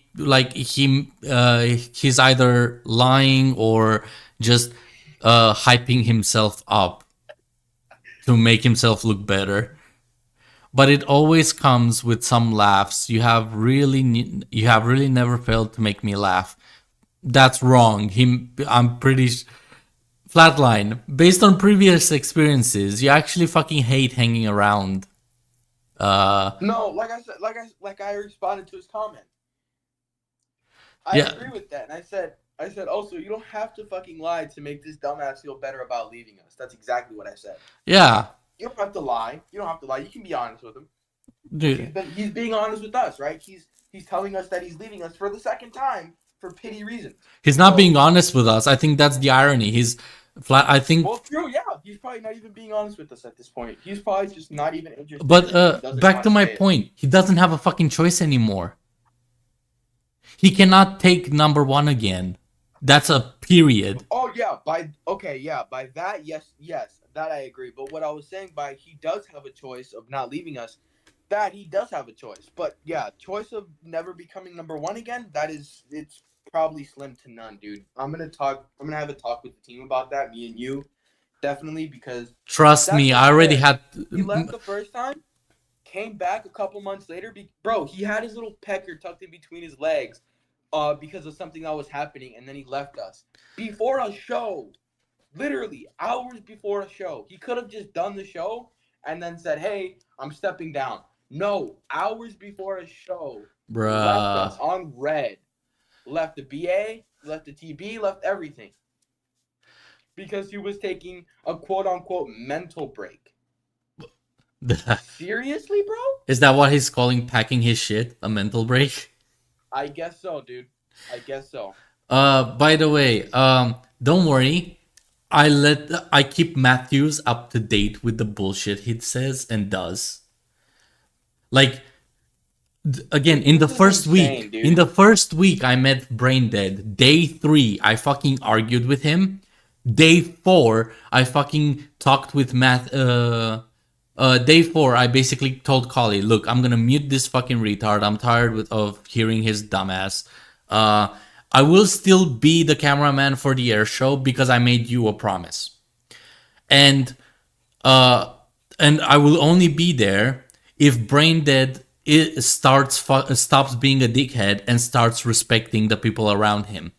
either lying or just hyping himself up to make himself look better. But it always comes with some laughs. You have really never failed to make me laugh. That's wrong. I'm pretty Flatline. Based on previous experiences, you actually fucking hate hanging around. No, like I said, like I responded to his comment. I Yeah. agree with that, and I said also you don't have to fucking lie to make this dumbass feel better about leaving us. That's exactly what I said. Yeah. You don't have to lie. You can be honest with him. Dude. He's being honest with us, right? He's telling us that he's leaving us for the second time for pity reasons. He's not being honest with us. I think that's the irony. I think. Well, true, yeah. He's probably not even being honest with us at this point. He's probably just not even interested. But back to my point. He doesn't have a fucking choice anymore. He cannot take number one again. That's a period. Oh yeah, by that, yes, that I agree. But what I was saying by he does have a choice of not leaving us, that he does have a choice. But yeah, choice of never becoming number one again, it's probably slim to none, dude. I'm gonna have a talk with the team about that, me and you, definitely, because trust me, I already had. He left the first time, came back a couple months later. Bro, he had his little pecker tucked in between his legs. Because of something that was happening, and then he left us before a show, literally hours before a show. He could have just done the show and then said, "Hey, I'm stepping down." No, hours before a show, Bruh. left us on red. left the BA, left the TB, left everything. Because he was taking a quote unquote mental break. Seriously, bro? Is that what he's calling packing his shit? A mental break? I guess so, dude. I guess so. By the way, don't worry. I keep Matthews up to date with the bullshit he says and does. Like, again, in the This is first insane, week, dude. in the first week I met Braindead. Day 3, I fucking argued with him. Day 4, I fucking talked with Day 4, I basically told Kali, look, I'm gonna mute this fucking retard. I'm tired of hearing his dumbass. I will still be the cameraman for the air show because I made you a promise. And I will only be there if Braindead stops being a dickhead and starts respecting the people around him.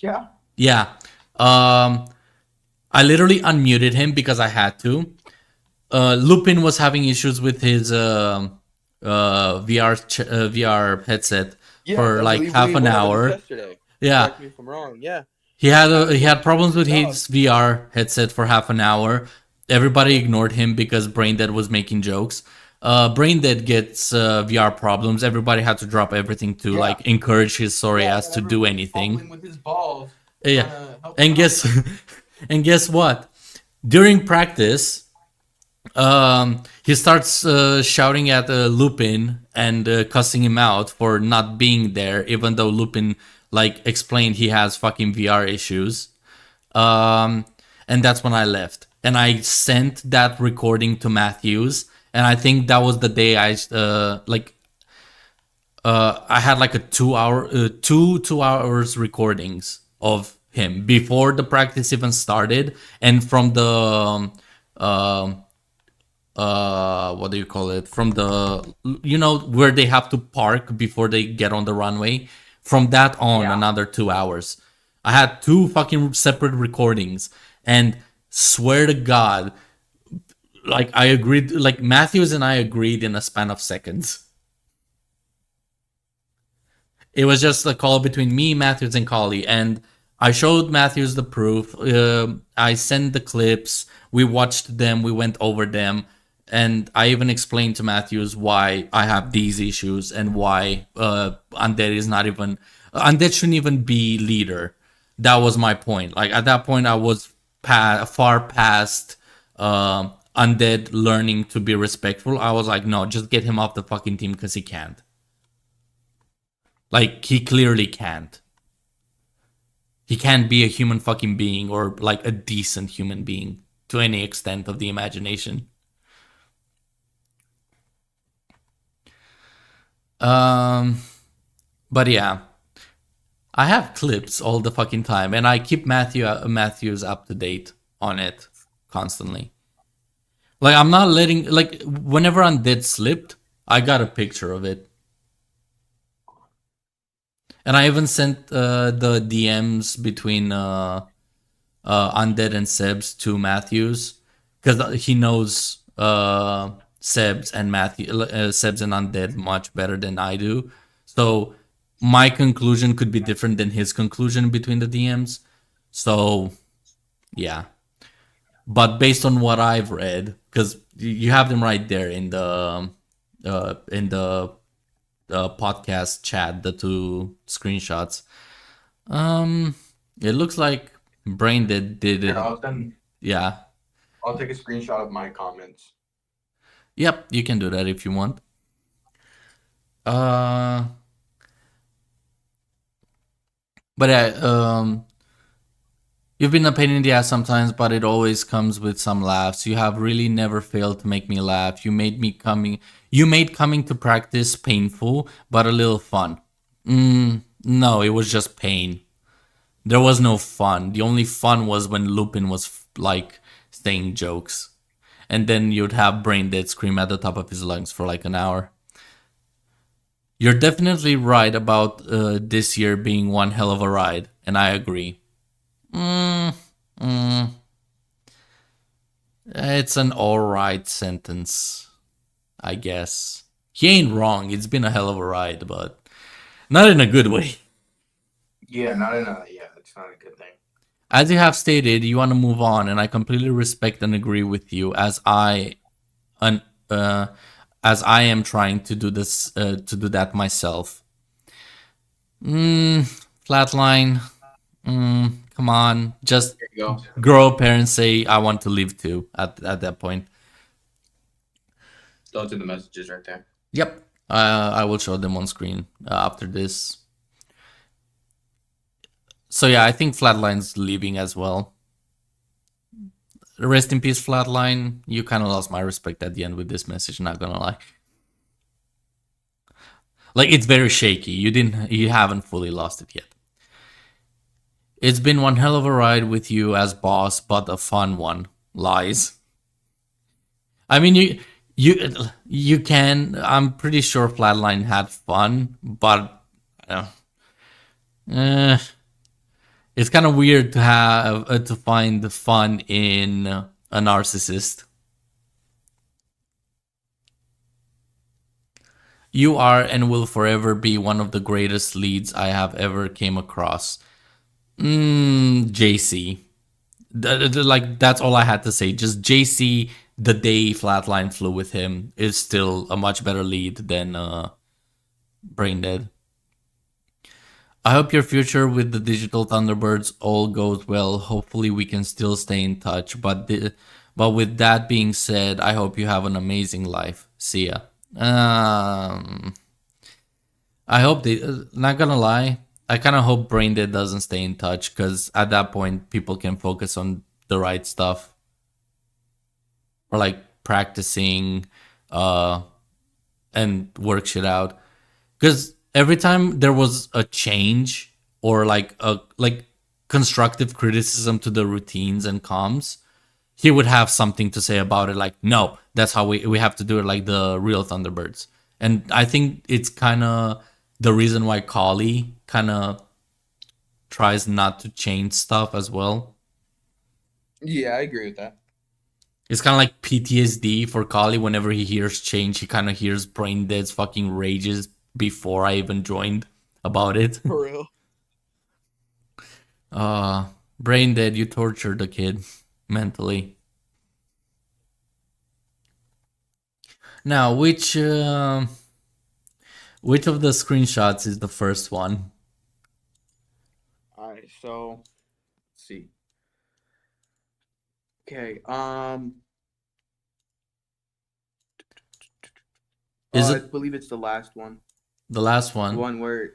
Yeah. Yeah. I literally unmuted him because I had to. Lupin was having issues with his VR headset for like half an hour. Yesterday. Yeah, Correct me if I'm wrong. Yeah. he had problems with his VR headset for half an hour. Everybody ignored him because Braindead was making jokes. Braindead gets VR problems. Everybody had to drop everything to like encourage his sorry ass to do anything. With his balls. Yeah, and guess what? During practice, he starts shouting at Lupin and cussing him out for not being there, even though Lupin like explained he has fucking VR issues. And that's when I left, and I sent that recording to Matthews, and I think that was the day I had like a 2 hour, 2 hours recordings of him before the practice even started, and from the what do you call it? From the, you know, where they have to park before they get on the runway. From that on, another 2 hours. I had 2 fucking separate recordings, and swear to God, like I agreed, like Matthews and I agreed in a span of seconds. It was just a call between me, Matthews, and Collie, and I showed Matthews the proof. I sent the clips. We watched them. We went over them, and I even explained to Matthews why I have these issues and why Undead is not even Undead shouldn't even be leader. That was my point. Like at that point, I was far past Undead learning to be respectful. I was like, no, just get him off the fucking team because he can't. Like, he clearly can't. He can't be a human fucking being or like a decent human being to any extent of the imagination. But yeah, I have clips all the fucking time, and I keep Matthews up to date on it constantly. Like, I'm not letting, like, whenever Undead slipped, I got a picture of it. And I even sent the DMs between Undead and Sebs to Matthews, because he knows Sebs and Sebs and Undead much better than I do. So my conclusion could be different than his conclusion between the DMs. So yeah, but based on what I've read, because you have them right there in the podcast chat, the 2 screenshots. It looks like Braindead did it. Yeah. I'll take a screenshot of my comments. Yep, you can do that if you want. But you've been a pain in the ass sometimes, but it always comes with some laughs. You have really never failed to make me laugh. You made coming to practice painful, but a little fun. No, it was just pain. There was no fun. The only fun was when Lupin was like saying jokes. And then you'd have Braindead scream at the top of his lungs for like an hour. You're definitely right about this year being one hell of a ride, and I agree. It's an alright sentence, I guess. He ain't wrong. It's been a hell of a ride, but not in a good way. Yeah, it's not a good thing. As you have stated, you want to move on, and I completely respect and agree with you. Un, uh, as I am trying to do this, to do that myself. Flatline. Come on, just There you go. grow up here and say I want to leave too. At that point. Those are the messages right there. Yep. I will show them on screen after this. So yeah, I think Flatline's leaving as well. Rest in peace, Flatline. You kind of lost my respect at the end with this message, not gonna lie. Like, it's very shaky. You haven't fully lost it yet. It's been one hell of a ride with you as boss, but a fun one. Lies. I mean, you can. I'm pretty sure Flatline had fun, but it's kind of weird to have to find the fun in a narcissist. You are and will forever be one of the greatest leads I have ever came across. JC. Like, that's all I had to say. Just JC, the day Flatline flew with him, is still a much better lead than Braindead. I hope your future with the Digital Thunderbirds all goes well. Hopefully we can still stay in touch. But with that being said, I hope you have an amazing life. See ya. I hope they. Not gonna lie, I kind of hope Braindead doesn't stay in touch, because at that point people can focus on the right stuff, or like practicing, and work shit out. Because every time there was a change or like a constructive criticism to the routines and comms, he would have something to say about it, like, no, that's how we have to do it, like the real Thunderbirds. And I think it's kind of the reason why Kali kind of tries not to change stuff as well. Yeah, I agree with that. It's kind of like PTSD for Kali. Whenever he hears change, he kind of hears Braindead's fucking rages before I even joined about it. For real. Braindead, you tortured the kid mentally. Now, which of the screenshots is the first one? All right, so let's see. Okay, Is I it believe it's the last one. the last The one? one where,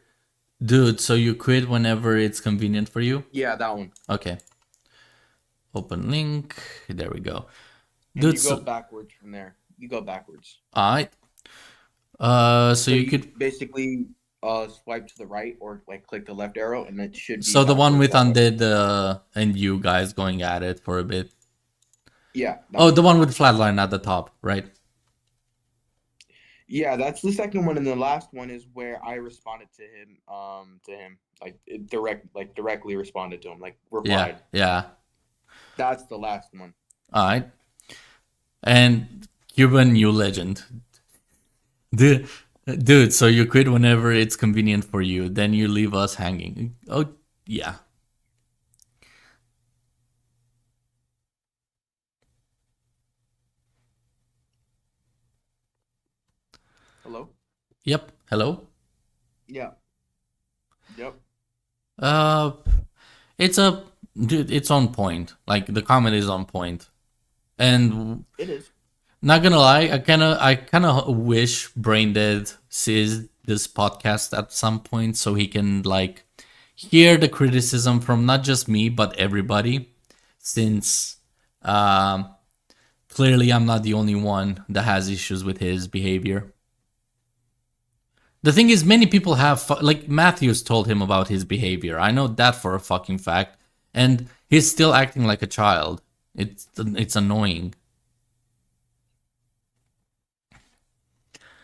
Dude, so you quit whenever it's convenient for you? yeah, that one. Okay. Open link. There we go. And Dude, you go so, backwards from there. You go backwards. alright. So you could. basically swipe to the right or like click the left arrow, and it should be So the one with backwards that way. Undead and you guys going at it for a bit. Yeah. that Oh, one. the one with Flatline at the top, right? Yeah, that's the second one, and the last one is where I responded to him. Like directly responded to him, like replied. Yeah. That's the last one. Alright. And Cuban New Legend. Dude, so you quit whenever it's convenient for you, then you leave us hanging. Oh, yeah. Hello. Yep. Hello? Yeah. Yep. It's on point. Like, the comment is on point. And It is. not gonna lie, I kind of wish Braindead sees this podcast at some point so he can like hear the criticism from not just me but everybody, since clearly I'm not the only one that has issues with his behavior. The thing is, many people have like Matthews told him about his behavior. I know that for a fucking fact, and he's still acting like a child. It's annoying.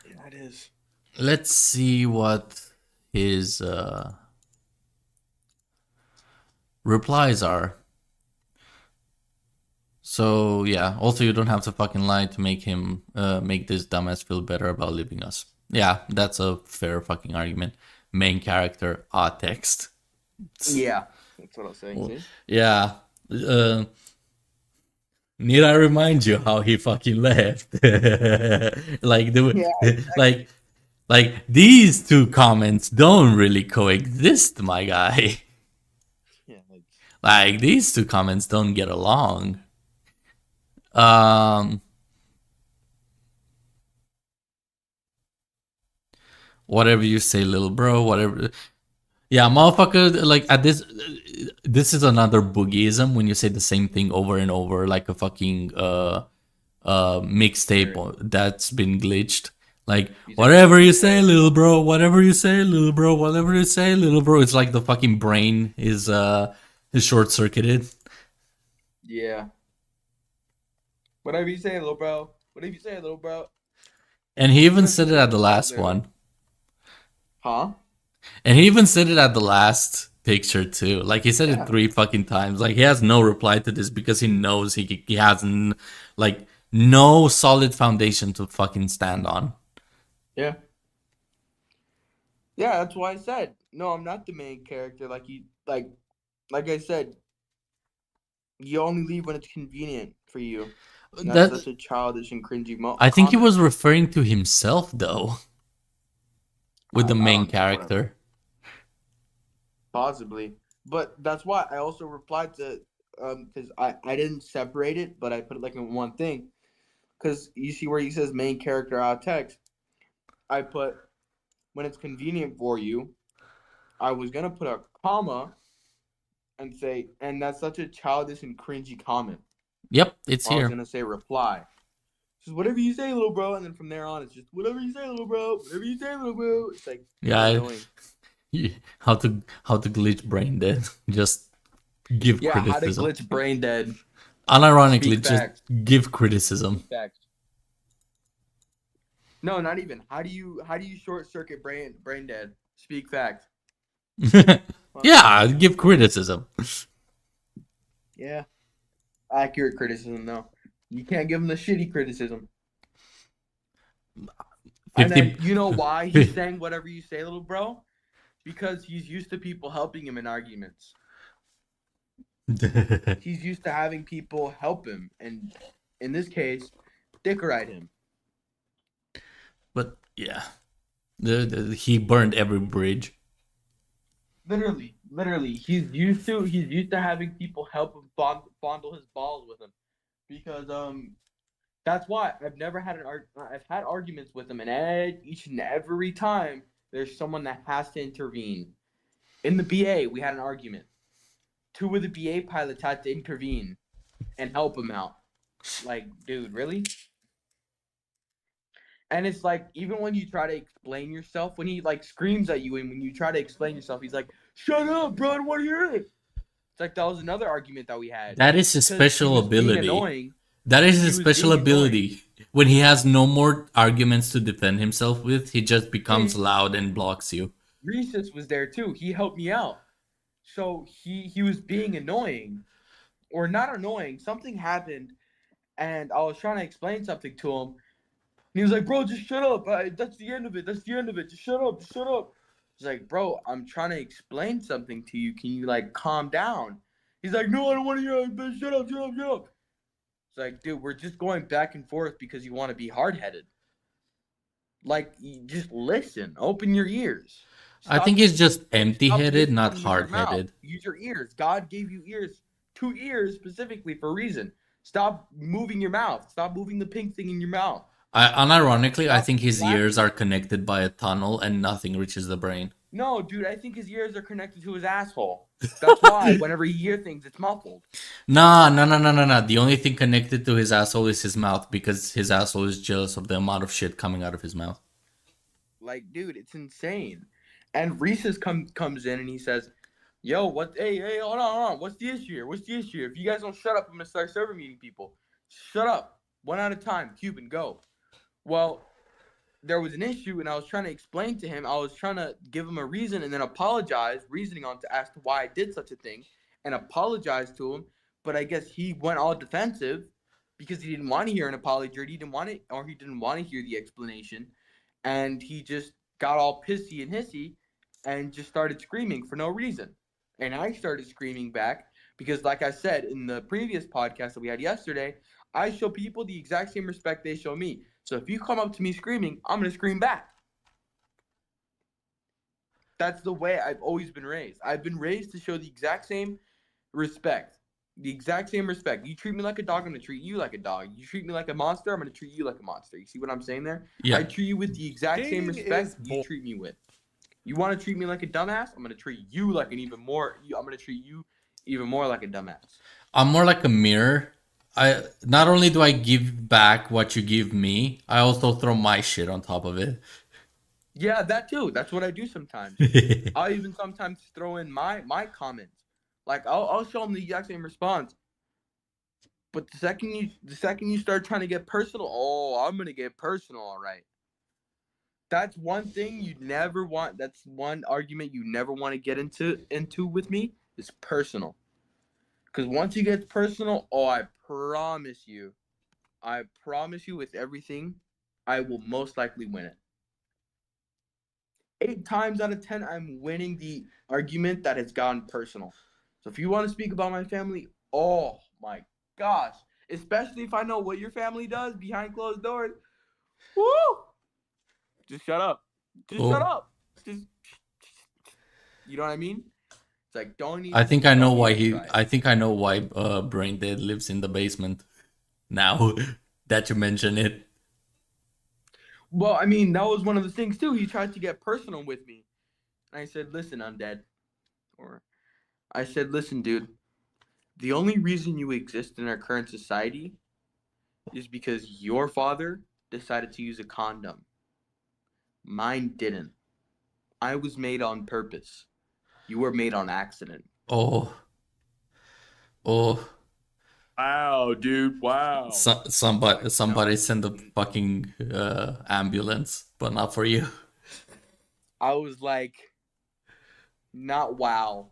Yeah, it is. Let's see what his replies are. So yeah, also you don't have to fucking lie to make him make this dumbass feel better about leaving us. Yeah, that's a fair fucking argument. Main character, text. Yeah, that's what I was saying. Well, See? yeah. Uh, Need I remind you how he fucking left? Like Yeah, like like these two comments don't really coexist, my guy. yeah. Like, Like these two comments don't get along. Um Whatever you say, little bro, whatever. Yeah, motherfucker, like at this is another boogieism when you say the same thing over and over like a fucking mixtape that's been glitched. Like whatever you say, little bro, whatever you say, little bro, whatever you say, little bro. It's like the fucking brain is short circuited. yeah. Whatever you say, little bro. Whatever you say, little bro. And he even Because said it at the last one. Huh? And he even said it at the last picture too. Like he said Yeah. it 3 fucking times. Like he has no reply to this because he knows he has like no solid foundation to fucking stand on. Yeah. Yeah, that's why I said no. I'm not the main character. Like I said, you only leave when it's convenient for you. And that's That such a childish and cringy I think he comment. was referring to himself though, with the I main don't know, whatever. character. Possibly, but that's why I also replied to because I didn't separate it, but I put it like in one thing. Because you see where he says main character out of text, I put when it's convenient for you. I was gonna put a comma and say, and that's such a childish and cringy comment. Yep, it's I was here. gonna say reply. Just whatever you say, little bro, and then from there on, it's just whatever you say, little bro. Whatever you say, little bro. It's like Yeah, annoying. how to glitch brain dead. Just give Yeah, how to criticism. glitch brain dead. Unironically, Speak just facts. give criticism. Facts. No, not even. How do you short circuit brain dead? Speak facts. Yeah, give criticism. Yeah. Accurate criticism, though. You can't give him the shitty criticism. And 50 then you know why he's saying whatever you say, little bro? Because he's used to people helping him in arguments. He's used to having people help him, and in this case, dick ride him. But yeah, he burned every bridge. Literally, he's used to having people help him fondle his balls with him, because that's why I've never had I've had arguments with him, and each and every time there's someone that has to intervene. In the BA, we had an argument. 2 of the BA pilots had to intervene and help him out. Like, dude, really? And it's like, even when you try to explain yourself, when he like screams at you, and when you try to explain yourself, he's like, "Shut up, bro! I don't want to hear it." It's like that was another argument that we had. That is his 'Cause special he was being ability. annoying. That is He his was special being ability. When he has no more arguments to defend himself with, he just becomes loud and blocks you. Reese's was there too. He helped me out. So he was being annoying, or not annoying. Something happened, and I was trying to explain something to him. And he was like, "Bro, just shut up. That's the end of it. That's the end of it. Just shut up. Just shut up." It's like, "Bro, I'm trying to explain something to you. Can you like calm down?" He's like, "No, I don't want to hear it. Shut up, shut up, shut up." It's like, dude, we're just going back and forth because you want to be hard headed. Like, you just listen. Open your ears. I think he's just Stop empty-headed, not listening with your mouth. hard-headed. Use your ears. God gave you ears, 2 ears specifically for a reason. Stop moving your mouth. Stop moving the pink thing in your mouth. Unironically, I Stop think his laughing. ears are connected by a tunnel and nothing reaches the brain. No, dude, I think his ears are connected to his asshole. That's why whenever you hear things, it's muffled. Nah. The only thing connected to his asshole is his mouth because his asshole is jealous of the amount of shit coming out of his mouth. Like, dude, it's insane. And Reese's comes in and he says, "Yo, what? Hey, hold on. What's the issue here? What's the issue? If you guys don't shut up, I'm gonna start server meeting people. Shut up, one at a time. Cuban, go." Well, there was an issue, and I was trying to explain to him. I was trying to give him a reason, and then apologize, reasoning on to as to why I did such a thing, and apologize to him. But I guess he went all defensive because he didn't want to hear an apology, or he didn't want it, or he didn't want to hear the explanation, and he just got all pissy and hissy, and just started screaming for no reason. And I started screaming back because, like I said in the previous podcast that we had yesterday, I show people the exact same respect they show me. So if you come up to me screaming, I'm going to scream back. That's the way I've always been raised. I've been raised to show the exact same respect. The exact same respect. You treat me like a dog, I'm going to treat you like a dog. You treat me like a monster, I'm going to treat you like a monster. You see what I'm saying there? Yeah. I treat you with the exact same Gaming respect is you treat me with. You want to treat me like a dumbass? I'm going to treat you like an even more. I'm going to treat you even more like a dumbass. I'm more like a mirror. I not only do I give back what you give me, I also throw my shit on top of it. Yeah, that too. That's what I do sometimes. I'll even sometimes throw in my comments. Like I'll show them the exact same response. But the second you start trying to get personal, oh, I'm gonna get personal, all right. That's one thing you never want. That's one argument you never want to get into with me is personal. Because once you get personal, oh, I promise you with everything, I will most likely win it. 8 times out of 10, I'm winning the argument that has gone personal. So if you want to speak about my family, oh my gosh, especially if I know what your family does behind closed doors, woo! Just shut up. Just shut Oh, up. Just, you know what I mean? It's like don't even. I think I know don't why even he. try it. I think I know why Brain Dead lives in the basement. Now that you mention it, Well, I mean, that was one of the things too. He tried to get personal with me. And I said, listen, Undead. Or I said, listen, dude. The only reason you exist in our current society is because your father decided to use a condom. Mine didn't. I was made on purpose. You were made on accident. oh, oh, Wow, dude. Wow. somebody send a fucking ambulance, but not for you. I was like, not wow.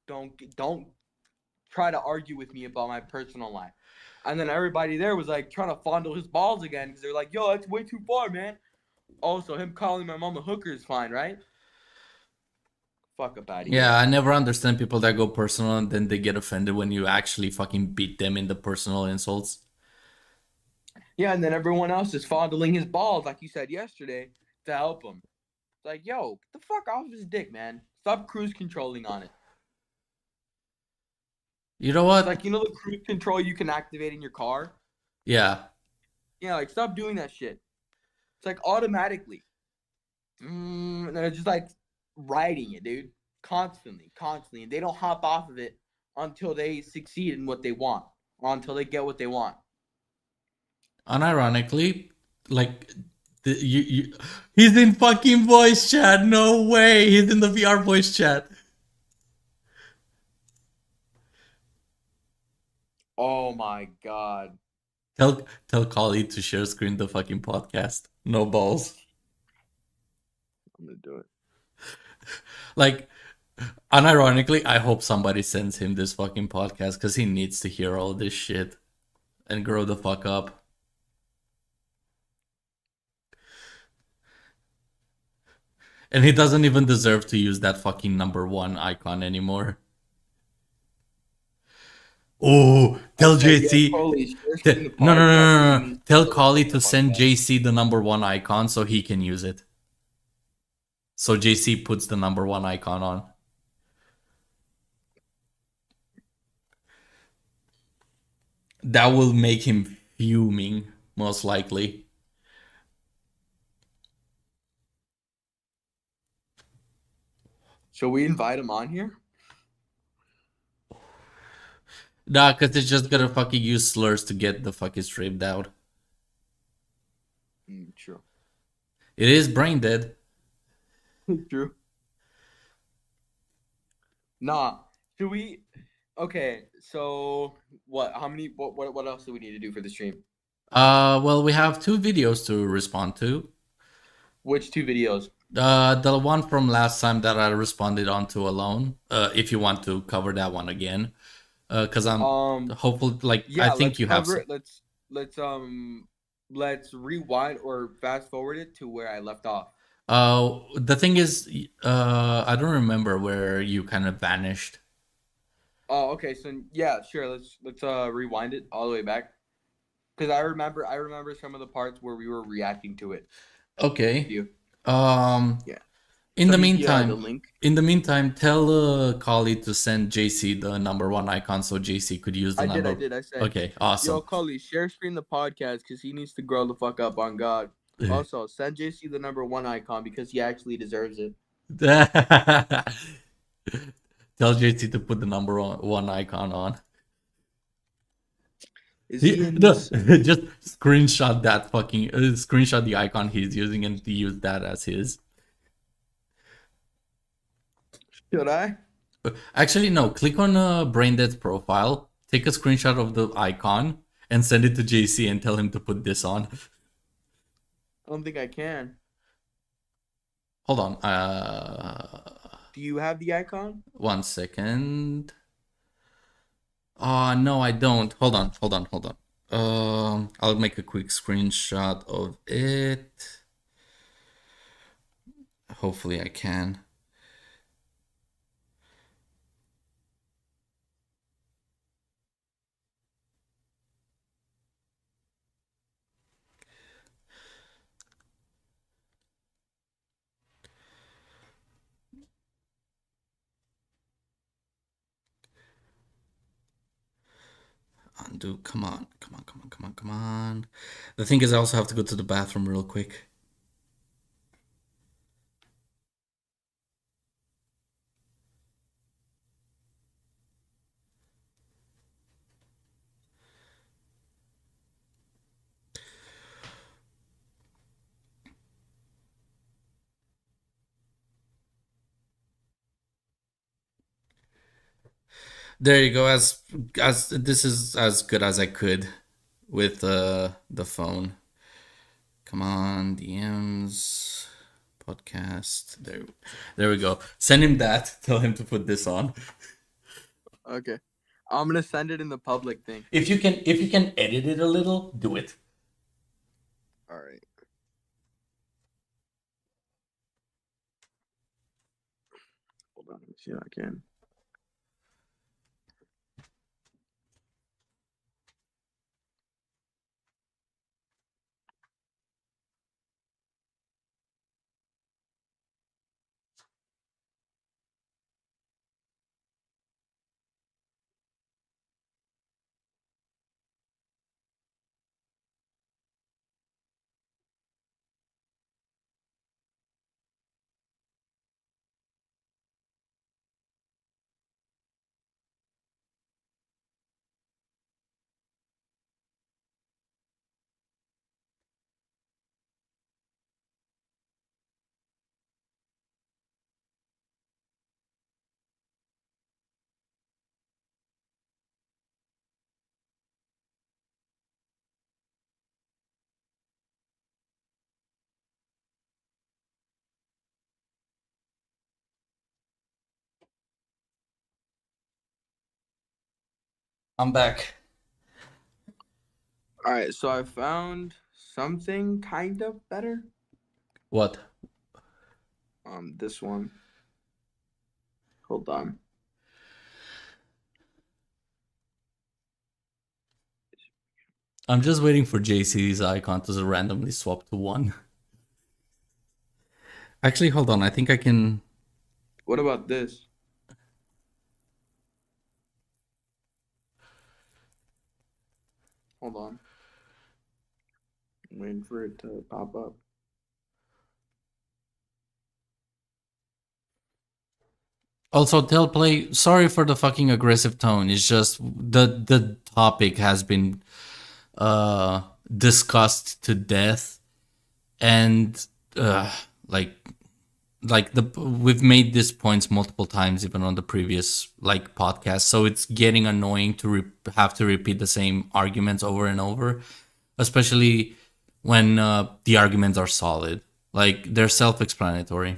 Don't try to argue with me about my personal life. And then everybody there was like trying to fondle his balls again because they're like, yo, that's way too far, man. Also, him calling my mom a hooker is fine, right? Fuck up out of Yeah, here. I never understand people that go personal and then they get offended when you actually fucking beat them in the personal insults. Yeah, and then everyone else is fondling his balls, like you said yesterday, to help him. It's like, yo, get the fuck off his dick, man. Stop cruise controlling on it. You know It's what? like, you know the cruise control you can activate in your car? Yeah. Yeah, like, stop doing that shit. It's like automatically. And they're just like riding it, dude. Constantly. And they don't hop off of it until they succeed in what they want. Or until they get what they want. Unironically, like he's in fucking voice chat. No way. He's in the VR voice chat. Oh my god. Tell Kali to share screen the fucking podcast. No balls. I'm gonna do it. Like, unironically, I hope somebody sends him this fucking podcast because he needs to hear all this shit and grow the fuck up. And he doesn't even deserve to use that fucking #1 icon anymore. Oh, tell Okay, yeah, JC. totally. Share screen the No, no, no, podcast no, so no, you no. can Tell share Kali screen to the send podcast. JC the #1 icon so he can use it. So JC puts the #1 icon on. That will make him fuming, most likely. Shall we invite him on here? Nah, cause it's just gonna fucking use slurs to get the fucking streamed out. True. It is brain dead. True. Nah. Should we? Okay. So what? How many? What else do we need to do for the stream? Well, we have 2 videos to respond to. Which 2 videos? The one from last time that I responded on to alone. If you want to cover that one again, cause I'm hopeful. Like I Yeah. think Let's you have. cover it. Let's rewind or fast forward it to where I left off. The thing is, I don't remember where you kind of vanished. Oh, okay. So yeah, sure. Let's rewind it all the way back because I remember some of the parts where we were reacting to it. Okay. You. Um. Yeah. In So the the meantime, link. tell Kali to send JC the number one icon so JC could use the I number. did. I said, Okay, awesome. yo, Cully, share screen the podcast because he needs to grow the fuck up on God. Also, send JC the number one icon because he actually deserves it. Tell JC to put the number one icon on. Is he in No, this? just screenshot that fucking screenshot the icon he's using and use that as his. Should I? Actually, no. Click on Braindead's profile, take a screenshot of the icon, and send it to JC and tell him to put this on. I don't think I can. Hold on. Do you have the icon? 1 second. No, I don't. Hold on. I'll make a quick screenshot of it. Hopefully, I can. Undo. Come on. The thing is, I also have to go to the bathroom real quick. There you go. As this is as good as I could with the phone. Come on, DMs, podcast. There we go. Send him that. Tell him to put this on. Okay. I'm gonna send it in the public thing. If you can edit it a little, do it. All right. Hold on. Let me see if I can. I'm back. All right. So I found something kind of better. What? This one. Hold on. I'm just waiting for JC's icon to randomly swap to 1. Actually, hold on. I think I can. What about this? Hold on. I'm waiting for it to pop up. Also, tell play. Sorry for the fucking aggressive tone. It's just the topic has been discussed to death, and like the we've made these points multiple times even on the previous like podcast, so it's getting annoying to have to repeat the same arguments over and over, especially when the arguments are solid, like they're self-explanatory.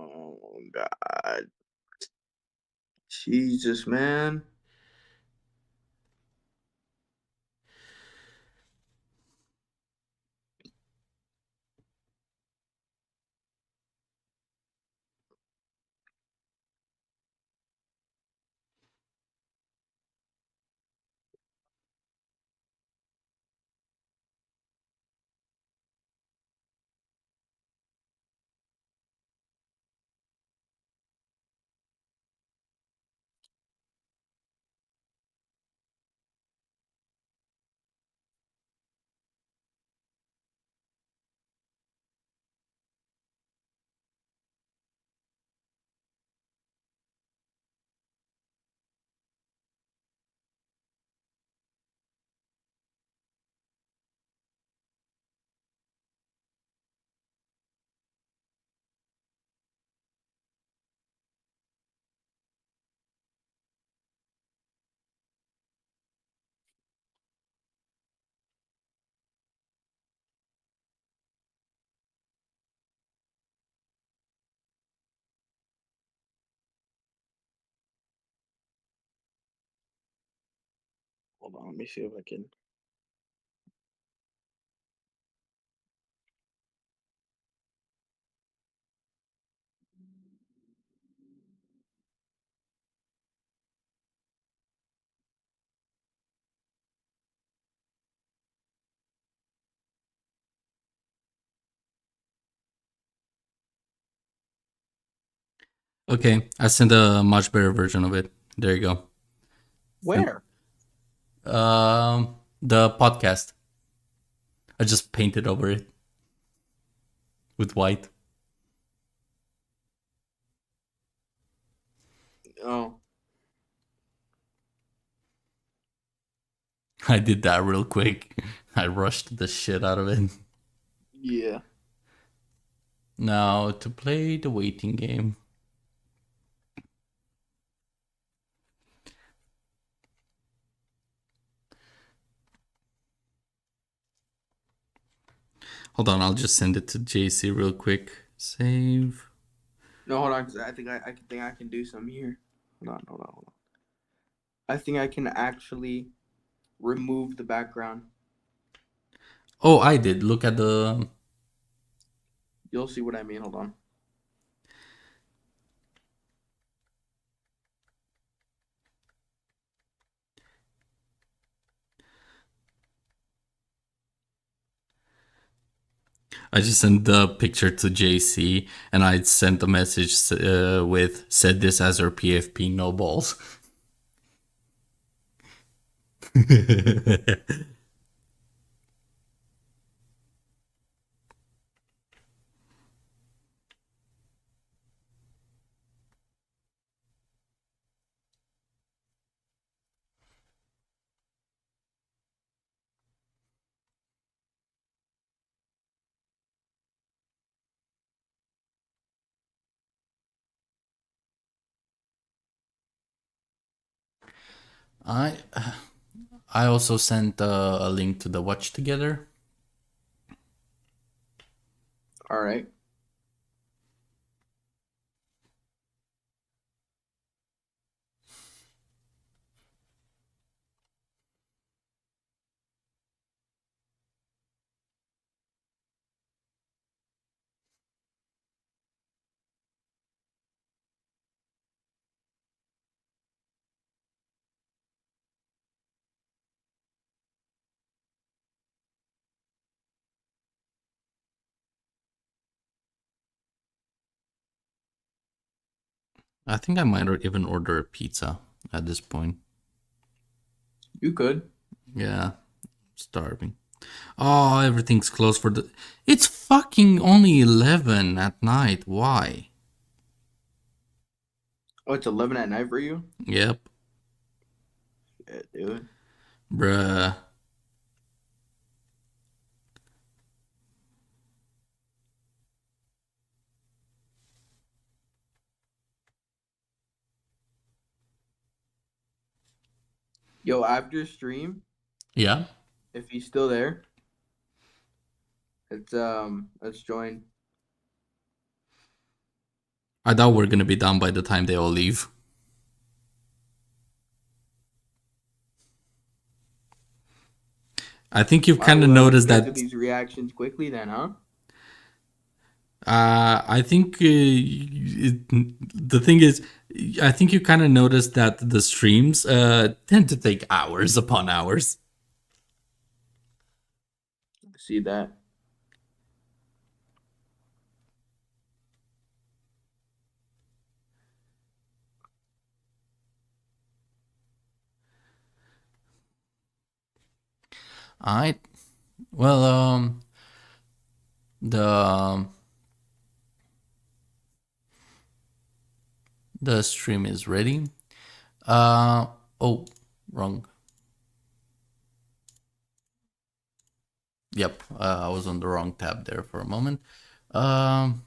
Oh God, Jesus, man. Hold on, let me see if I can. Okay, I sent a much better version of it. There you go. Where? The podcast. I just painted over it with white. Oh, I did that real quick. I rushed the shit out of it. yeah. Now to play the waiting game. Hold on, I'll just send it to JC real quick. Save. No, hold on, 'cause I think I can do some here. Hold on. I think I can actually remove the background. Oh, I did. Look at the. You'll see what I mean. Hold on. I just sent the picture to JC, and I sent a message with said this as our PFP no balls. I I also sent a link to the watch together. All right. I think I might even order a pizza at this point. You could. Yeah, starving. Oh, everything's closed for the. It's fucking only 11 at night. Why? Oh, it's 11 at night for you? Yep, Yeah, dude. bruh. Yo, after stream, Yeah. if he's still there, let's join. I doubt we're gonna be done by the time they all leave. I think you've kind of noticed Get to that. these reactions quickly, then, huh? I think the thing is, I think you kind of noticed that the streams tend to take hours upon hours. See that? I well the the stream is ready. Oh, wrong. Yep, I was on the wrong tab there for a moment. Um,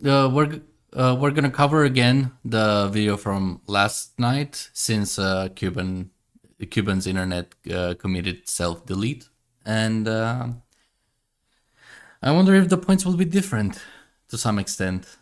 we're gonna cover again the video from last night since Cuban's internet committed self delete, and I wonder if the points will be different to some extent.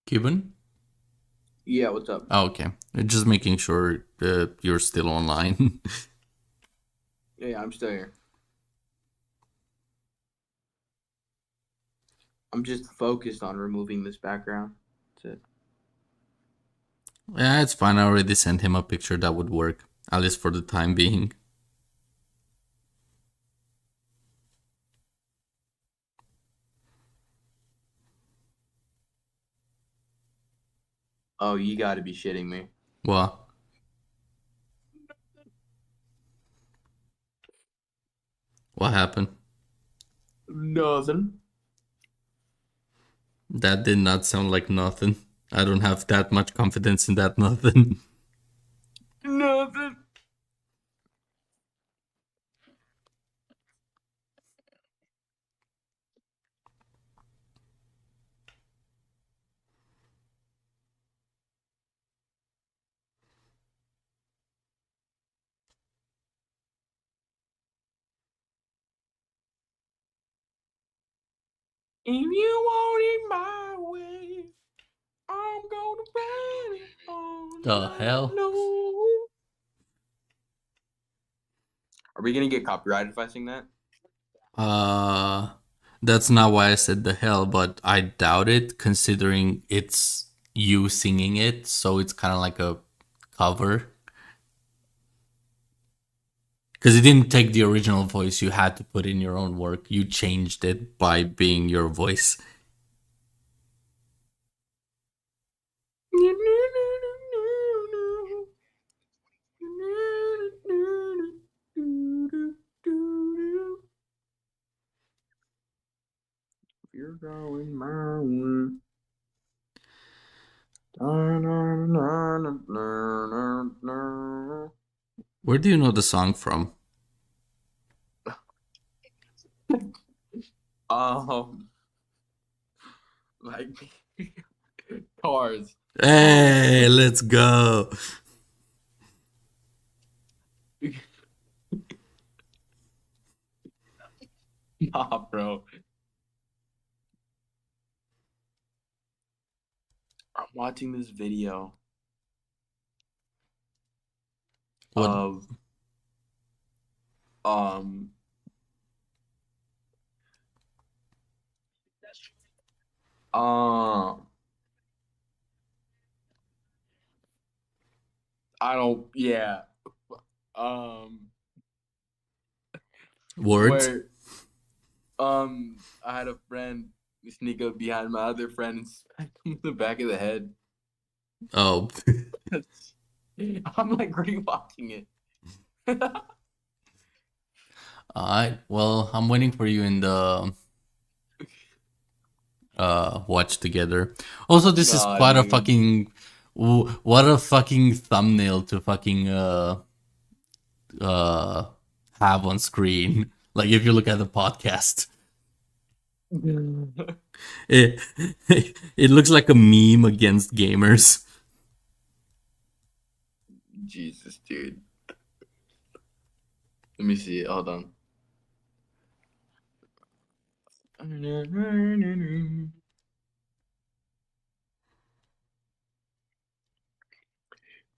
Cuban? Yeah, what's up? Oh, okay. Just making sure you're still online. Yeah, I'm still here. I'm just focused on removing this background. That's it. Yeah, it's fine. I already sent him a picture that would work, at least for the time being. Oh, you gotta be shitting me. What? What happened? Nothing. That did not sound like nothing. I don't have that much confidence in that nothing. Nothing. If you want it my way, I'm gonna run it on. The hell? Are we gonna get copyrighted if I sing that? That's not why I said the hell, but I doubt it, considering it's you singing it, so it's kind of like a cover. Because you didn't take the original voice, you had to put in your own work. You changed it by being your voice. You're going my way. Where do you know the song from? Like Cars. Hey, let's go. Nah, bro. I'm watching this video What? of I don't, yeah. Words? Where I had a friend sneak up behind my other friend and smack him in the back of the head. Oh. I'm like rewatching it. Alright, well, I'm waiting for you in the watch together. Also, this is Nah, quite a dude. fucking What a fucking thumbnail to fucking uh have on screen. Like if you look at the podcast, it it looks like a meme against gamers. Jesus, dude. Let me see. Hold on.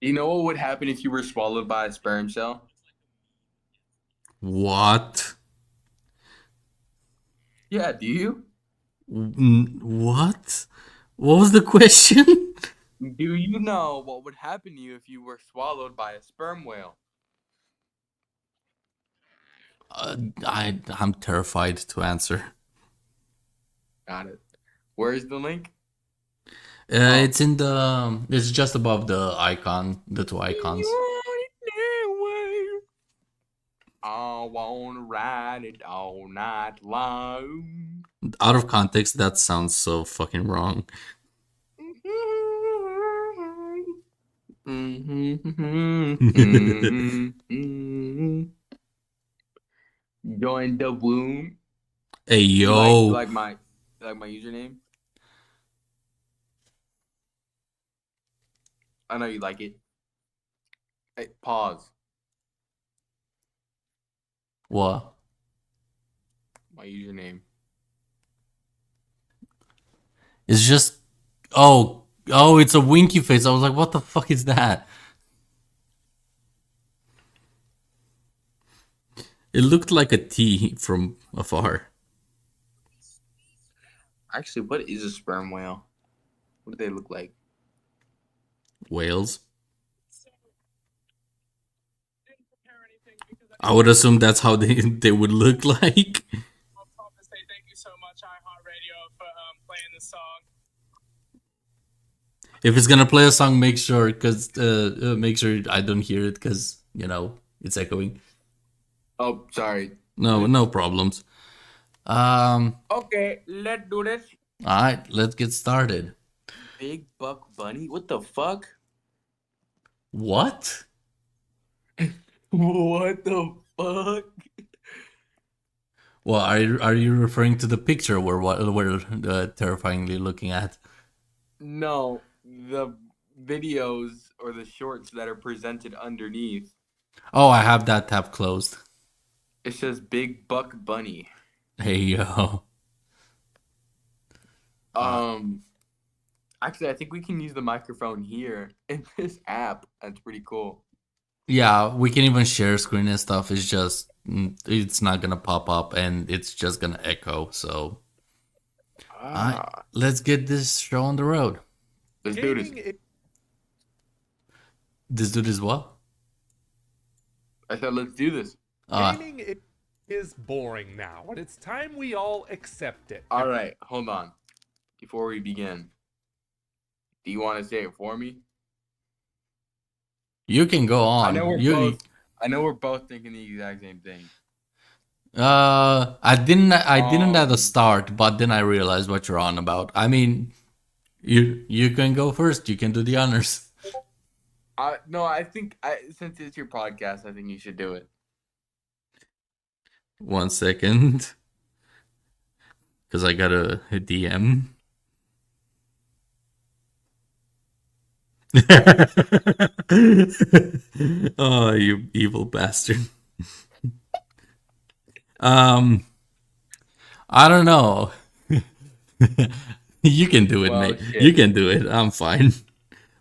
You know what would happen if you were swallowed by a sperm cell? What? Yeah, do you? What? What was the question? Do you know what would happen to you if you were swallowed by a sperm whale? I'm terrified to answer. Got it. Where's the link? It's in the. It's just above the icon, the two icons. I wanna ride it all night long. Out of context, that sounds so fucking wrong. Join the womb. Hey You yo, like my username? I know you like it. Hey, pause. what? My username. It's just. Oh, it's a winky face. I was like, what the fuck is that? It looked like a T from afar. Actually, what is a sperm whale? What do they look like? Whales. I would assume that's how they would look like. I'll call to say thank you so much, iHeartRadio, for playing the song. If it's gonna play a song, make sure I don't hear it because it's echoing. Oh, sorry. No problems. Okay, let's do this. All right, let's get started. Big Buck Bunny? What the fuck? What? What the fuck? Well, are you referring to the picture we're terrifyingly looking at? No, the videos or the shorts that are presented underneath. Oh, I have that tab closed. It says Big Buck Bunny. Hey yo. Actually, I think we can use the microphone here in this app. That's pretty cool. Yeah, we can even share screen and stuff. It's just it's not gonna pop up and it's just gonna echo. So, let's get this show on the road. Let's do this. This dude is what? I said, let's do this. Gaming is boring now, and it's time we all accept it. All right, hold on. Before we begin, do you want to say it for me? You can go on. I know we're both thinking the exact same thing. I didn't at the start, but then I realized what you're on about. I mean, you can go first. You can do the honors. No, I think since it's your podcast, I think you should do it. 1 second, because I got a DM. Oh, you evil bastard. I don't know. You can do it, Well, mate. shit. You can do it. I'm fine.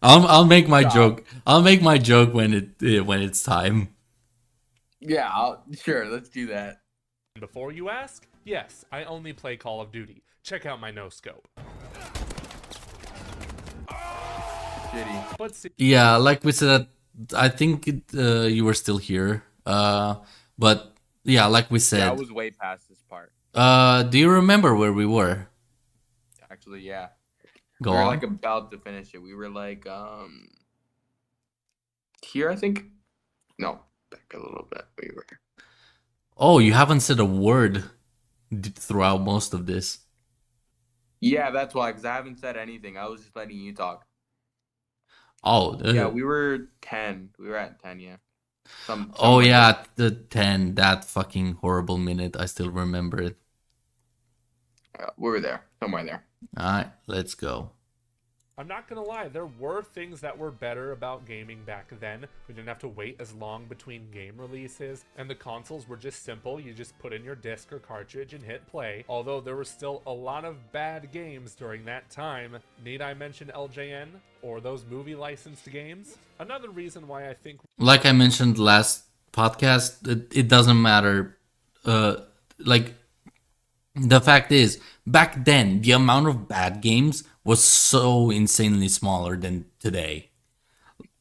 I'll make my joke. I'll make my joke when it's time. Yeah, sure. Let's do that. Before you ask, yes, I only play Call of Duty. Check out my no-scope. Shitty. But see, Yeah, like we said, I think you were still here. But yeah, like we Yeah, I said. was way past this part. Do you remember where we were? Actually, yeah. Go We were on. like about to finish it. We were like here, I think. No, back a little bit. We were. Oh, you haven't said a word throughout most of this. Yeah, that's why. Because I haven't said anything. I was just letting you talk. Oh, Yeah, we were 10. We were at 10, yeah. oh somewhere yeah, the 10, that fucking horrible minute. I still remember it. there. We were there. Somewhere there. All right, let's go. I'm not gonna lie, there were things that were better about gaming back then. We didn't have to wait as long between game releases, and the consoles were just simple. You just put in your disc or cartridge and hit play. Although there were still a lot of bad games during that time. Need I mention LJN or those movie licensed games? Another reason why I think Like I mentioned last podcast, it doesn't matter. Like, the fact is, back then, the amount of bad games was so insanely smaller than today.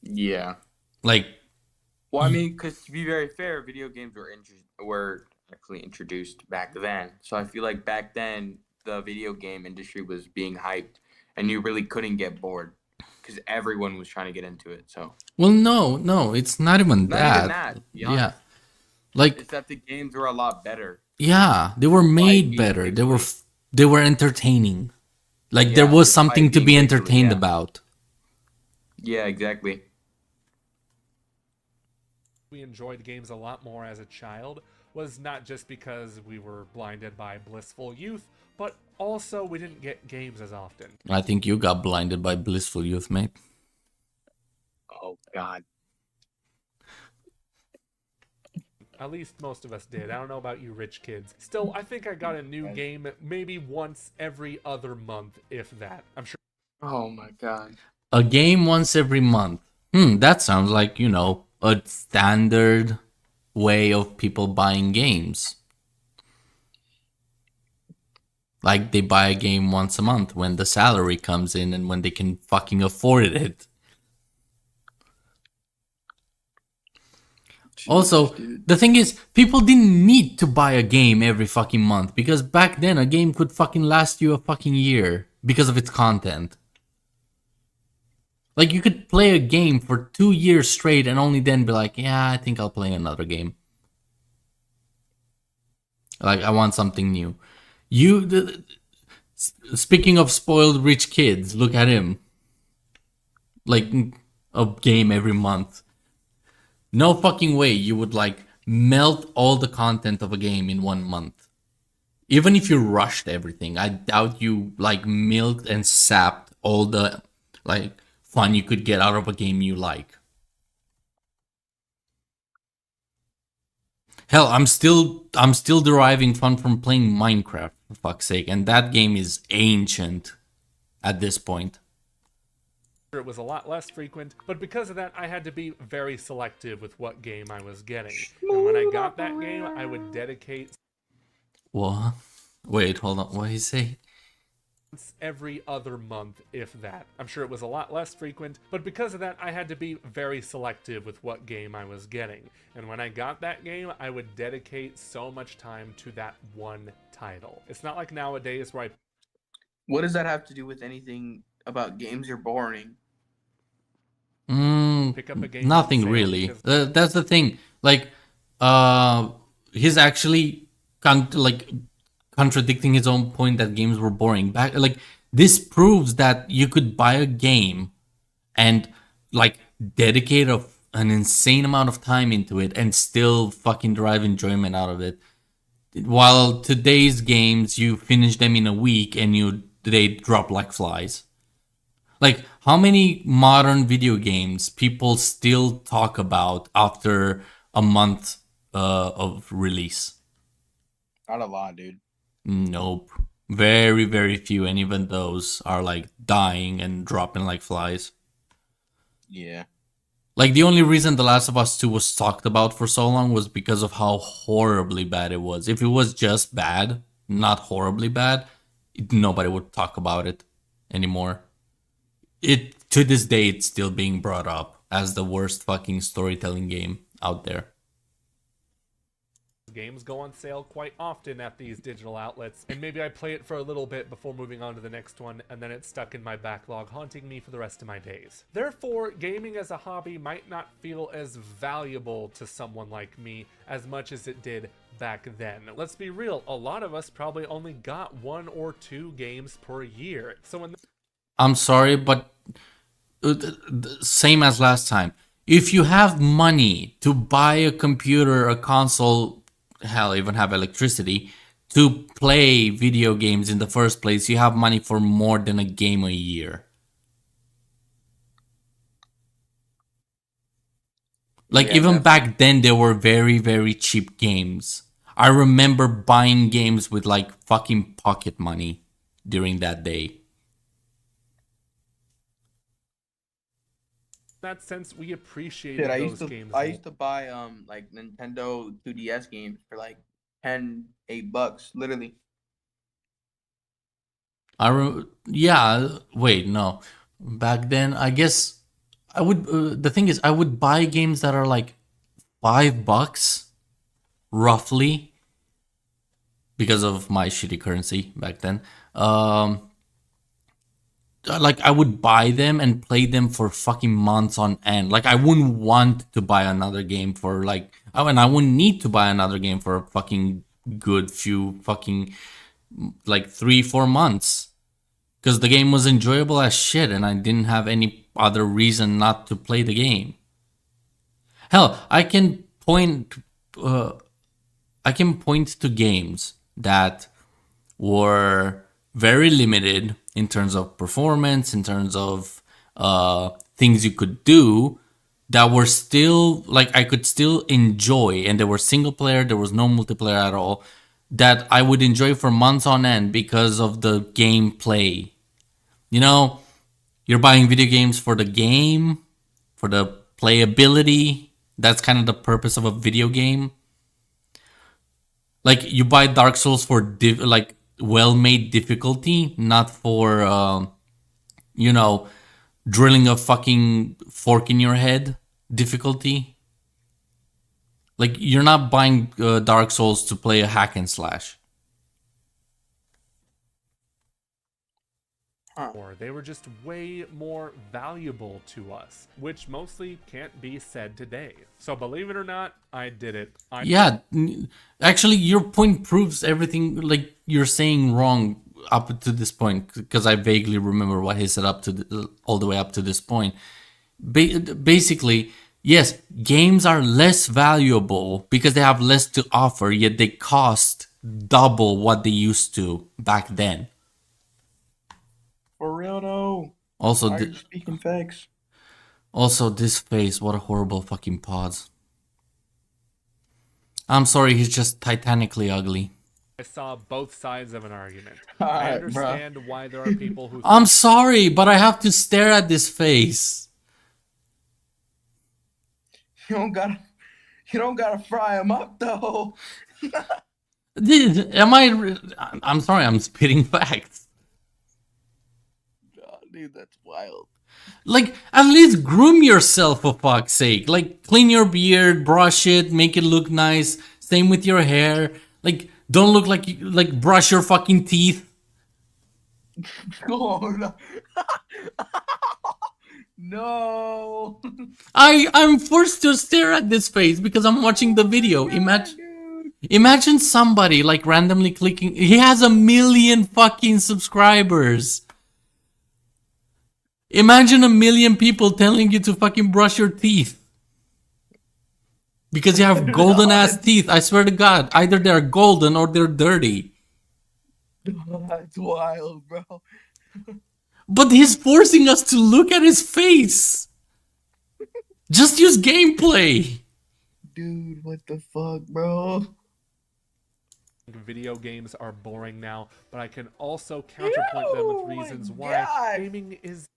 Yeah. Like, Well, I mean, because to be very fair, video games were actually introduced back then. So I feel like back then, the video game industry was being hyped, and you really couldn't get bored because everyone was trying to get into it. So well, no, it's not even not that. even that. To be Yeah, honest. like, It's that the games were a lot better. yeah, they were made Like, better. individually. They were entertaining. Like, there Yeah, was just something like to be individually, entertained yeah. about. Yeah, exactly. we enjoyed games a lot more as a child was not just because we were blinded by blissful youth, but also we didn't get games as often. I think you got blinded by blissful youth, mate. Oh God. At least most of us did. I don't know about you rich kids. Still, I think I got a new game maybe once every other month, if that. I'm sure Oh my God. A game once every month. That sounds like, a standard way of people buying games. Like, they buy a game once a month when the salary comes in and when they can fucking afford it. Also, the thing is, people didn't need to buy a game every fucking month because back then a game could fucking last you a fucking year because of its content. Like, you could play a game for 2 years straight and only then be like, yeah, I think I'll play another game. Like, I want something new. Speaking of spoiled rich kids, look at him. Like, a game every month. No fucking way you would, like, melt all the content of a game in 1 month. Even if you rushed everything, I doubt you, like, milked and sapped all the, like, fun you could get out of a game you like. Hell, I'm still deriving fun from playing Minecraft, for fuck's sake, and that game is ancient at this point. it was a lot less frequent, but because of that, I had to be very selective with what game I was getting. And when I got that game, I would dedicate What? Wait, hold on. What did he say? every other month, if that. I'm sure it was a lot less frequent, but because of that, I had to be very selective with what game I was getting. And when I got that game, I would dedicate so much time to that one title. It's not like nowadays where I What does that have to do with anything about games are boring? pick up a game. on Nothing sale really. because That's the thing. Like, he's actually contradicting his own point that games were boring. This proves that you could buy a game and like dedicate an insane amount of time into it and still fucking derive enjoyment out of it. While today's games, you finish them in a week and they drop like flies. Like, how many modern video games people still talk about after a month of release? Not a lot, dude. Nope. Very, very few, and even those are like dying and dropping like flies. Yeah. Like, the only reason The Last of Us 2 was talked about for so long was because of how horribly bad it was. If it was just bad, not horribly bad, nobody would talk about it anymore. To this day, it's still being brought up as the worst fucking storytelling game out there. games go on sale quite often at these digital outlets, and maybe I play it for a little bit before moving on to the next one, and then it's stuck in my backlog, haunting me for the rest of my days. Therefore, gaming as a hobby might not feel as valuable to someone like me as much as it did back then. Let's be real, a lot of us probably only got 1 or 2 games per year. So when I'm sorry, but same as last time. If you have money to buy a computer, a console, hell, even have electricity to play video games in the first place, you have money for more than a game a year. Like, Yeah, even definitely. back then, there were very, very cheap games. I remember buying games with like fucking pocket money during that day. In that sense, we appreciated Shit, those games. I used to buy like Nintendo 2DS games for like 8 bucks, literally. Yeah, wait, no. Back then, I guess I would. The thing is, I would buy games that are like $5, roughly, because of my shitty currency back then. Like, I would buy them and play them for fucking months on end. Like, I wouldn't want to buy another game for like, and I wouldn't need to buy another game for a fucking good few fucking like 3-4 months. Because the game was enjoyable as shit and I didn't have any other reason not to play the game. Hell, I can point to games that were very limited in terms of performance, in terms of things you could do, that were still like I could still enjoy, and there were single player, there was no multiplayer at all, that I would enjoy for months on end because of the gameplay. You know, you're buying video games for the game, for the playability. That's kind of the purpose of a video game. Like, you buy Dark Souls for like well-made difficulty, not for you know, drilling a fucking fork in your head difficulty. Like, you're not buying Dark Souls to play a hack and slash. Or they were just way more valuable to us, which mostly can't be said today. So believe it or not, I did it. Yeah, actually, your point proves everything like you're saying wrong up to this point, because I vaguely remember what he said up to all the way up to this point. Basically, yes, games are less valuable because they have less to offer, yet they cost double what they used to back then. For real though. Also, Why are you speaking facts? also this face, what a horrible fucking pause. I'm sorry, he's just titanically ugly. I saw both sides of an argument. Alright, I bruh. understand why there are people who I'm sorry, but I have to stare at this face. You don't gotta fry him up though. I'm sorry, I'm spitting facts. God, dude, that's wild. Like, at least groom yourself, for fuck's sake. Like, clean your beard, brush it, make it look nice. Same with your hair. Like, don't look like brush your fucking teeth. Oh no. No. I'm forced to stare at this face because I'm watching the video. Imagine somebody like randomly clicking. He has 1 million fucking subscribers. Imagine 1 million people telling you to fucking brush your teeth. Because you have golden ass teeth. I swear to God, either they're golden or they're dirty. That's wild, bro. But he's forcing us to look at his face. Just use gameplay. Dude, what the fuck, bro? video games are boring now, but I can also counterpoint them with reasons why gaming is.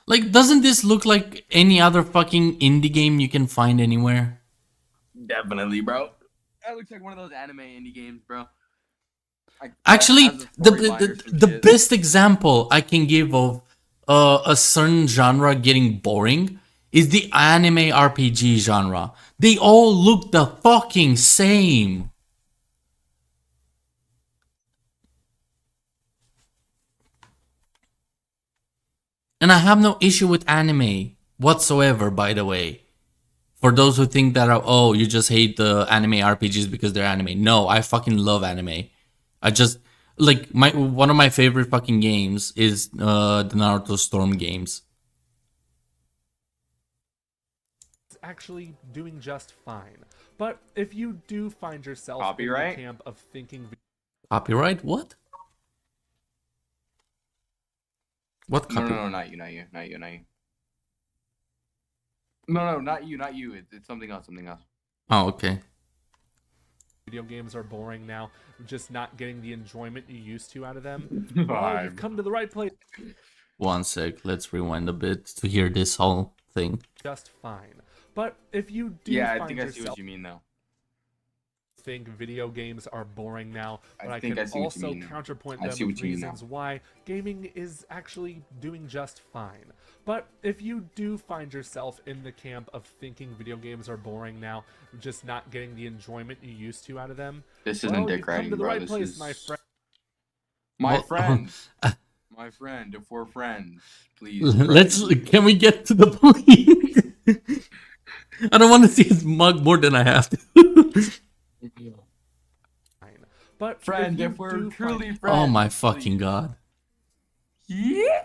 Like, doesn't this look like any other fucking indie game you can find anywhere? Definitely, bro. That looks like one of those anime indie games, bro. Actually, Has a storyline or some the shit. best example I can give of a certain genre getting boring is the anime RPG genre. They all look the fucking same. And I have no issue with anime whatsoever, by the way. For those who think that, oh, you just hate the anime RPGs because they're anime. No, I fucking love anime. I just, like, one of my favorite fucking games is the Naruto Storm games. actually doing just fine. But if you do find yourself in Copyright? the camp of thinking Copyright? What? What No, copyright? no, no, not you. No, not you. It's something else. Oh, okay. video games are boring now, just not getting the enjoyment you used to out of them, well, you've come to the right place. One sec. Let's rewind a bit to hear this whole thing. Just fine. But if you do Yeah, I find think I see yourself what you mean though. think video games are boring now, but I think can I see what you also mean now. counterpoint I them see with what you mean now. reasons why gaming is actually doing just fine. But if you do find yourself in the camp of thinking video games are boring now, just not getting the enjoyment you used to out of them, This isn't well, dick you've come riding, to the bro. right This place, is my friend. my Well, friend. My friend, if we're friends, please. Let's. Can we get to the point? I don't want to see his mug more than I have to. But Friend, you if we're do truly find- friends. Oh my fucking god. Yeah.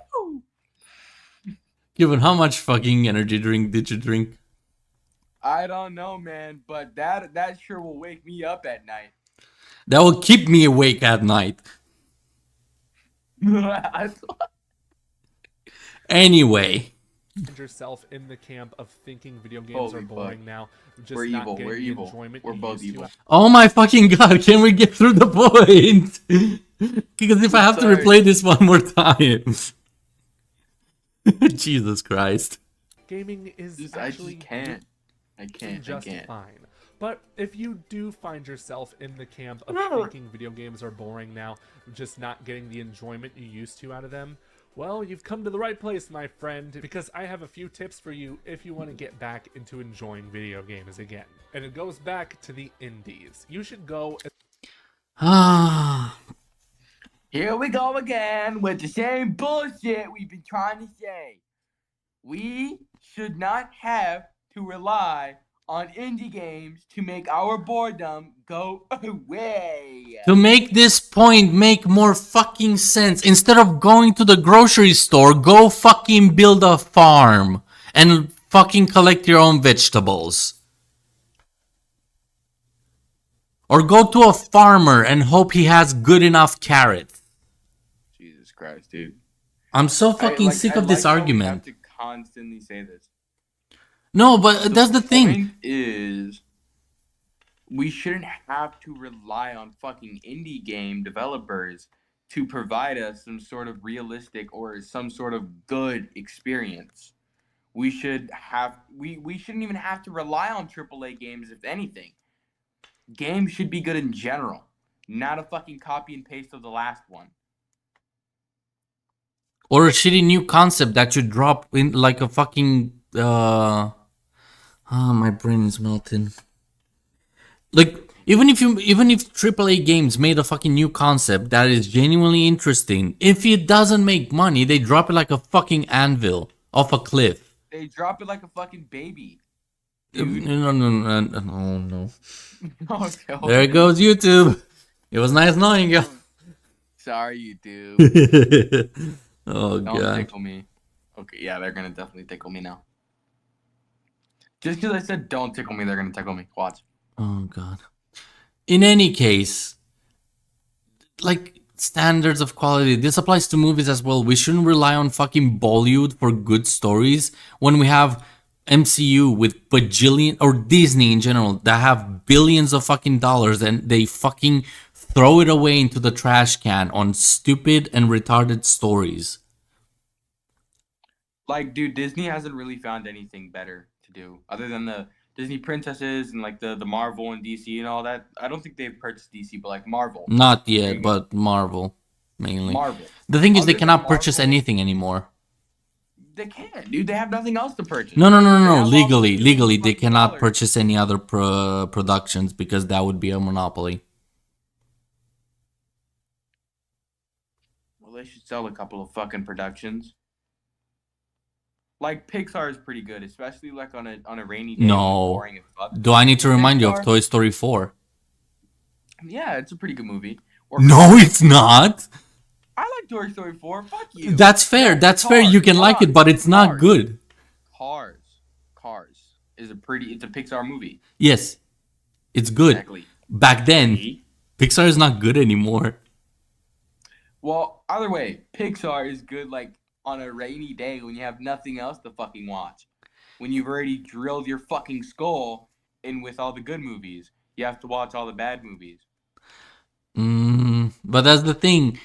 Given how much fucking energy drink did you drink? I don't know, man, but that sure will wake me up at night. That will keep me awake at night. Anyway. Find yourself in the camp of thinking video games Holy are boring fuck. now, just We're not evil. getting We're the evil. enjoyment We're you both used to evil. Oh my fucking god, can we get through the point? Because if I have to Sorry. replay this one more time. Jesus Christ. Gaming is I actually just can't. I doing can't. just I can't. fine. But if you do find yourself in the camp of thinking video games are boring now, just not getting the enjoyment you used to out of them, well, you've come to the right place, my friend, because I have a few tips for you if you want to get back into enjoying video games again. And it goes back to the indies. You should go Ah. Here we go again with the same bullshit we've been trying to say. We should not have to rely on indie games to make our boredom go away. To make this point make more fucking sense, instead of going to the grocery store, go fucking build a farm and fucking collect your own vegetables. Or go to a farmer and hope he has good enough carrots. Jesus Christ, dude. I'm so fucking sick of this how we argument. have to constantly say this. No, but that's the thing. Point is, we shouldn't have to rely on fucking indie game developers to provide us some sort of realistic or some sort of good experience. We shouldn't even have to rely on AAA games, if anything. Games should be good in general, not a fucking copy and paste of the last one. Or a shitty new concept that you drop in like a fucking my brain is melting. Like even if AAA games made a fucking new concept that is genuinely interesting, if it doesn't make money, they drop it like a fucking anvil off a cliff. They drop it like a fucking baby. No. Oh no. Okay, There goes YouTube. It was nice knowing you. Sorry, YouTube. Oh Don't god. tickle me. Okay, yeah, they're gonna definitely tickle me now. Just because I said don't tickle me, they're gonna tickle me. Watch. Oh god. In any case, like standards of quality, this applies to movies as well. We shouldn't rely on fucking Bollywood for good stories when we have MCU with bajillion, or Disney in general, that have billions of fucking dollars and they fucking throw it away into the trash can on stupid and retarded stories. Like, dude, Disney hasn't really found anything better to do other than the Disney princesses and like the Marvel and DC and all that. I don't think they've purchased DC, but like Marvel. Not yet, but Marvel mainly. Marvel. The thing is, Other they than cannot purchase Marvel- anything anymore. They can't, dude. They have nothing else to purchase. No. They have all Legally, the they fucking cannot dollars. purchase any other productions because that would be a monopoly. Well, they should sell a couple of fucking productions. Like Pixar is pretty good, especially like on a rainy day. when it's No. boring as fuck. Do I need to remind you of Pixar? Toy Story 4? Yeah, it's a pretty good movie. Or No, it's not. I like Toy Story 4. Fuck you. That's fair. No, That's fair. You can Cars, like it, but it's not Cars. good. Cars. is it's a Pixar movie. Yes, it's good. Exactly. Back then, Pixar is not good anymore. Well, either way, Pixar is good like on a rainy day when you have nothing else to fucking watch. When you've already drilled your fucking skull in with all the good movies, you have to watch all the bad movies. But that's the thing.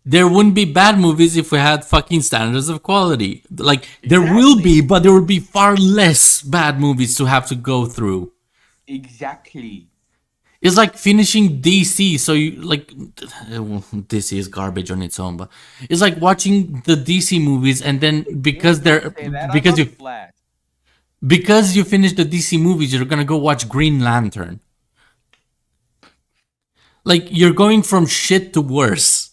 There wouldn't be bad movies if we had fucking standards of quality. Like, there will be, but there would be far less bad movies to have to go through. Exactly. It's like finishing DC, so you like DC is garbage on its own, but it's like watching the DC movies and then because you finish the DC movies, you're gonna go watch Green Lantern. Like, you're going from shit to worse.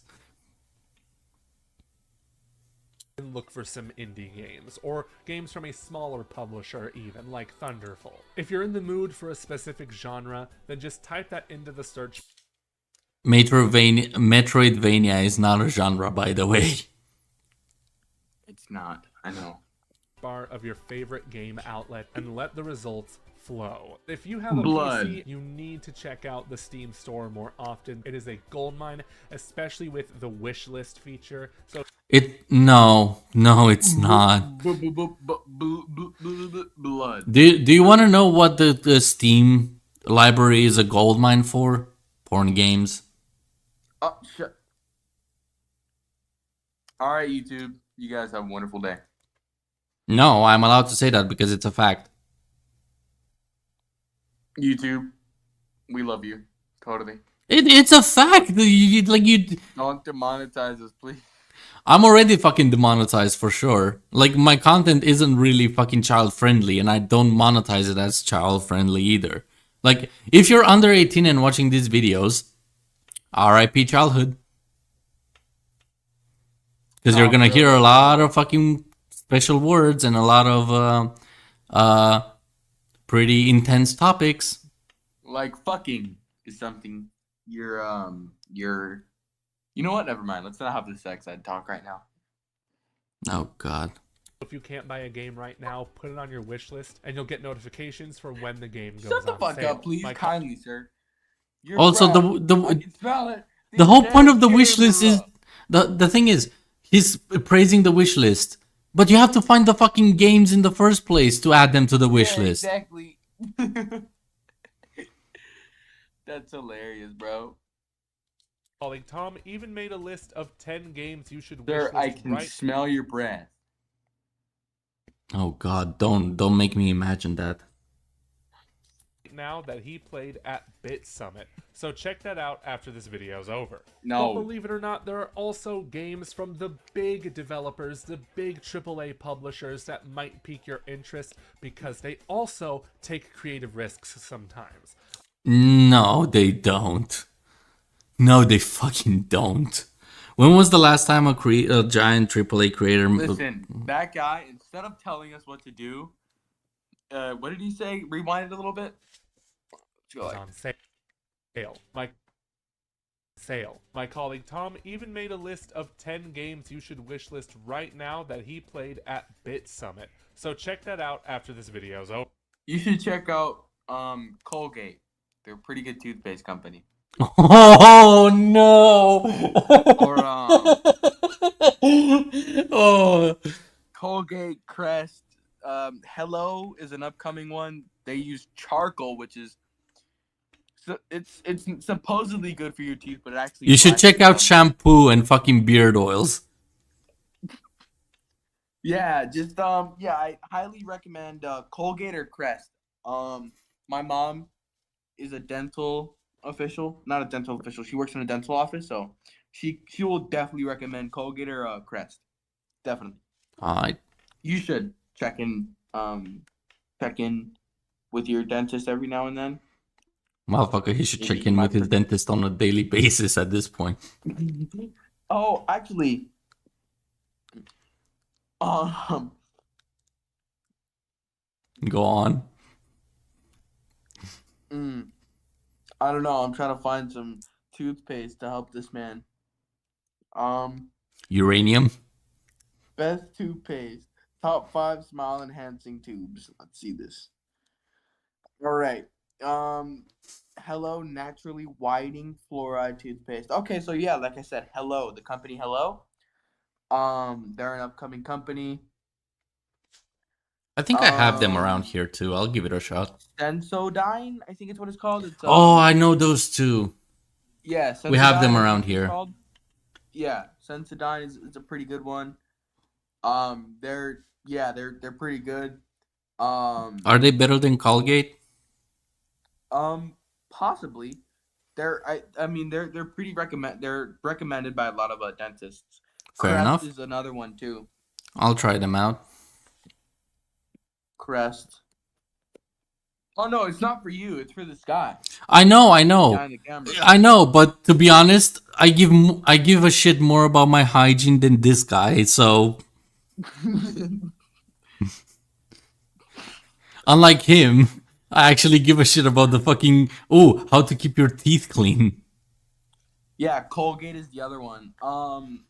Look for some indie games, or games from a smaller publisher even, like Thunderful. If you're in the mood for a specific genre, then just type that into the search. Metroidvania is not a genre, by the way. It's not. I know. Bar of your favorite game outlet and let the results flow. If you have a Blood. PC, you need to check out the Steam store more often. It is a goldmine, especially with the wishlist feature. So No, it's not. Blood. Do you want to know what the Steam library is a goldmine for? Porn games. Oh, shit. All right, YouTube. You guys have a wonderful day. No, I'm allowed to say that because it's a fact. YouTube, we love you. Totally. It's a fact. You Don't demonetize us, please. I'm already fucking demonetized for sure. Like, my content isn't really fucking child friendly, and I don't monetize it as child friendly either. Like, if you're under 18 and watching these videos, RIP childhood. Because you're gonna hear a lot of fucking special words and a lot of pretty intense topics. Like fucking is something you're you know what? Never mind. Let's not have the sex ed talk right now. Oh god. if you can't buy a game right now, put it on your wish list and you'll get notifications for when the game goes on Shut the fuck sale. up, please, kindly, sir. Your Also, breath, I can smell it. the whole point of the wish list is the thing is he's praising the wish list, but you have to find the fucking games in the first place to add them to the wish list. Exactly. That's hilarious, bro. Colleague Tom even made a list of 10 games you should Sir, wishlist I can right smell your breath. Oh god, don't make me imagine that. now that he played at Bit Summit. So check that out after this video is over. No. But believe it or not, there are also games from the big developers, the big AAA publishers that might pique your interest because they also take creative risks sometimes. No, they don't. No, they fucking don't. When was the last time a giant AAA creator... Listen, that guy, instead of telling us what to do, what did he say? Rewind it a little bit. Go ahead. On sale. My colleague Tom even made a list of 10 games you should wishlist right now that he played at Bit Summit. So check that out after this video's over. You should check out Colgate. They're a pretty good toothpaste company. Oh no! Or Oh. Colgate Crest. Hello is an upcoming one. They use charcoal, which is it's supposedly good for your teeth, but it actually You should blacks check out them. shampoo and fucking beard oils. Yeah, just I highly recommend Colgate or Crest. My mom is a dental official, not a dental official. She works in a dental office, so she will definitely recommend Colgate or Crest. Definitely. Alright. You should check in with your dentist every now and then. Motherfucker, he should Maybe check in my with his dentist on a daily basis at this point. Oh, actually, Go on. I don't know. I'm trying to find some toothpaste to help this man. Uranium? Best toothpaste. Top 5 smile enhancing tubes. Let's see this. All right. Hello, naturally whitening fluoride toothpaste. Okay, so yeah, like I said, Hello, the company Hello. They're an upcoming company. I think I have them around here too. I'll give it a shot. Sensodyne, I think it's what it's called. It's Oh, I know those two. yeah, Sensodyne, We have them I around think it's here. called. Yeah, Sensodyne is a pretty good one. They're pretty good. Are they better than Colgate? Possibly. They're pretty they're recommended by a lot of dentists. Fair Crest enough. is another one too. I'll try them out. Crest. Oh no, it's not for you. It's for this guy I know, behind the camera. I know. But to be honest, I give a shit more about my hygiene than this guy. So unlike him, I actually give a shit about the fucking how to keep your teeth clean. Yeah, Colgate is the other one.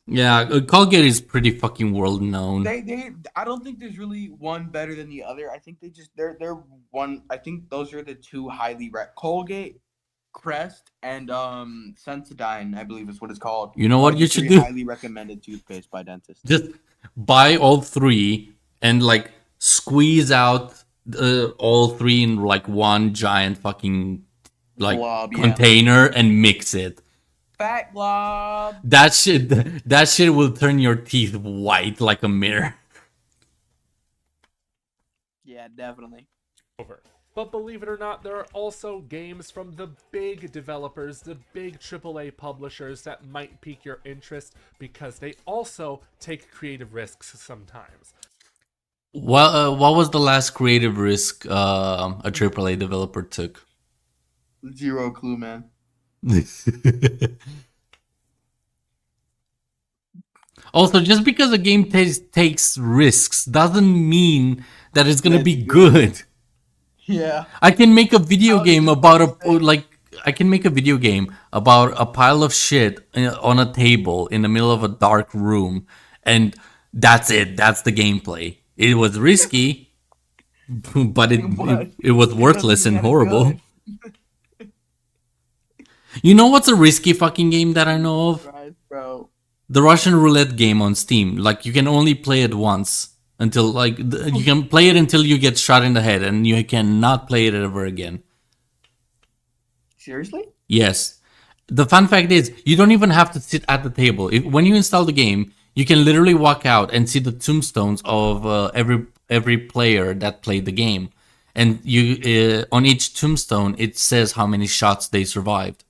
Yeah, Colgate is pretty fucking world known. I don't think there's really one better than the other. I think they're one. I think those are the two highly Colgate, Crest, and Sensodyne, I believe is what it's called. You know what Are you the should three do? highly recommended toothpaste by dentists. Just buy all three and like squeeze out all three in like one giant fucking like Blob, yeah. container and mix it. Fat glob. That shit will turn your teeth white like a mirror. Yeah, definitely. Over. But believe it or not, there are also games from the big developers, the big AAA publishers that might pique your interest because they also take creative risks sometimes. What was the last creative risk a AAA developer took? Zero clue, man. Also, just because a game takes risks doesn't mean that it's gonna That's be good. Yeah. I can make a video How game does about it say- I can make a video game about a pile of shit on a table in the middle of a dark room, and that's it. That's the gameplay. It was risky, but it was worthless and horrible. You know what's a risky fucking game that I know of? Right, bro. The Russian roulette game on Steam. Like you can only play it once until you can play it until you get shot in the head, and you cannot play it ever again. Seriously? Yes. The fun fact is, you don't even have to sit at the table. When you install the game, you can literally walk out and see the tombstones of every player that played the game, and you on each tombstone it says how many shots they survived.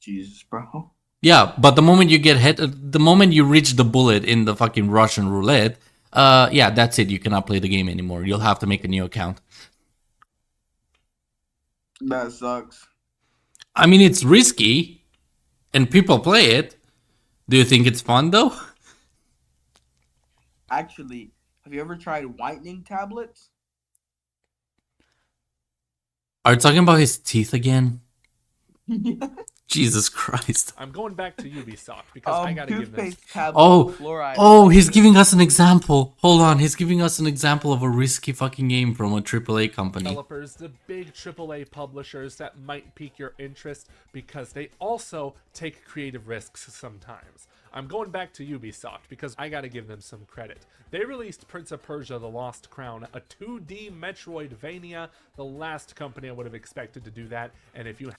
Jesus, bro. Yeah, but the moment you get hit, the moment you reach the bullet in the fucking Russian roulette, yeah, that's it. You cannot play the game anymore. You'll have to make a new account. That sucks. I mean, it's risky, and people play it. Do you think it's fun though? Actually, have you ever tried whitening tablets? Are you talking about his teeth again? Jesus Christ. I'm going back to Ubisoft because I gotta give this. Toothpaste tablet Oh, fluoride. oh, he's giving us an example. Hold on, he's giving us an example of a risky fucking game from a AAA company. Developers, the big AAA publishers that might pique your interest because they also take creative risks sometimes. I'm going back to Ubisoft because I gotta give them some credit. They released Prince of Persia: The Lost Crown, a 2D Metroidvania, the last company I would have expected to do that, and if you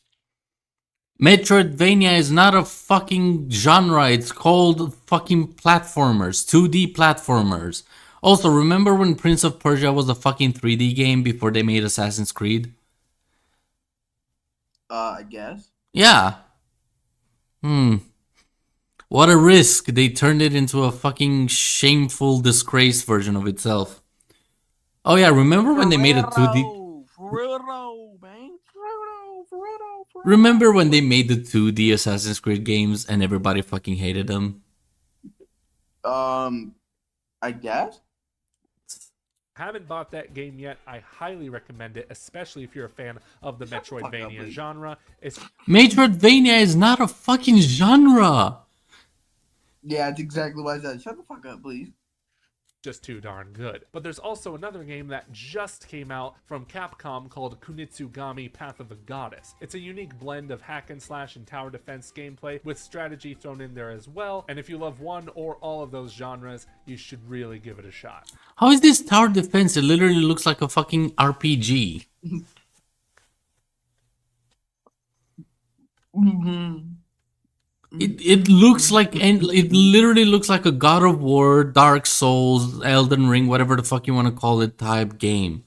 Metroidvania is not a fucking genre. It's called fucking platformers, 2D platformers. Also, remember when Prince of Persia was a fucking 3D game before they made Assassin's Creed? I guess. Yeah. What a risk. They turned it into a fucking shameful disgrace version of itself. Oh yeah, remember when they made a 2D... Ferrero, man. Remember when they made the 2D Assassin's Creed games and everybody fucking hated them? I guess. haven't bought that game yet, I highly recommend it, especially if you're a fan of the Metroidvania genre. Metroidvania is not a fucking genre. Yeah, it's exactly what I said. Shut the fuck up, please. just too darn good. But there's also another game that just came out from Capcom called Kunitsugami Path of the Goddess. It's a unique blend of hack and slash and tower defense gameplay with strategy thrown in there as well, and if you love one or all of those genres, you should really give it a shot. How is this tower defense? It literally looks like a fucking RPG. It looks like, and it literally looks like a God of War, Dark Souls, Elden Ring, whatever the fuck you want to call it type game.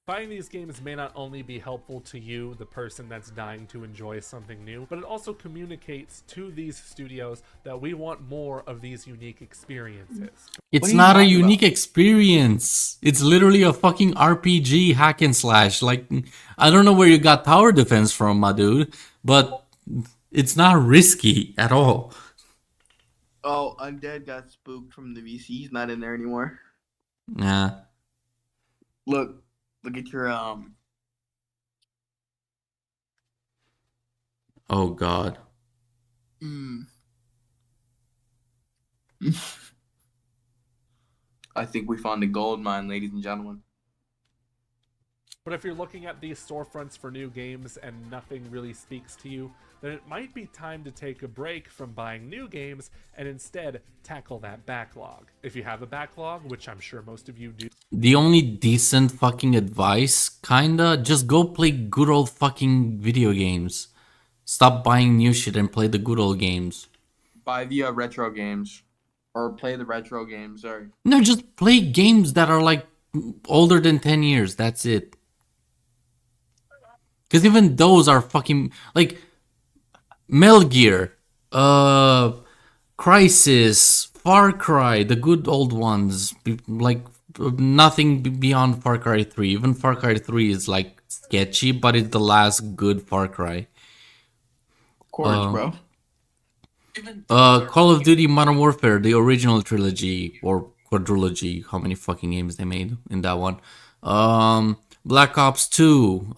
Buying these games may not only be helpful to you, the person that's dying to enjoy something new, but it also communicates to these studios that we want more of these unique experiences. It's are you not a talking unique experience. It's literally a fucking RPG hack and slash. Like, I don't know where you got tower defense from, my dude, but it's not risky at all. Oh, Undead got spooked from the VC. He's not in there anymore. Nah. Look at your Oh god. I think we found a gold mine, ladies and gentlemen. But if you're looking at these storefronts for new games and nothing really speaks to you, then it might be time to take a break from buying new games and instead tackle that backlog. If you have a backlog, which I'm sure most of you do, The only decent fucking advice, kinda, just go play good old fucking video games. Stop buying new shit and play the good old games. Buy the retro games. Or play the retro games, sorry. No, just play games that are like older than 10 years. That's it. Because even those are fucking, like, Metal Gear, Crisis, Far Cry, the good old ones, like, nothing beyond Far Cry 3. Even Far Cry 3 is, like, sketchy, but it's the last good Far Cry. of course, bro. Call of Duty Modern Warfare, the original trilogy, or quadrilogy, how many fucking games they made in that one. Black Ops 2,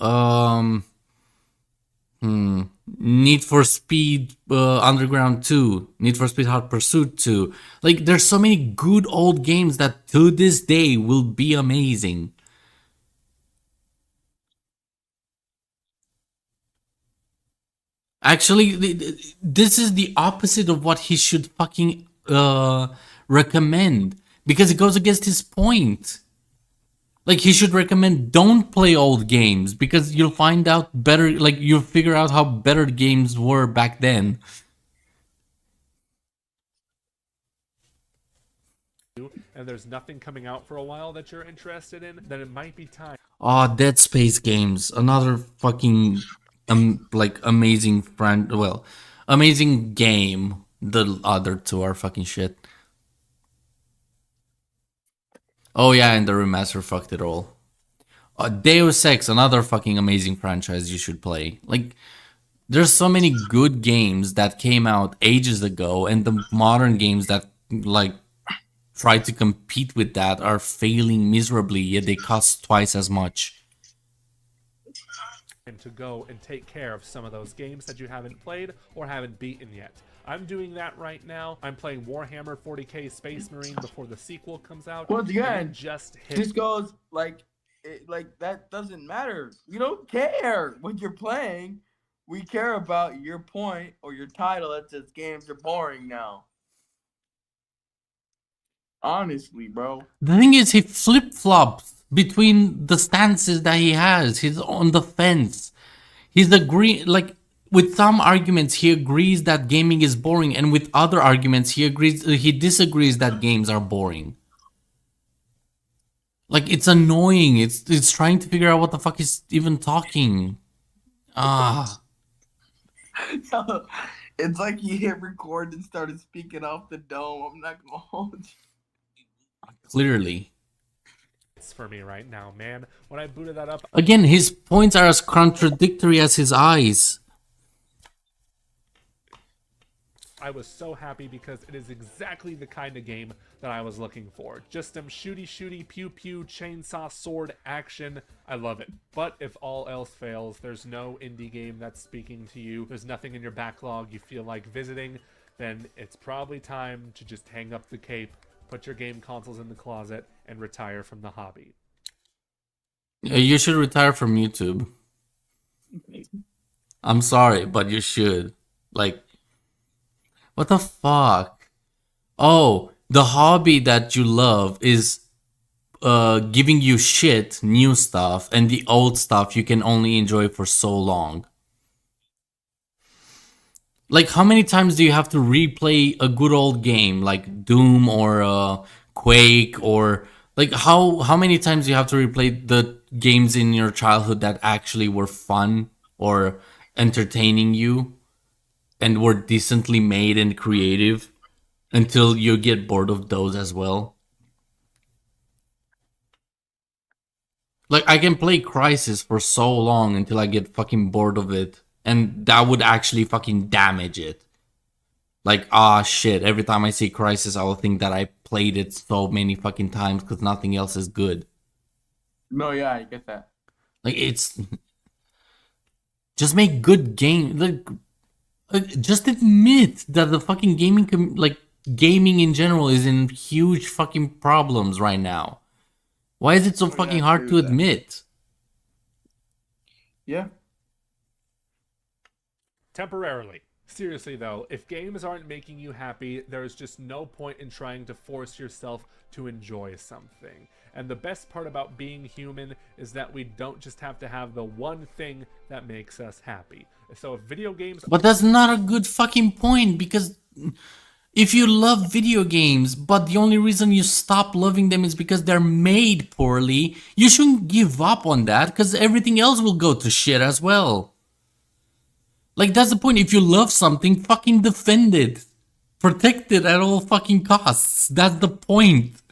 Need for Speed Underground 2, Need for Speed Hot Pursuit 2. Like, there's so many good old games that to this day will be amazing. Actually, this is the opposite of what he should fucking recommend, because it goes against his point. Like, he should recommend don't play old games, because you'll find out better, like, you'll figure out how better games were back then. and there's nothing coming out for a while that you're interested in, then it might be time. Oh, Dead Space games, another fucking like amazing amazing game. The other two are fucking shit. Oh yeah, and the remaster fucked it all. Deus Ex, another fucking amazing franchise you should play. Like, there's so many good games that came out ages ago, and the modern games that like try to compete with that are failing miserably, yet they cost twice as much. And to go and take care of some of those games that you haven't played or haven't beaten yet. I'm doing that right now. I'm playing Warhammer 40k Space Marine before the sequel comes out. Once again, just hit. this goes like that doesn't matter. We don't care what you're playing. We care about your point or your title that says games are boring now. Honestly, bro. The thing is, he flip-flops between the stances that he has. He's on the fence. He's like, with some arguments he agrees that gaming is boring, and with other arguments he disagrees that games are boring. Like, it's annoying. It's trying to figure out what the fuck he's even talking. It's like he hit record and started speaking off the dome. I'm not gonna hold you. Clearly. It's for me right now, man. When I booted that up, Again, his points are as contradictory as his eyes. I was so happy because it is exactly the kind of game that I was looking for. Just some shooty, pew pew, chainsaw, sword action. I love it. But if all else fails, there's no indie game that's speaking to you, there's nothing in your backlog you feel like visiting, then it's probably time to just hang up the cape put your game consoles in the closet, and retire from the hobby. You should retire from YouTube. I'm sorry, but you should. Like, what the fuck? Oh, the hobby that you love is giving you shit, new stuff, and the old stuff you can only enjoy for so long. Like, how many times do you have to replay a good old game like Doom or Quake, or like how many times do you have to replay the games in your childhood that actually were fun or entertaining you and were decently made and creative until you get bored of those as well? Like, I can play Crisis for so long until I get fucking bored of it, and that would actually fucking damage it. Like, ah, shit, every time I see Crisis, I will think that I played it so many fucking times because nothing else is good. No, yeah, I get that. Like, it's... Just make good game. Just admit that the fucking gaming in general is in huge fucking problems right now. Why is it so Oh, yeah, fucking I hard agree to with that. admit? Yeah. Temporarily. Seriously though, if games aren't making you happy, there's just no point in trying to force yourself to enjoy something. And the best part about being human is that we don't just have to have the one thing that makes us happy. So if video games... But that's not a good fucking point, because if you love video games, but the only reason you stop loving them is because they're made poorly, you shouldn't give up on that, because everything else will go to shit as well. Like, that's the point. If you love something, fucking defend it. Protect it at all fucking costs. That's the point.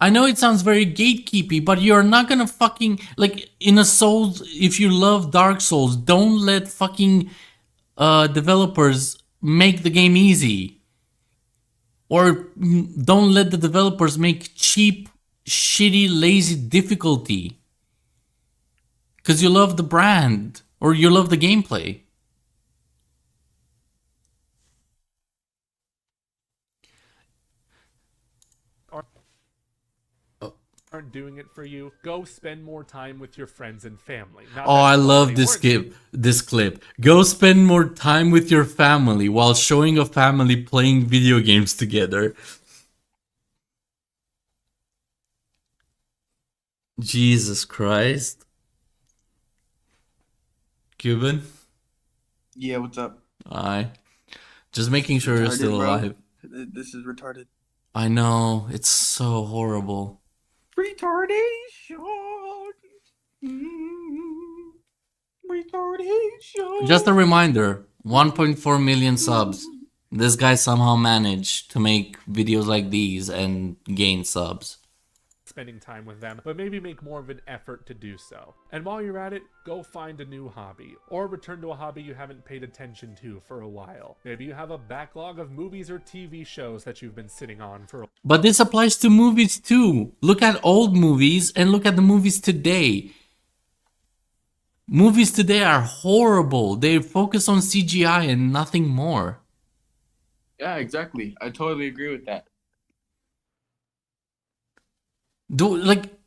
I know it sounds very gatekeepy, but you're not gonna fucking... Like, in a Souls, if you love Dark Souls, don't let fucking developers make the game easy. Or don't let the developers make cheap, shitty, lazy difficulty. Because you love the brand. Or you love the gameplay. aren't doing it for you, go spend more time with your friends and family. Not Oh, that I well, love they this weren't. clip. Go spend more time with your family while showing a family playing video games together. Jesus Christ. Cuban? Yeah, what's up? Aye. Just making sure you're Retarded, still bro. alive. This is retarded. I know, it's so horrible. Retardation. Retardation. Just a reminder, 1.4 million subs. This guy somehow managed to make videos like these and gain subs. Spending time with them, but maybe make more of an effort to do so. And while you're at it, go find a new hobby, or return to a hobby you haven't paid attention to for a while. Maybe you have a backlog of movies or TV shows that you've been sitting on for a But this applies to movies too. Look at old movies and look at the movies today. Movies today are horrible. They focus on CGI and nothing more. Yeah, exactly. I totally agree with that. The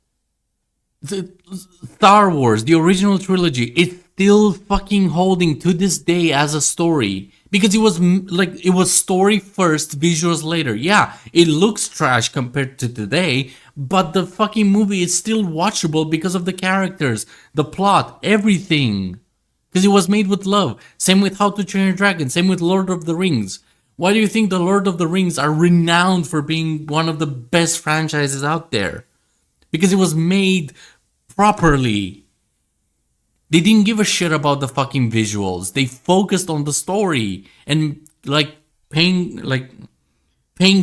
Star Wars, the original trilogy, it's still fucking holding to this day as a story. Because it was story first, visuals later. Yeah, it looks trash compared to today, but the fucking movie is still watchable because of the characters, the plot, everything. Because it was made with love. Same with How to Train Your Dragon, same with Lord of the Rings. Why do you think the Lord of the Rings are renowned for being one of the best franchises out there? Because it was made properly. They didn't give a shit about the fucking visuals. They focused on the story and paying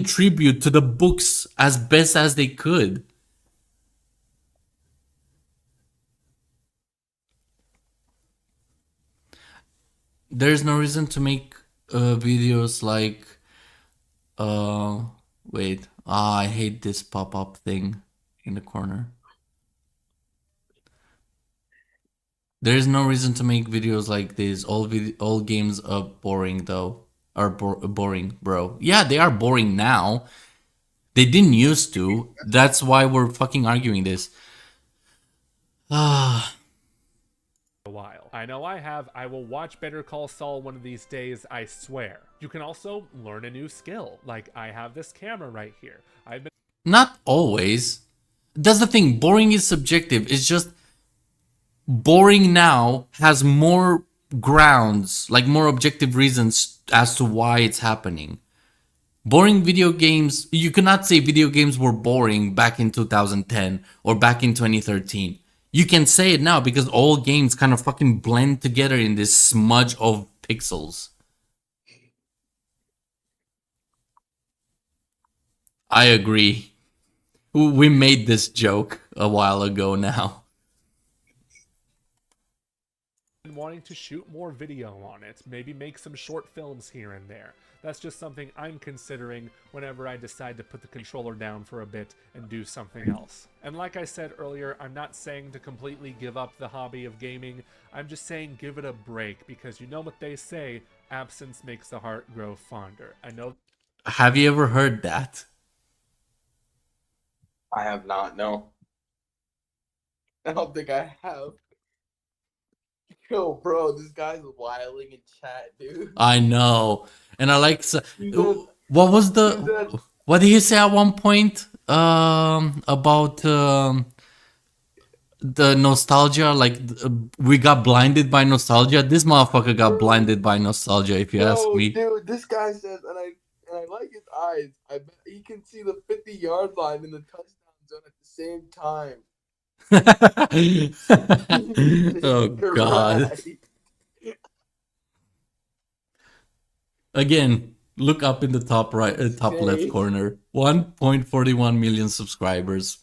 tribute to the books as best as they could. There's no reason to make videos like wait. I hate this pop-up thing in the corner. There's no reason to make videos like this. All games are boring though. Are boring, bro. Yeah, they are boring now. They didn't used to. That's why we're fucking arguing this. Ah. a while. I know I have. I will watch Better Call Saul one of these days, I swear. You can also learn a new skill. Like, I have this camera right here. I've been Not always. That's the thing. Boring is subjective. It's just boring now has more grounds, like more objective reasons as to why it's happening. Boring video games, you cannot say video games were boring back in 2010 or back in 2013. You can say it now because all games kind of fucking blend together in this smudge of pixels. I agree. We made this joke a while ago now. wanting to shoot more video on it, maybe make some short films here and there. That's just something I'm considering whenever I decide to put the controller down for a bit and do something else. And like I said earlier, I'm not saying to completely give up the hobby of gaming, I'm just saying give it a break, because you know what they say, absence makes the heart grow fonder. I know. Have you ever heard that? I have not, no. I don't think I have. Yo, bro, this guy's wiling in chat, dude. I know. And I like... He said- what was he the... said- What did he say at one point? About... the nostalgia, like we got blinded by nostalgia. This motherfucker got blinded by nostalgia, if you ask me. Dude, this guy says, and I like his eyes. I bet he can see the 50-yard line in the touchdown zone at the same time. Oh god. Right. Again, look up in the top right, top left corner. 1.41 million subscribers.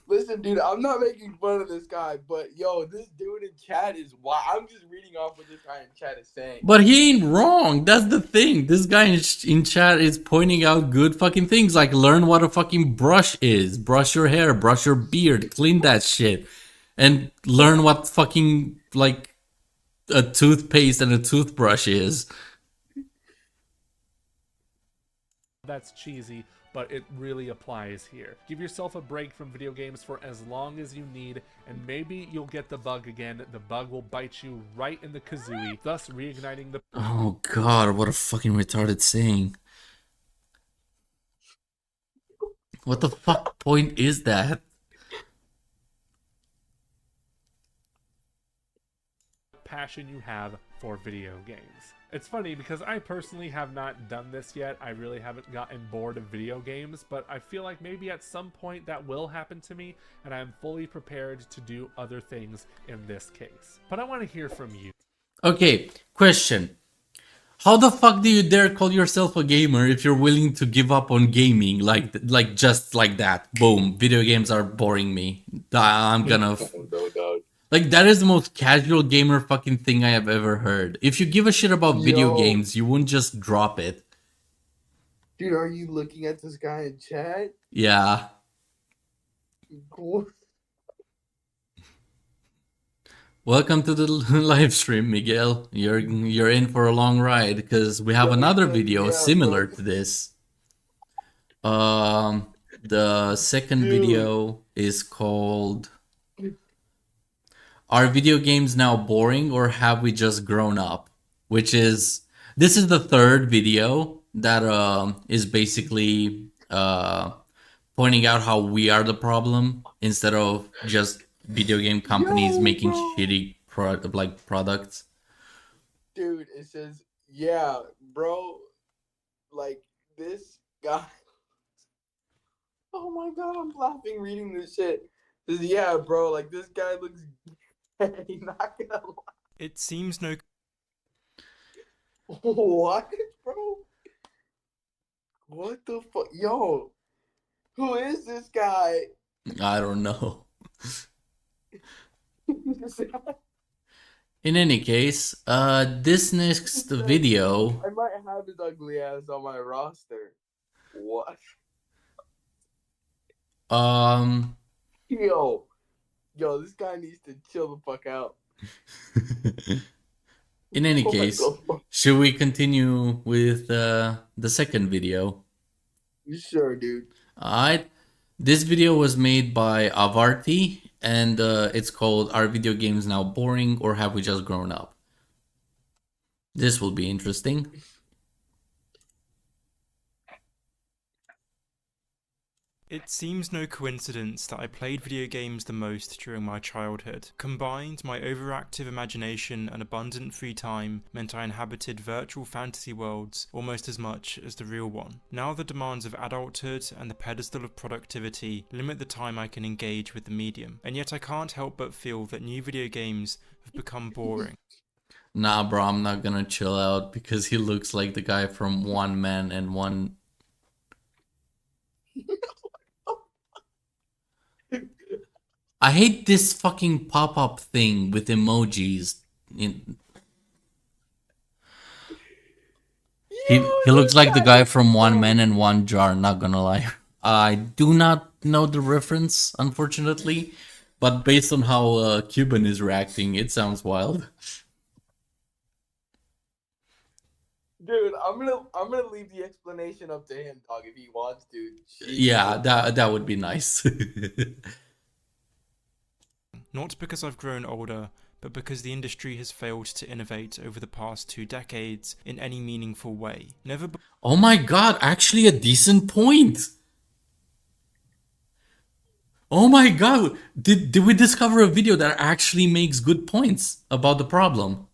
Listen, dude, I'm not making fun of this guy, but yo, this dude in chat is wild. I'm just reading off what this guy in chat is saying. But he ain't wrong. That's the thing. This guy in chat is pointing out good fucking things, like learn what a fucking brush is, brush your hair, brush your beard, clean that shit, and learn what fucking like a toothpaste and a toothbrush is. That's cheesy, but it really applies here. Give yourself a break from video games for as long as you need, and maybe you'll get the bug again. The bug will bite you right in the kazooie, thus reigniting the... Oh god, what a fucking retarded saying. What the fuck point is that? passion you have for video games. It's funny because I personally have not done this yet. I really haven't gotten bored of video games, but I feel like maybe at some point that will happen to me, and I'm fully prepared to do other things in this case. But I want to hear from you. Okay, question. How the fuck do you dare call yourself a gamer if you're willing to give up on gaming like just like that? Boom, video games are boring me. I'm gonna... Like, that is the most casual gamer fucking thing I have ever heard. If you give a shit about video games, you wouldn't just drop it. Dude, are you looking at this guy in chat? Yeah. Cool. Welcome to the live stream, Miguel. You're in for a long ride because we have another video similar to this. The second video is called "Are video games now boring or have we just grown up?" Which is, this is the third video that is basically pointing out how we are the problem instead of just video game companies making shitty products. Dude, it says, yeah, bro, like this guy. Oh my god, I'm laughing reading this shit. It says, yeah, bro, like this guy looks gay, not gonna lie. It seems no. What, bro? What the fuck? Yo, who is this guy? I don't know. In any case, this next video... I might have his ugly ass on my roster. What? Yo, this guy needs to chill the fuck out. In any Oh my case, God. should we continue with the second video? Sure, dude. Alright. This video was made by Avarti, and it's called Are Video Games Now Boring or Have We Just Grown Up? This will be interesting. It seems no coincidence that I played video games the most during my childhood. Combined, my overactive imagination and abundant free time meant I inhabited virtual fantasy worlds almost as much as the real one. Now the demands of adulthood and the pedestal of productivity limit the time I can engage with the medium, and yet I can't help but feel that new video games have become boring. Nah, bro, I'm not gonna chill out because he looks like the guy from One Man and One. I hate this fucking pop-up thing with emojis. He looks like the guy from One Man and One Jar, not gonna lie. I do not know the reference, unfortunately, but based on how Cuban is reacting, it sounds wild. Dude, I'm gonna leave the explanation up to him, dog, if he wants to. Yeah, that would be nice. Not because I've grown older, but because the industry has failed to innovate over the past 2 decades in any meaningful way. Never Oh my god, actually a decent point. Oh my god, did we discover a video that actually makes good points about the problem?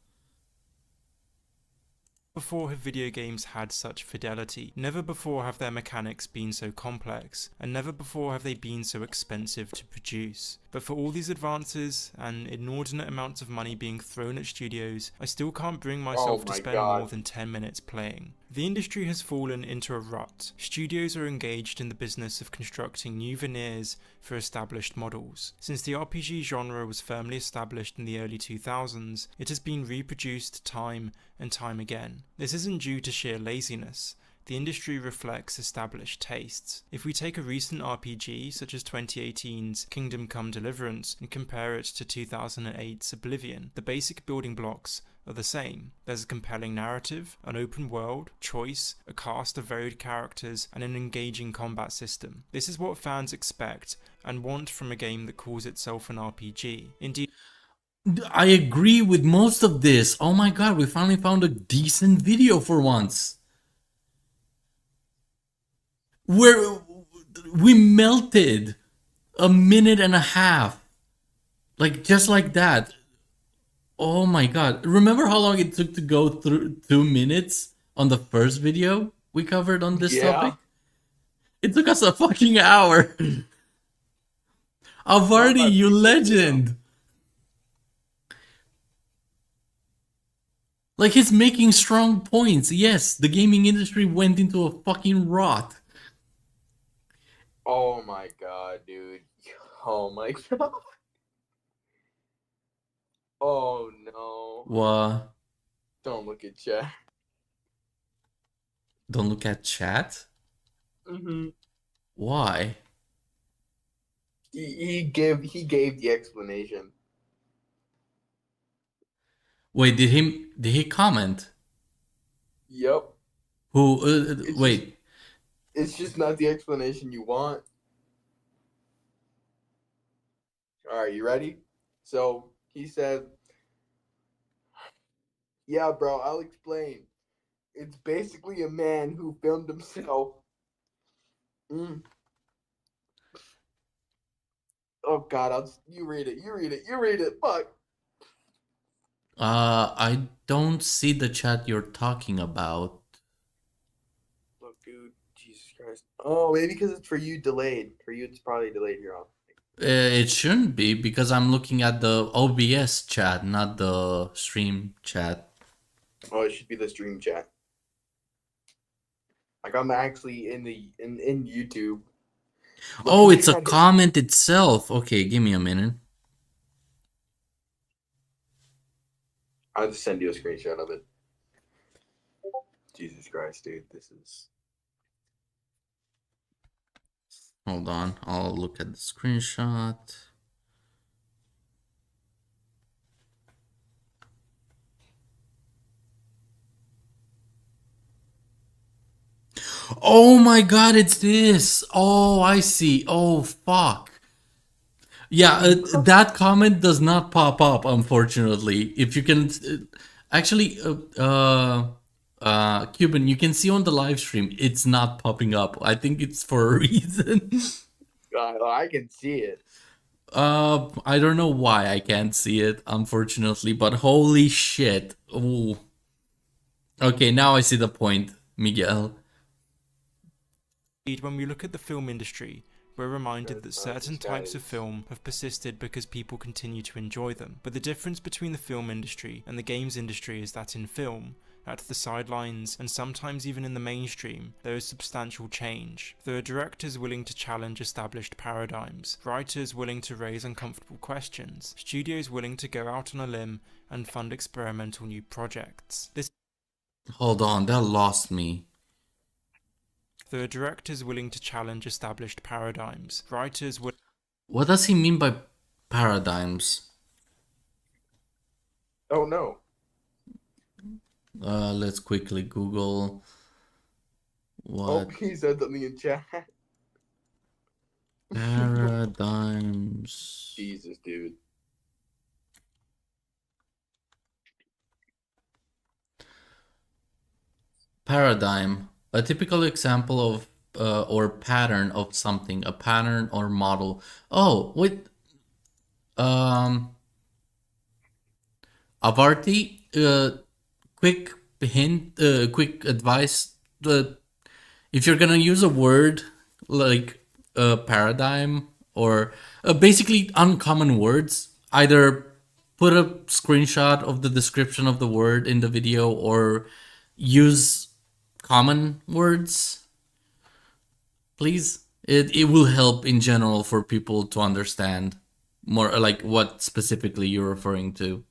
before have video games had such fidelity, never before have their mechanics been so complex, and never before have they been so expensive to produce. But for all these advances and inordinate amounts of money being thrown at studios, I still can't bring myself to spend more than 10 minutes playing. The industry has fallen into a rut. Studios are engaged in the business of constructing new veneers for established models. Since the RPG genre was firmly established in the early 2000s, it has been reproduced time and time again. This isn't due to sheer laziness. The industry reflects established tastes. If we take a recent RPG such as 2018's Kingdom Come Deliverance and compare it to 2008's Oblivion, the basic building blocks are the same. There's a compelling narrative, an open world, choice, a cast of varied characters, and an engaging combat system. This is what fans expect and want from a game that calls itself an RPG. Indeed, I agree with most of this. Oh my god, we finally found a decent video for once. Where we melted a minute and a half. Like, just like that. Oh my god. Remember how long it took to go through 2 minutes on the first video we covered on this topic? It took us a fucking hour. Avarti, you legend. Like, he's making strong points. Yes, the gaming industry went into a fucking rot. Oh my god, dude. Oh my god. Oh no. What? Don't look at chat. Don't look at chat? Mm-hmm. Why? He gave the explanation. Wait, did he comment? Yep. Who? It's Wait. It's just not the explanation you want. Alright, you ready? So he said, yeah, bro, I'll explain. It's basically a man who filmed himself. Oh god, you read it. Fuck. I don't see the chat you're talking about. Look, dude, Jesus Christ. Oh, maybe because it's for you delayed. For you, it's probably delayed here on. It shouldn't be because I'm looking at the OBS chat, not the stream chat. Oh, it should be the stream chat. Like I'm actually in YouTube. Oh, it's a at it. comment itself. Okay, give me a minute. I'll just send you a screenshot of it. Jesus Christ, dude, this is. Hold on, I'll look at the screenshot. Oh my god, it's this. Oh, I see. Oh, fuck. Yeah, that comment does not pop up, unfortunately. If you can, actually, Cuban, you can see on the live stream, it's not popping up. I think it's for a reason. I can see it. I don't know why I can't see it, unfortunately, but holy shit. Ooh. Okay, now I see the point, Miguel. Indeed, when we look at the film industry, we're reminded that certain types of film have persisted because people continue to enjoy them. But the difference between the film industry and the games industry is that in film, at the sidelines, and sometimes even in the mainstream, there is substantial change. There are directors willing to challenge established paradigms, writers willing to raise uncomfortable questions, studios willing to go out on a limb and fund experimental new projects. Hold on, that lost me. There are directors willing to challenge established paradigms, writers willing. What does he mean by paradigms? Oh no. Let's quickly Google what Oh, he said something in chat. paradigms. Jesus, dude. Paradigm, a typical example of or pattern of something, a pattern or model. Oh, wait. Avarti, quick hint, quick advice. If you're gonna use a word like paradigm or basically uncommon words, either put a screenshot of the description of the word in the video or use common words, please. It will help in general for people to understand more like what specifically you're referring to.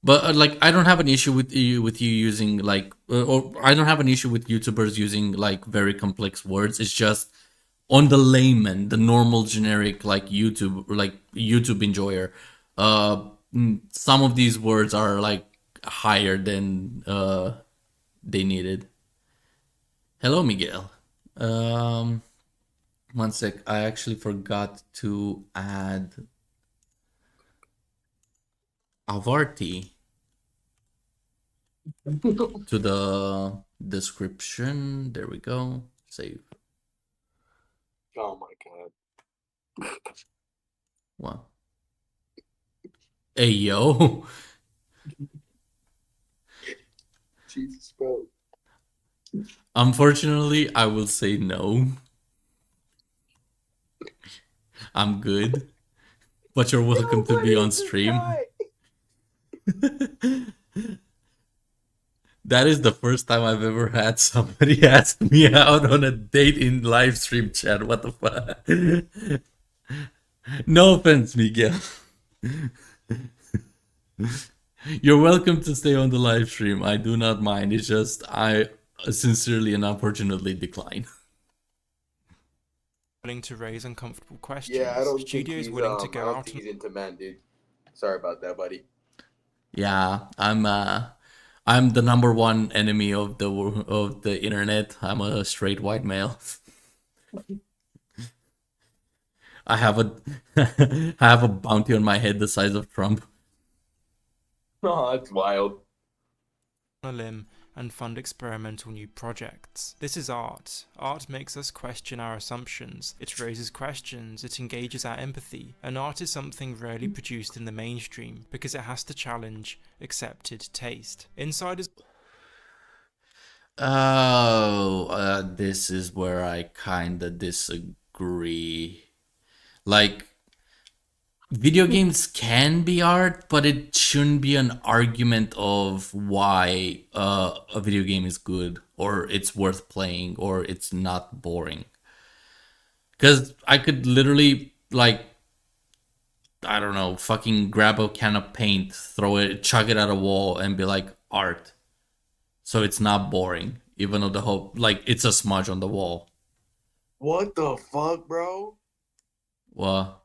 But like, I don't have an issue with you using like, or I don't have an issue with YouTubers using like very complex words. It's just on the layman, the normal generic like YouTube enjoyer. Some of these words are like higher than they needed. Hello, Miguel. One sec. I actually forgot to add Avarti to the description. There we go. Save. Oh my god. What? Hey, yo. Jesus, bro. Unfortunately, I will say no. I'm good. But you're welcome to be on stream. That is the first time I've ever had somebody ask me out on a date in live stream chat. What the fuck? No offense, Miguel. You're welcome to stay on the live stream. I do not mind. It's just I sincerely and unfortunately decline. Willing to raise uncomfortable questions. Yeah, I don't think Studios he's, willing to I go don't out think on. he's into men, dude. Sorry about that, buddy. Yeah, I'm the number one enemy of the internet. I'm a straight white male. I have a I have a bounty on my head the size of Trump. Oh, that's wild. A limb and fund experimental new projects. This is art. Art makes us question our assumptions. It raises questions, it engages our empathy, and art is something rarely produced in the mainstream because it has to challenge accepted taste. Insiders. Oh, this is where I kinda disagree. Like, video games can be art, but it shouldn't be an argument of why a video game is good or it's worth playing or it's not boring. Because I could literally, like, I don't know, fucking grab a can of paint, throw it, chuck it at a wall, and be like, art. So it's not boring, even though the whole, like, it's a smudge on the wall. What the fuck, bro? Well,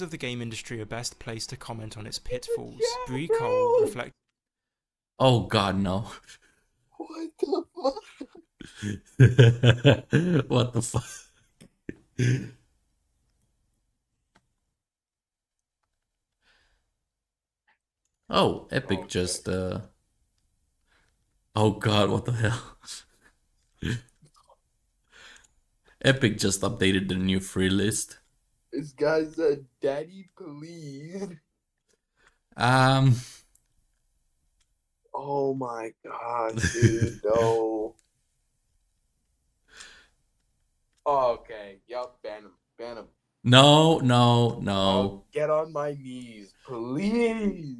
of the game industry are best placed to comment on its pitfalls. Bree Cole reflects Oh God, no. What the fuck? What the fuck? Oh, Epic Okay. just oh God, what the hell? Epic just updated the new free list. This guy said, "Daddy, please." Um Oh my gosh, dude, no. Oh, okay, yup, ban him, ban him. no, no, I'll no. get on my knees, please.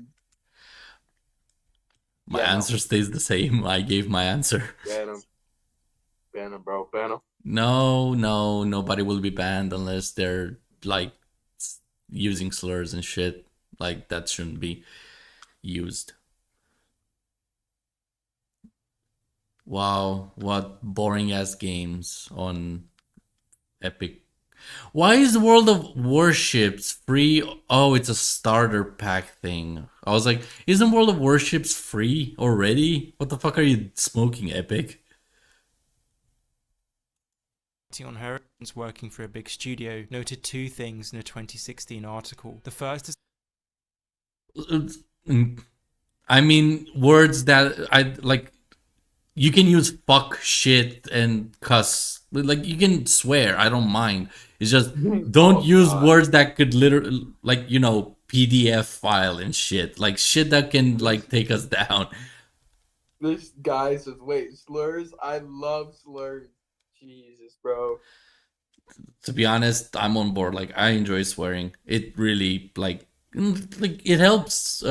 My Yeah, no, answer stays the same. I gave my answer. ban him, bro, ban him. No, no, nobody will be banned unless they're like using slurs and shit. Like that shouldn't be used. Wow, what boring ass games on Epic. Why is World of Warships free? Oh, it's a starter pack thing. I was like, isn't World of Warships free already? What the fuck are you smoking, Epic? On her experience working for a big studio, noted two things in a 2016 article. The first is I mean, words that I like. You can use fuck, shit, and cuss. Like you can swear. I don't mind. It's just don't Oh, use God. words that could literally, like PDF file and shit. Like shit that can like take us down. This guy says, "Wait, slurs? I love slurs." Jesus, bro. To be honest, I'm on board. Like I enjoy swearing. It really like it helps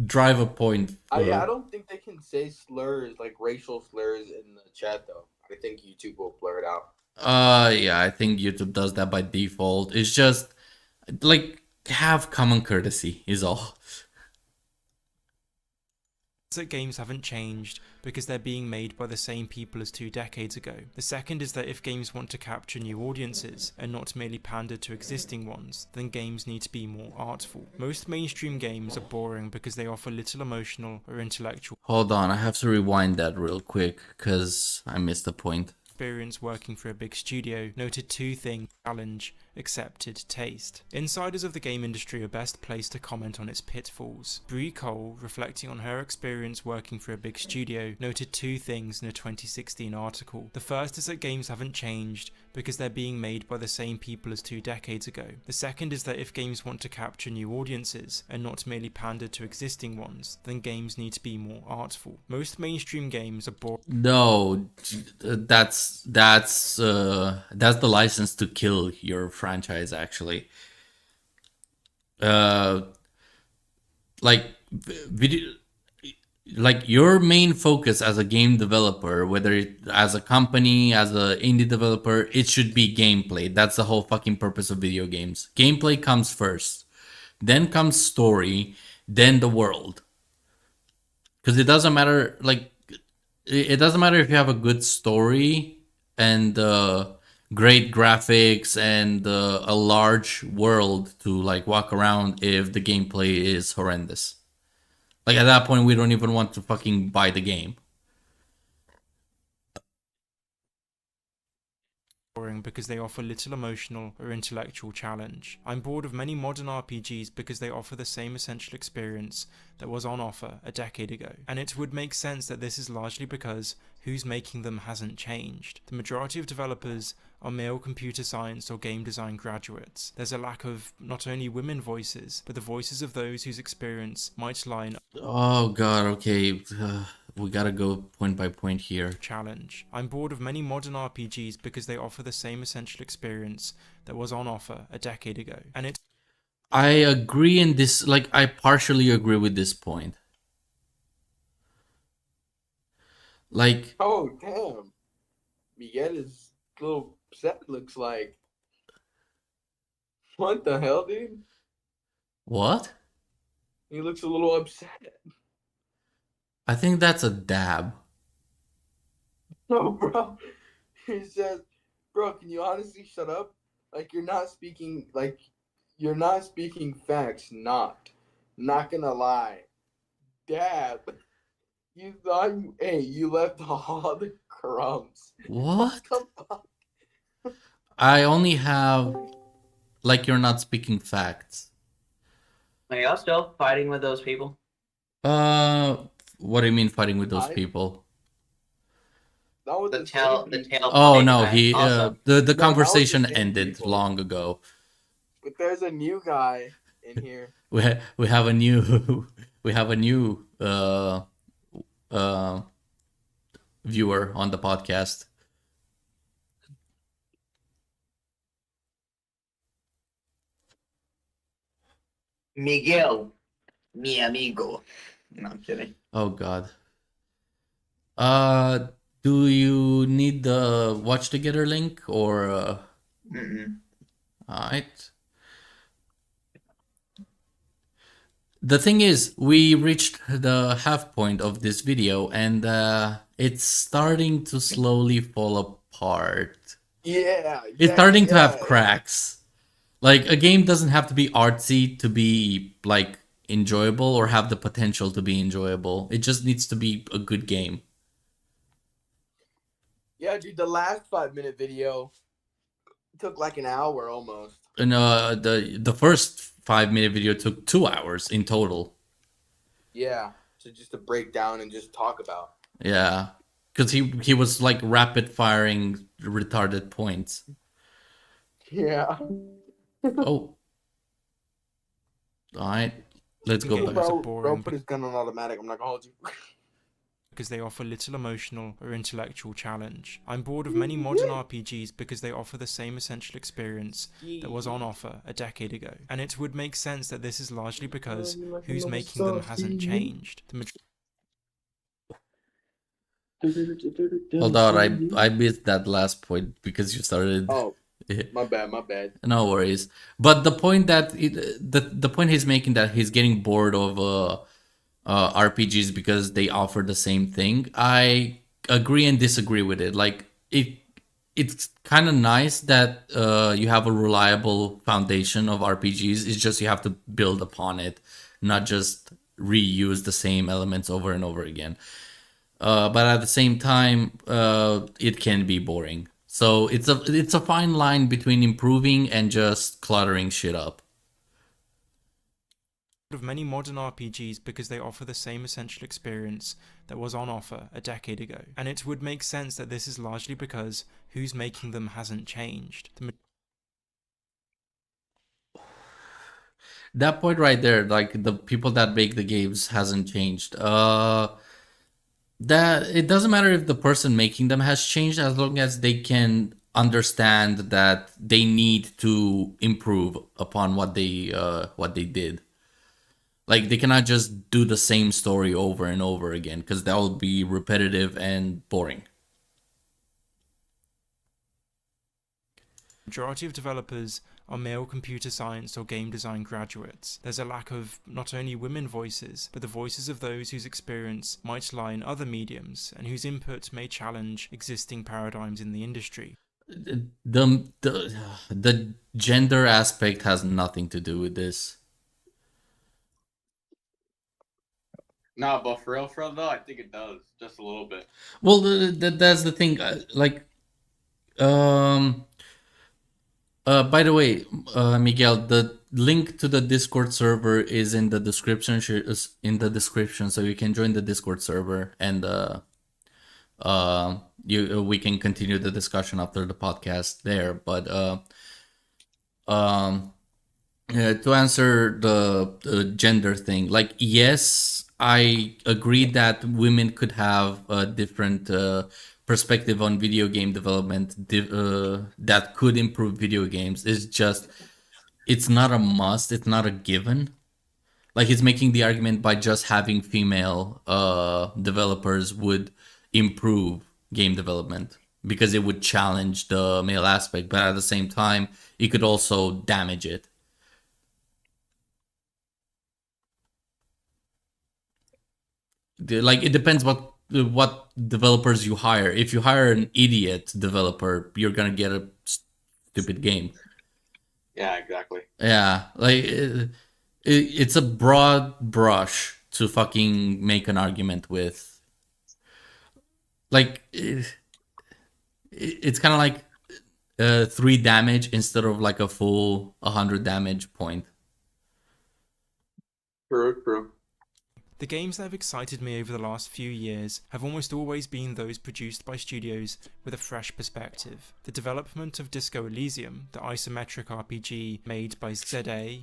drive a point. I don't think they can say slurs like racial slurs in the chat though. I think YouTube will blur it out. Yeah, I think YouTube does that by default. It's just like have common courtesy is all. that games haven't changed because they're being made by the same people as 2 decades ago. The second is that if games want to capture new audiences and not merely pander to existing ones, then games need to be more artful. Most mainstream games are boring because they offer little emotional or intellectual Hold on, I have to rewind that real quick because I missed the point. experience working for a big studio, noted two things: challenge, accepted taste. Insiders of the game industry are best placed to comment on its pitfalls. Brie Cole, reflecting on her experience working for a big studio, noted two things in a 2016 article. The first is that games haven't changed because they're being made by the same people as 2 decades ago. The second is that if games want to capture new audiences and not merely pander to existing ones, then games need to be more artful. Most mainstream games are boring. No, that's the license to kill your franchise actually. Like video, like your main focus as a game developer, whether as a company, as a indie developer, it should be gameplay. That's the whole fucking purpose of video games. Gameplay comes first, then comes story, then the world. Because it doesn't matter, like it doesn't matter if you have a good story and great graphics and a large world to like walk around if the gameplay is horrendous. Like at that point, we don't even want to fucking buy the game. Because they offer little emotional or intellectual challenge. I'm bored of many modern RPGs because they offer the same essential experience that was on offer a decade ago. And it would make sense that this is largely because who's making them hasn't changed. The majority of developers are male computer science or game design graduates. There's a lack of not only women voices, but the voices of those whose experience might lie in Oh god, okay. We gotta go point by point here. challenge. I'm bored of many modern RPGs because they offer the same essential experience that was on offer a decade ago. And it I agree in this, like, I partially agree with this point. Like, Oh damn. Miguel is a little upset, looks like. What the hell, dude? what? He looks a little upset. I think that's a dab. No, bro. He says, "Bro, can you honestly shut up? Like you're not speaking facts, not gonna lie. Dab. You thought you left all the crumbs. What? the fuck? I only have like you're not speaking facts. Are y'all still fighting with those people? Uh, what do you mean fighting with those I- people? Not with The the tail, same the people. tail. Oh fighting no, guy. he Also, the No, that was conversation the same ended people. long ago. But there's a new guy in here. We have a new we have a new uh viewer on the podcast. Miguel, mi amigo. No, I'm kidding. Oh God. Do you need the watch together link or Mm-mm. alright? The thing is, we reached the half point of this video and it's starting to slowly fall apart. Yeah. It's starting to have yeah. cracks. Like a game doesn't have to be artsy to be like enjoyable or have the potential to be enjoyable. It just needs to be a good game. Yeah, dude, the last 5-minute video took like an hour almost. And the first 5 minute video took 2 hours in total. Yeah. So just to break down and just talk about. Yeah, because he was like rapid firing retarded points. Yeah. Oh, all right, let's go Games back. are Bro, boring put his gun on automatic. I'm not gonna hold you. because they offer little emotional or intellectual challenge. I'm bored of many modern RPGs because they offer the same essential experience that was on offer a decade ago. And it would make sense that this is largely because who's making them hasn't changed. Hold on, I missed that last point because you started. Oh, my bad. No worries. But the point that the point he's making that he's getting bored of RPGs because they offer the same thing. I agree and disagree with it. Like it's kind of nice that you have a reliable foundation of RPGs. It's just you have to build upon it, not just reuse the same elements over and over again. But at the same time, it can be boring. So it's a fine line between improving and just cluttering shit up. Of many modern RPGs because they offer the same essential experience that was on offer a decade ago. And it would make sense that this is largely because who's making them hasn't changed. That point right there, like the people that make the games hasn't changed. That it doesn't matter if the person making them has changed as long as they can understand that they need to improve upon what they did. Like they cannot just do the same story over and over again because that will be repetitive and boring. Majority of developers are male computer science or game design graduates. There's a lack of not only women voices, but the voices of those whose experience might lie in other mediums and whose input may challenge existing paradigms in the industry. The gender aspect has nothing to do with this. No, but for real though, I think it does just a little bit. Well, that's the thing. By the way, Miguel, the link to the Discord server is in the description. So you can join the Discord server and we can continue the discussion after the podcast there. But to answer the gender thing, like yes, I agree that women could have a different perspective on video game development that could improve video games. It's not a must. It's not a given. Like he's making the argument by just having female developers would improve game development because it would challenge the male aspect, but at the same time, it could also damage it. Like it depends what developers you hire. If you hire an idiot developer, you're gonna get a stupid game. Yeah, exactly. Yeah, like it's a broad brush to fucking make an argument with. Like it's kind of like 3 damage instead of like a full 100 damage point. True. The games that have excited me over the last few years have almost always been those produced by studios with a fresh perspective. The development of Disco Elysium, the isometric RPG made by ZA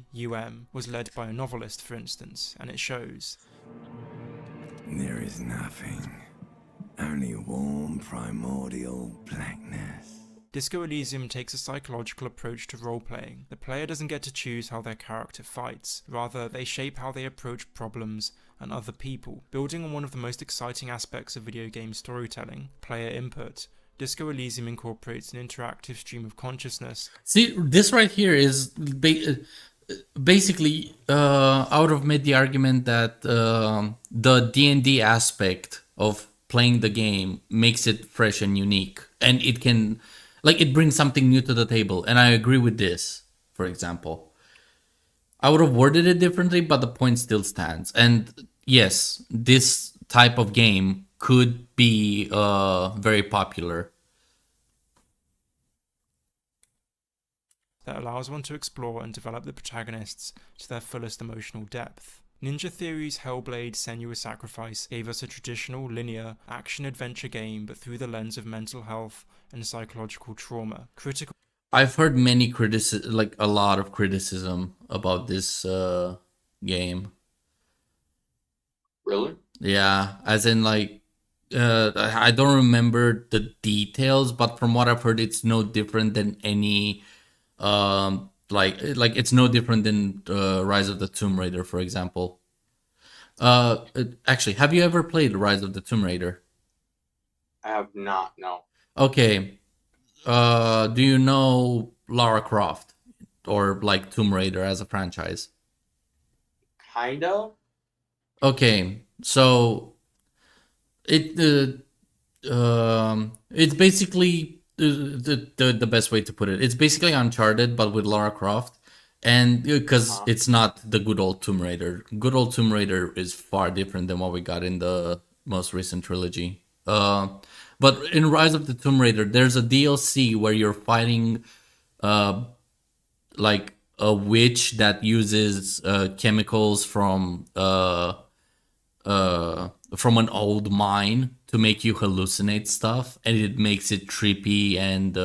was led by a novelist, for instance, and it shows. There is nothing, only warm primordial blackness. Disco Elysium takes a psychological approach to role-playing. The player doesn't get to choose how their character fights, rather they shape how they approach problems and other people. Building on one of the most exciting aspects of video game storytelling, player input, Disco Elysium incorporates an interactive stream of consciousness. See, this right here is basically I would have made the argument that the D&D aspect of playing the game makes it fresh and unique, and it can, like, it brings something new to the table. And I agree with this, for example. I would have worded it differently, but the point still stands. And yes, this type of game could be very popular. That allows one to explore and develop the protagonists to their fullest emotional depth. Ninja Theory's Hellblade Senua's Sacrifice gave us a traditional, linear, action-adventure game, but through the lens of mental health and psychological trauma. I've heard a lot of criticism about this game. Really? Yeah, as in like, I don't remember the details, but from what I've heard, it's no different than any, like it's no different than Rise of the Tomb Raider, for example. Actually, have you ever played Rise of the Tomb Raider? I have not, no. Okay. Do you know Lara Croft or like Tomb Raider as a franchise? Kind of? Okay, so it's basically the best way to put it. It's basically Uncharted but with Lara Croft, and because it's not the good old Tomb Raider. Good old Tomb Raider is far different than what we got in the most recent trilogy. But in Rise of the Tomb Raider, there's a DLC where you're fighting like a witch that uses chemicals from an old mine to make you hallucinate stuff, and it makes it trippy and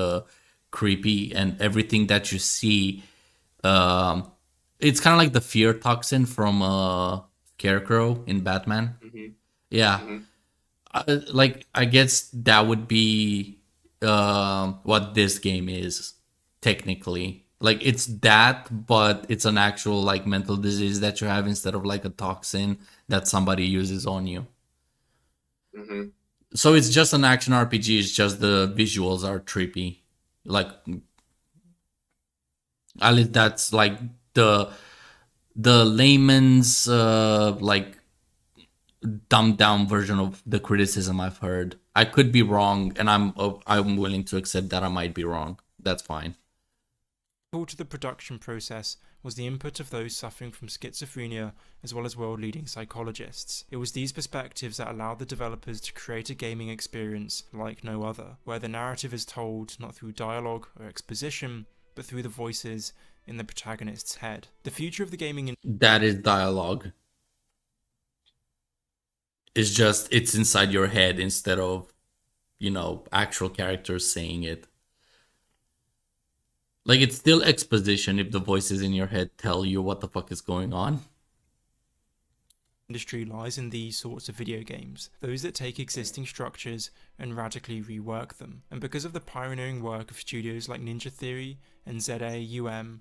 creepy, and everything that you see. It's kind of like the fear toxin from Scarecrow in Batman. Mm-hmm. Yeah. Mm-hmm. Like, I guess that would be what this game is technically. Like, it's that, but it's an actual like mental disease that you have instead of like a toxin that somebody uses on you. Mm-hmm. So it's just an action RPG. It's just the visuals are trippy. Like, at least that's like the layman's like dumbed down version of the criticism I've heard. I could be wrong, and I'm willing to accept that I might be wrong. That's fine. To the production process was the input of those suffering from schizophrenia as well as world-leading psychologists. It was these perspectives that allowed the developers to create a gaming experience like no other, where the narrative is told not through dialogue or exposition, but through the voices in the protagonist's head. The future of the gaming that is dialogue. It's just, it's inside your head instead of, actual characters saying it. Like, it's still exposition if the voices in your head tell you what the fuck is going on. Industry lies in these sorts of video games, those that take existing structures and radically rework them. And because of the pioneering work of studios like Ninja Theory and ZA,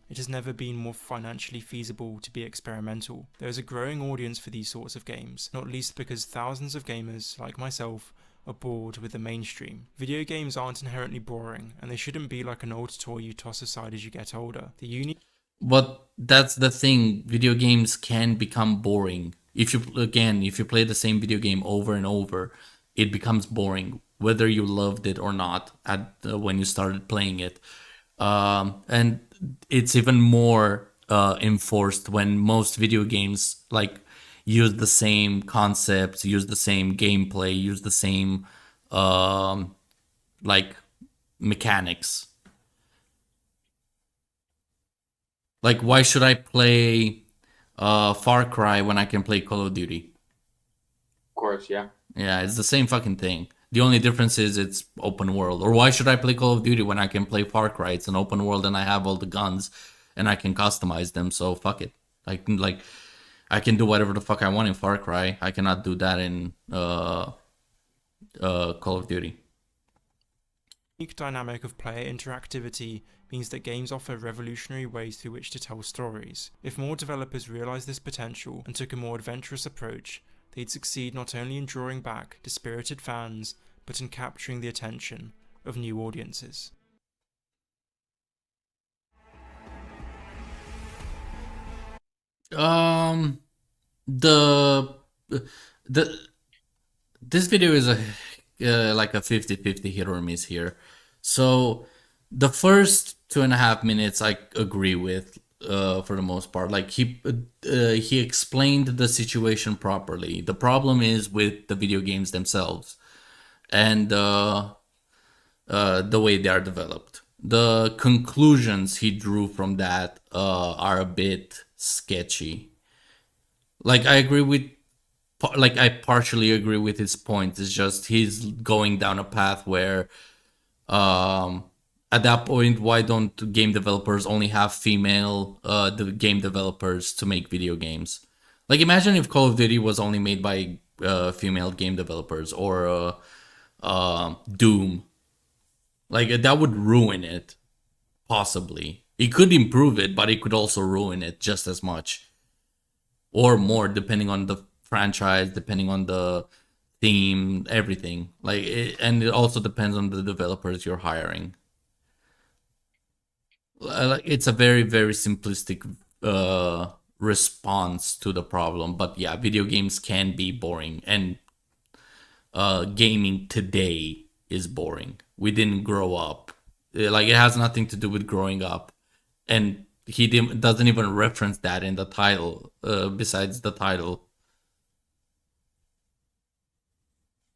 it has never been more financially feasible to be experimental. There is a growing audience for these sorts of games, not least because thousands of gamers, like myself, are bored with the mainstream. Video games aren't inherently boring, and they shouldn't be like an old toy you toss aside as you get older. But that's the thing, video games can become boring. If you play the same video game over and over, it becomes boring, whether you loved it or not when you started playing it. And it's even more enforced when most video games, like, use the same concepts, use the same gameplay, use the same like mechanics. Like, why should I play Far Cry when I can play Call of Duty? Of course, yeah. Yeah, it's the same fucking thing. The only difference is it's open world. Or why should I play Call of Duty when I can play Far Cry? It's an open world and I have all the guns and I can customize them. So fuck it. I can do whatever the fuck I want in Far Cry. I cannot do that in Call of Duty. The unique dynamic of player interactivity means that games offer revolutionary ways through which to tell stories. If more developers realised this potential and took a more adventurous approach, they'd succeed not only in drawing back dispirited fans, but in capturing the attention of new audiences. The the this video is a like a 50-50 hit or miss here. So the first 2.5 minutes I agree with for the most part. Like he explained the situation properly. The problem is with the video games themselves and the way they are developed. The conclusions he drew from that are a bit sketchy. Like I agree with like I partially agree with his point. It's just he's going down a path where at that point, why don't game developers only have female the game developers to make video games? Like imagine if Call of Duty was only made by female game developers, or Doom. Like that would ruin it. Possibly it could improve it, but it could also ruin it just as much or more, depending on the franchise, depending on the theme, everything. And it also depends on the developers you're hiring. Like it's a very very simplistic response to the problem, but yeah, video games can be boring, and gaming today is boring. We didn't grow up. Like it has nothing to do with growing up, and doesn't even reference that in the title. Besides the title,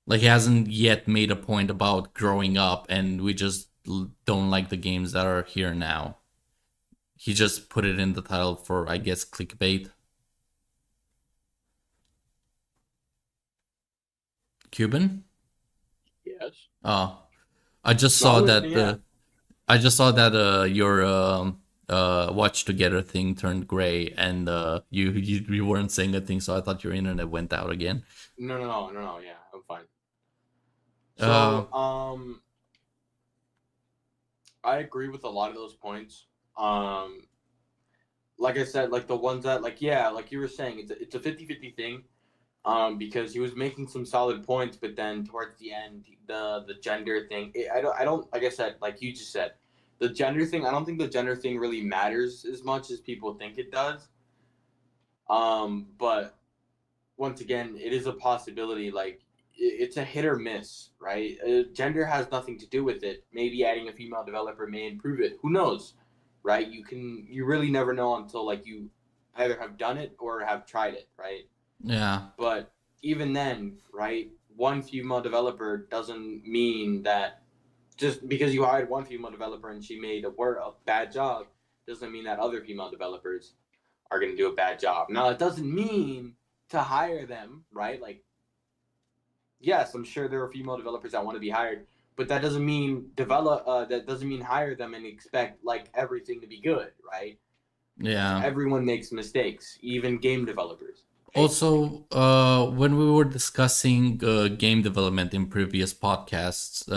like he hasn't yet made a point about growing up, and we just don't like the games that are here now. He just put it in the title for, I guess, clickbait. Cuban? Yes. Oh, I just saw I'm that. listening, yeah. I just saw that your watch together thing turned gray, and you weren't saying a thing, so I thought your internet went out again. No. Yeah, I'm fine. Uh, So, I agree with a lot of those points. Like I said, like the ones that, like, yeah, like you were saying, it's a 50-50 thing. Because he was making some solid points, but then towards the end, the gender thing, I don't, like I said, like you just said, the gender thing. I don't think the gender thing really matters as much as people think it does. But once again, it is a possibility. Like it's a hit or miss, right? Gender has nothing to do with it. Maybe adding a female developer may improve it. Who knows, right? You really never know until like you either have done it or have tried it, right? yeah. But even then, right, one female developer doesn't mean that just because you hired one female developer and she made a bad job doesn't mean that other female developers are going to do a bad job. Now, it doesn't mean to hire them, right? Like, yes, I'm sure there are female developers that want to be hired, but that doesn't mean hire them and expect like everything to be good, right? Yeah. Everyone makes mistakes, even game developers. Also, when we were discussing game development in previous podcasts,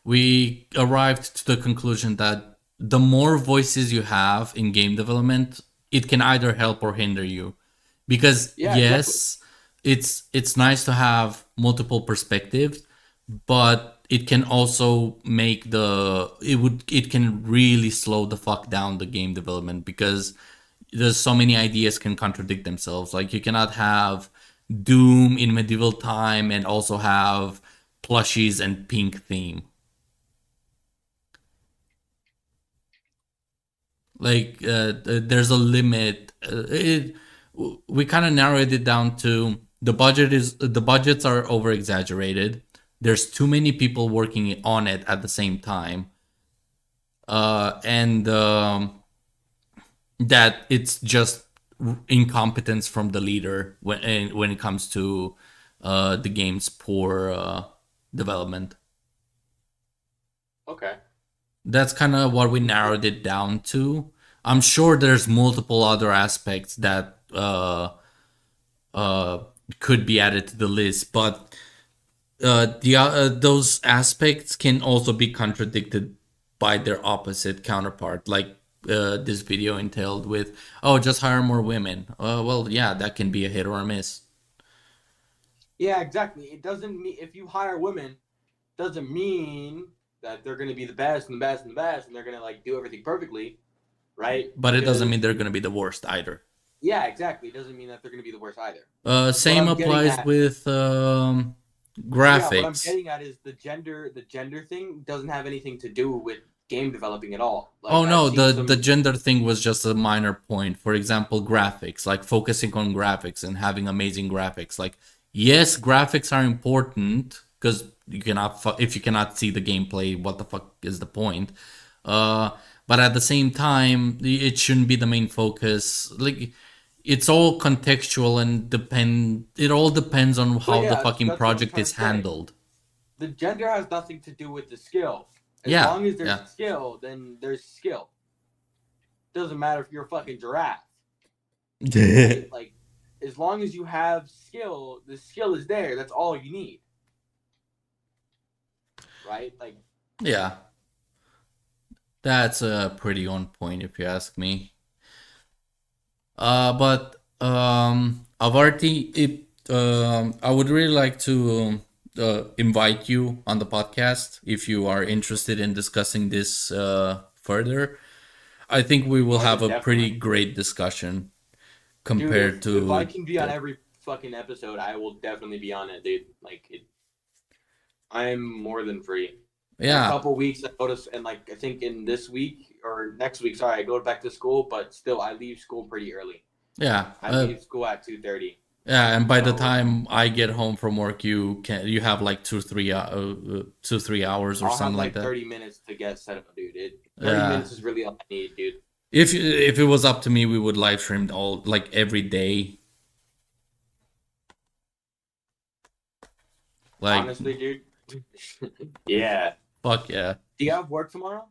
we arrived to the conclusion that the more voices you have in game development, it can either help or hinder you. Because Yeah, yes, it's nice to have multiple perspectives, but it can also make it can really slow the fuck down the game development, because there's so many ideas can contradict themselves. Like you cannot have Doom in medieval time and also have plushies and pink theme. Like there's a limit. we kind of narrowed it down to the budgets are over exaggerated. There's too many people working on it at the same time, and that it's just incompetence from the leader when it comes to the game's poor development. Okay. That's kind of what we narrowed it down to. I'm sure there's multiple other aspects that could be added to the list, but those aspects can also be contradicted by their opposite counterpart, like this video entailed with, oh, just hire more women. Well, yeah, that can be a hit or a miss. Yeah, exactly. It doesn't mean if you hire women, doesn't mean that they're going to be the best and the best and the best, and they're going to like do everything perfectly, right? But it doesn't Because- mean they're going to be the worst either. Yeah, exactly. It doesn't mean that they're going to be the worst either. Same I'm getting applies at- with Yeah, graphics. what I'm getting at is the gender thing doesn't have anything to do with game developing at all. Like, Oh no, I've seen the some- gender thing was just a minor point. For example, graphics, like focusing on graphics and having amazing graphics. Like, yes, graphics are important because you cannot if you cannot see the gameplay, what the fuck is the point? But at the same time, it shouldn't be the main focus. Like, it's all contextual and it all depends on how yeah, the fucking that's what I'm project trying is to say. handled. The gender has nothing to do with the skill. As Yeah, long as there's yeah. skill, then there's skill. Doesn't matter if you're a fucking giraffe. Like, as long as you have skill, the skill is there. That's all you need. Right? Like, Yeah. That's pretty on point if you ask me. But Avarti, I would really like to invite you on the podcast if you are interested in discussing this further. I think we will have a pretty definitely. great discussion dude, compared if I to can be on every fucking episode, I will definitely be on it, dude. Like, I'm more than free. In a yeah. couple weeks, I go to, and like I think in this week or next week, sorry, I go back to school, but still I leave school pretty early. Yeah. I leave school at 2:30. Yeah, and by the So- time I get home from work, you have like 2-3 hours or I'll have something like like that. 30 minutes to get set up, dude. 30 Yeah. minutes is really all I need, dude. If it was up to me, we would live stream all like every day. Like, Honestly, dude. Yeah. fuck yeah. Do you have work tomorrow?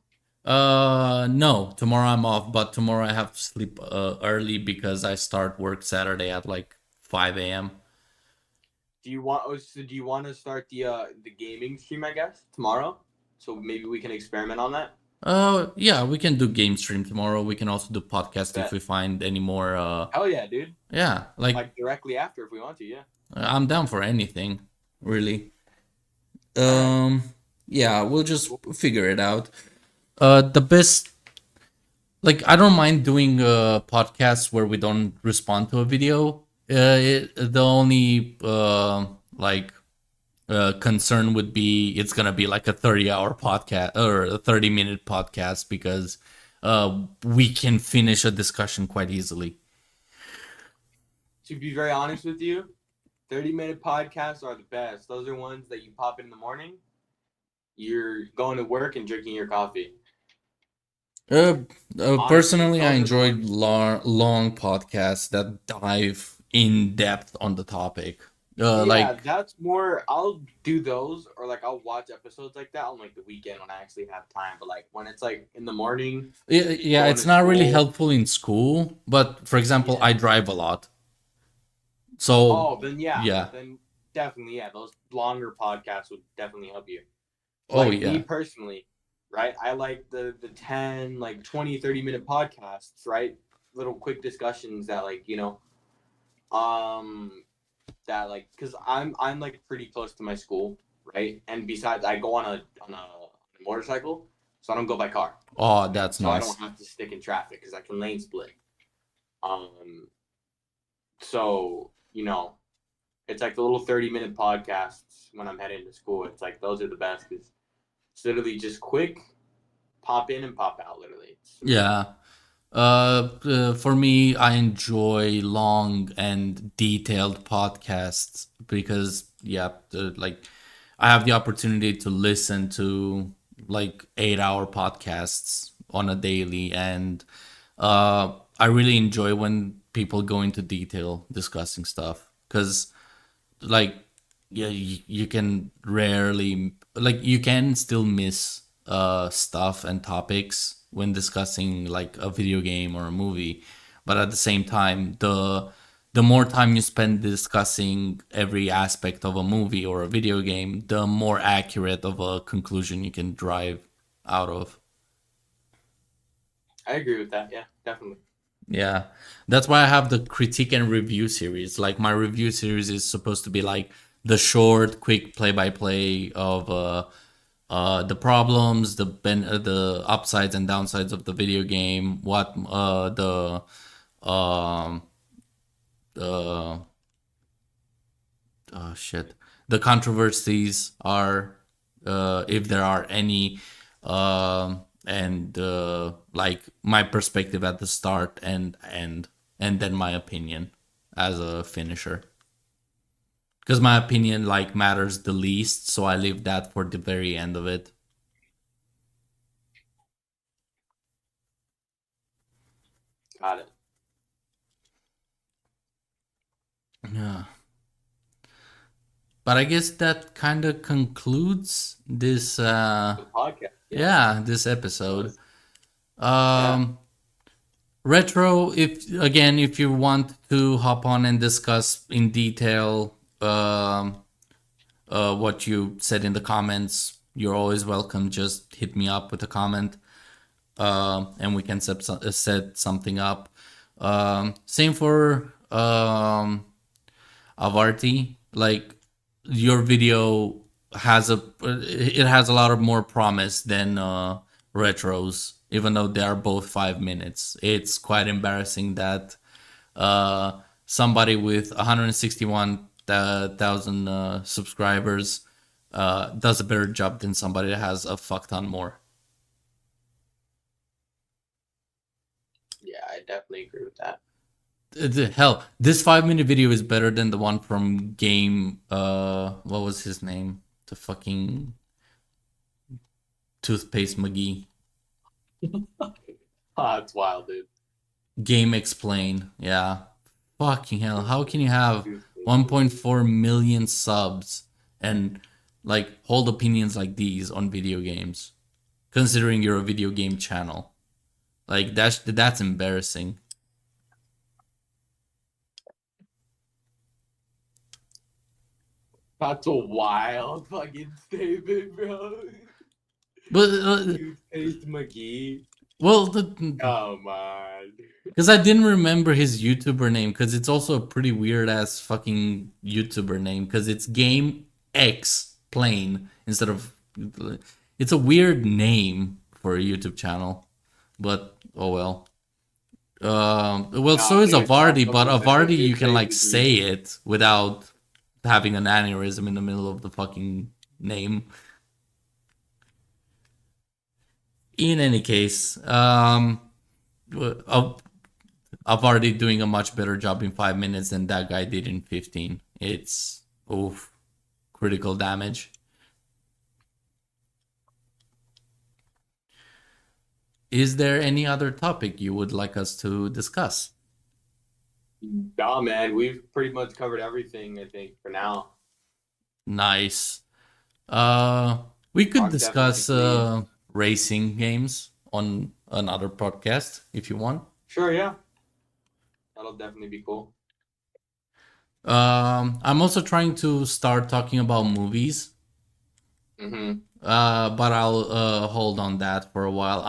No, tomorrow I'm off, but tomorrow I have to sleep early because I start work Saturday at like 5 a.m. Do you want to start the gaming stream, I guess, tomorrow? So maybe we can experiment on that. Yeah, we can do game stream tomorrow. We can also do podcast if Bet. we find any more. Hell yeah, dude. Yeah, Like directly after if we want to, yeah. I'm down for anything, really. Yeah, we'll just figure it out. The best, like, I don't mind doing podcasts where we don't respond to a video. The only concern would be it's gonna be like a 30-hour podcast or a 30-minute podcast because we can finish a discussion quite easily. To be very honest with you, 30-minute podcasts are the best. Those are ones that you pop in the morning. You're going to work and drinking your coffee. Personally, I those are enjoy long podcasts that dive in depth on the topic. Yeah, Like, that's more. I'll do those, or like I'll watch episodes like that on like the weekend when I actually have time. But like when it's like in the morning, yeah, going it's to not really school. helpful in school. But for example, Yeah. I drive a lot, so oh, then yeah. then definitely, yeah, those longer podcasts would definitely help you. Oh Like, yeah, me personally, right? I like the 10, like 20, 30-minute podcasts, right? Little quick discussions that like, that like, because I'm like pretty close to my school, right? And besides, I go on a motorcycle, so I don't go by car. oh that's So I nice. don't have to stick in traffic because I can lane split. So it's like the little 30-minute podcasts when I'm heading to school. It's like those are the best. It's literally just quick, pop in and pop out. Literally. Yeah. For me, I enjoy long and detailed podcasts because, yeah, like I have the opportunity to listen to like 8 hour podcasts on a daily, and I really enjoy when people go into detail discussing stuff because like yeah you can rarely like you can still miss stuff and topics when discussing like a video game or a movie, but at the same time the more time you spend discussing every aspect of a movie or a video game, the more accurate of a conclusion you can drive out of. I agree with that. Yeah, definitely. Yeah, that's why I have the critique and review series. Like my review series is supposed to be like the short, quick play-by-play of the problems, the upsides and downsides of the video game, what um the shit the controversies are, if there are any, and like my perspective at the start and then my opinion as a finisher, because my opinion like matters the least, so I leave that for the very end of it. Got it. Yeah, but I guess that kind of concludes this The podcast. yeah, this episode. um Retro, if you want to hop on and discuss in detail what you said in the comments, you're always welcome. Just hit me up with a comment, and we can set something up. Same for Avarti. Like your video has a lot of more promise than Retro's, even though they are both 5 minutes. It's quite embarrassing that somebody with 161,000 subscribers does a better job than somebody that has a fuck ton more. Yeah, I definitely agree with that. Hell, this 5 minute video is better than the one from Game. What was his name? The fucking toothpaste McGee. Oh, that's wild, dude. Game Explain. Yeah. Fucking hell. How can you have 1.4 million subs and like hold opinions like these on video games, considering you're a video game channel? Like that's embarrassing. That's a wild fucking statement, bro. But Toothpaste McGee. well, Come on. because I didn't remember his YouTuber name, because it's also a pretty weird ass fucking YouTuber name, because it's Game X Plain instead of. It's a weird name for a YouTube channel, but oh well. Well, so is Avardi, but Avardi you can like say it without having an aneurysm in the middle of the fucking name. In any case, Avardi doing a much better job in 5 minutes than that guy did in 15. It's oof, critical damage. Is there any other topic you would like us to discuss? Nah, man, we've pretty much covered everything, I think, for now. Nice. We could I'm discuss definitely racing games on another podcast if you want. Sure, yeah. That'll definitely be cool. I'm also trying to start talking about movies. Mm-hmm. But I'll hold on that for a while.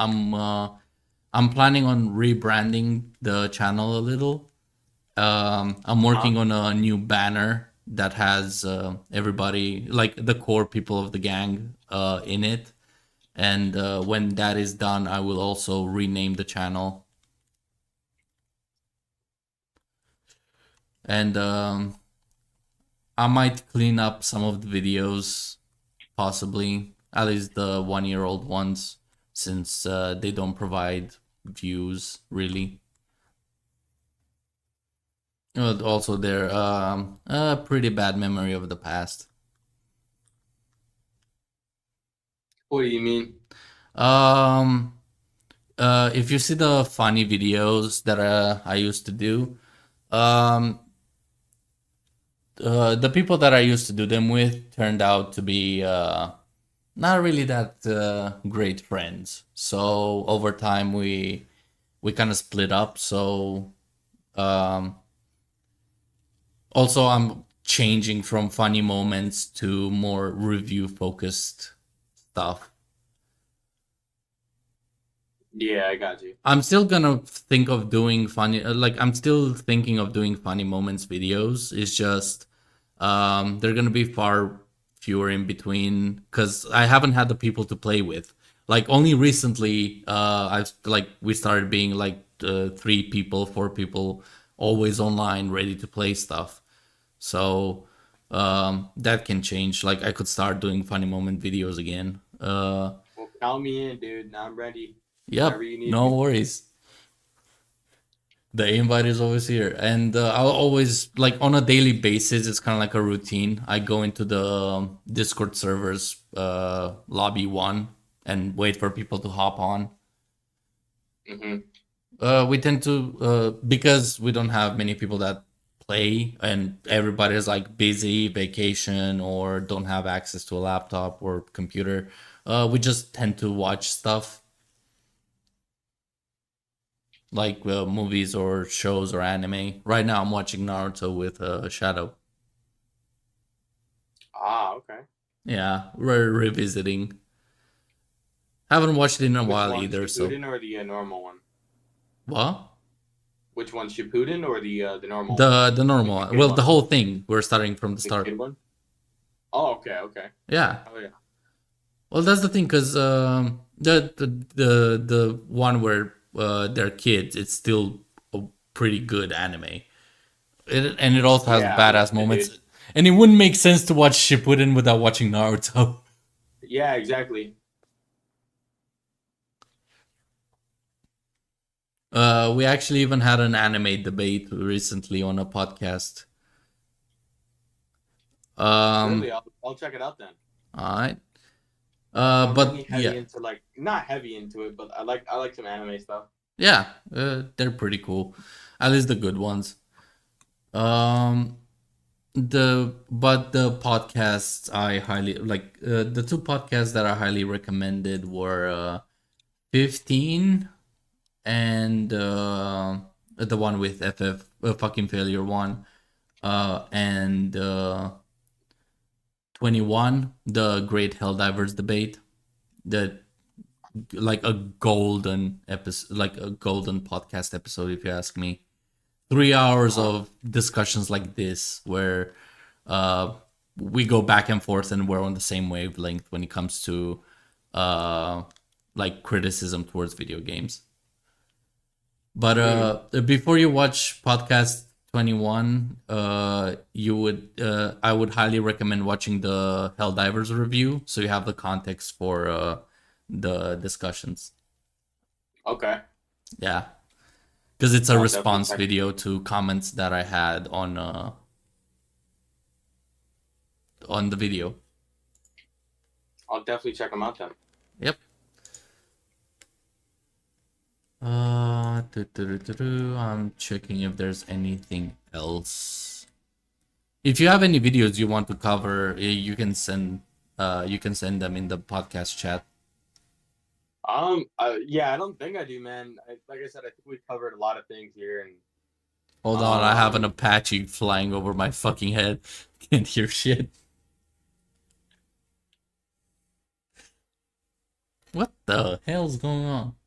I'm planning on rebranding the channel a little. I'm working on a new banner that has everybody, like the core people of the gang, in it. And when that is done, I will also rename the channel. And I might clean up some of the videos, possibly, at least the 1-year-old ones, since they don't provide views really. Also, they're a pretty bad memory of the past. What do you mean? Um, if you see the funny videos that I used to do, um, the people that I used to do them with turned out to be not really that great friends. So over time, we kind of split up. So um, also, I'm changing from funny moments to more review focused stuff. Yeah, I got you. I'm still gonna think of doing funny, I'm still thinking of doing funny moments videos. It's just they're gonna be far fewer in between because I haven't had the people to play with. Like only recently, I've like we started being like 3 people, 4 people, always online, ready to play stuff. So that can change. Like I could start doing funny moment videos again. Well, count me in, dude. I'm ready. Yep, Whenever you need no me. worries. The invite is always here, and I'll always like on a daily basis. It's kind of like a routine. I go into the Discord servers, lobby 1, and wait for people to hop on. We tend to because we don't have many people that play, and everybody's like busy, vacation, or don't have access to a laptop or computer. We just tend to watch stuff like movies or shows or anime. Right now, I'm watching Naruto with Shadow. Ah, okay. Yeah, we're revisiting. Haven't watched it in a Which while one, either. So Shippuden or the normal one? what? Which one, Shippuden or the normal? The normal Like the one. kid Well, one? the whole thing. We're starting from the The start. kid one? Oh, okay, okay. Yeah. Oh yeah. Well, that's the thing, because the one where they're kids, it's still a pretty good anime. And it also has Yeah, I badass loved it, moments. dude. And it wouldn't make sense to watch Shippuden without watching Naruto. Yeah, exactly. We actually even had an anime debate recently on a podcast. Really, I'll check it out then. All right. I'm But really heavy yeah, into like not heavy into it, but I like some anime stuff. yeah, they're pretty cool. At least the good ones. Um, the podcasts I highly like. The 2 podcasts that I highly recommended were 15 and the one with FF fucking failure one, and 21, the Great Helldivers debate. The like a golden episode, like a golden podcast episode, if you ask me. 3 hours of discussions like this where we go back and forth and we're on the same wavelength when it comes to like criticism towards video games. But before you watch podcast 21, you would I would highly recommend watching the Helldivers review so you have the context for the discussions. Okay. Yeah. Because it's a I'll response definitely video to comments that I had on the video. I'll definitely check them out then. Yep. I'm checking if there's anything else. If you have any videos you want to cover, you can send them in the podcast chat. Yeah, I don't think I do, man. Like I said, I think we covered a lot of things here, and Hold on, I have an Apache flying over my fucking head. Can't hear shit. What the hell's going on?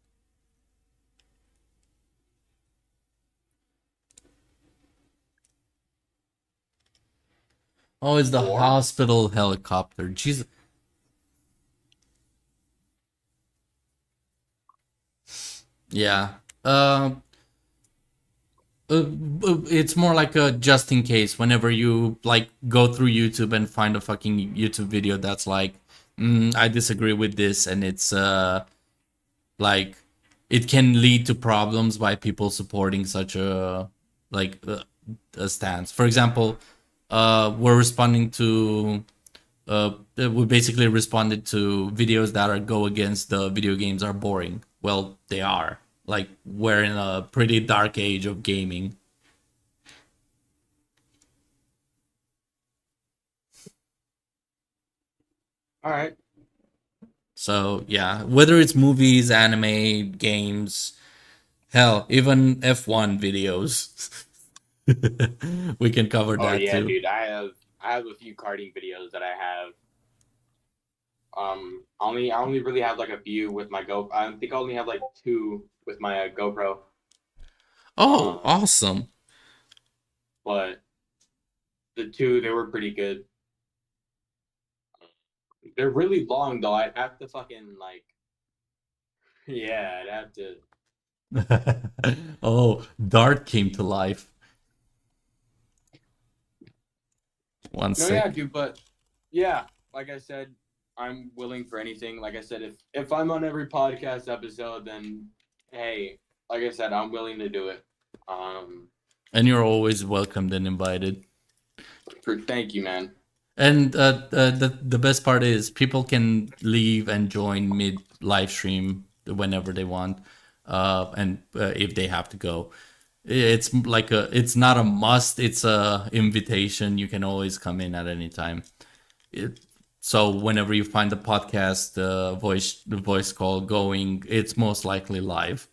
Oh, it's the hospital helicopter. Jesus. Yeah. It's more like a just in case. Whenever you like go through YouTube and find a fucking YouTube video that's like, I disagree with this, and it's like it can lead to problems by people supporting such a stance. For example, we're responding to we basically responded to videos that go against the video games are boring. Well, they are. Like, we're in a pretty dark age of gaming. All right. So yeah, whether it's movies, anime, games, hell, even F1 videos, we can cover Oh that yeah, too. dude. I have a few karting videos that I have. I only really have like a few with my Go. I think I only have like two with my GoPro. Oh, Um, awesome. but the two they were pretty good. They're really long though. I'd have to fucking like. Yeah, I'd have to. Oh, Dart came to life. One No, yeah, sec. dude. But yeah, like I said, I'm willing for anything. Like I said, if I'm on every podcast episode, then hey, like I said, I'm willing to do it. And you're always welcomed and invited. Thank you, man. And the best part is people can leave and join mid live stream whenever they want, and if they have to go, it's like it's not a must. It's a invitation. You can always come in at any time. So whenever you find the podcast the voice call going, it's most likely live.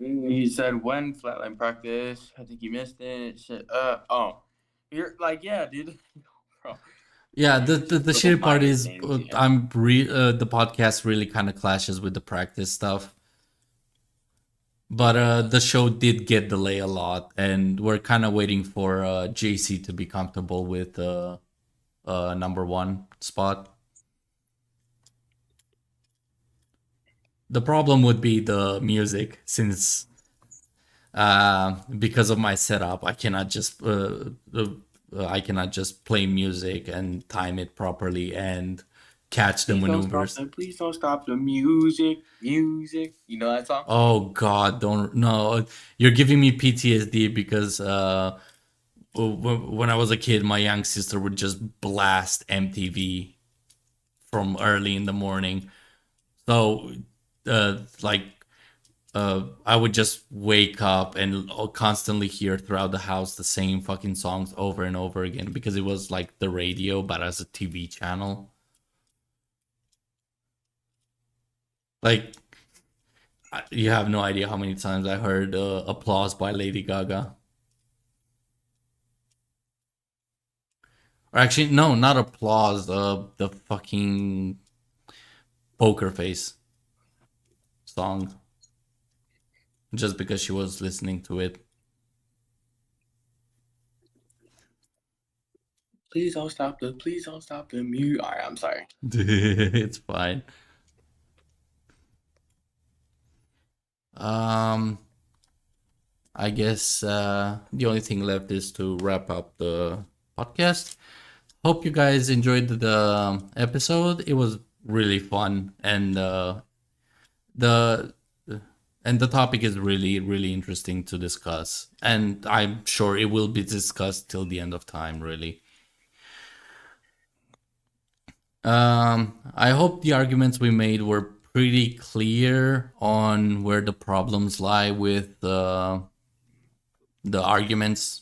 He said when flatline practice. I think you missed it. Shit. You're like, yeah, dude. Bro. Yeah, Dude, the it's the, just the little shitty part minor is things, yeah. the podcast really kind of clashes with the practice stuff. But the show did get delayed a lot, and we're kind of waiting for JC to be comfortable with number one spot. The problem would be the music, since because of my setup, I cannot just play music and time it properly and catch the maneuvers. Please don't stop the music. Music. You know that song? Oh God, don't no! You're giving me PTSD because when I was a kid, my young sister would just blast MTV from early in the morning. So, like, I would just wake up and constantly hear throughout the house the same fucking songs over and over again because it was like the radio, but as a TV channel. Like, you have no idea how many times I heard applause by Lady Gaga. Or actually, no, not applause. The fucking Poker Face song. Just because she was listening to it. Please don't stop the music. Alright, I'm sorry. It's fine. I guess the only thing left is to wrap up the podcast. Hope you guys enjoyed the episode. It was really fun, and the the topic is really interesting to discuss, and I'm sure it will be discussed till the end of time, really. I hope the arguments we made were pretty clear on where the problems lie with the arguments,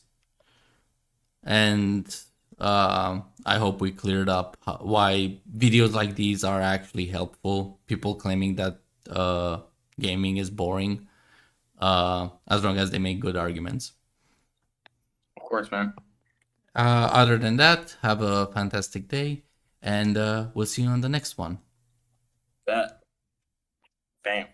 and I hope we cleared up why videos like these are actually helpful. People claiming that gaming is boring, as long as they make good arguments. Of course, man. Other than that, have a fantastic day, and we'll see you on the next one. That. Bam.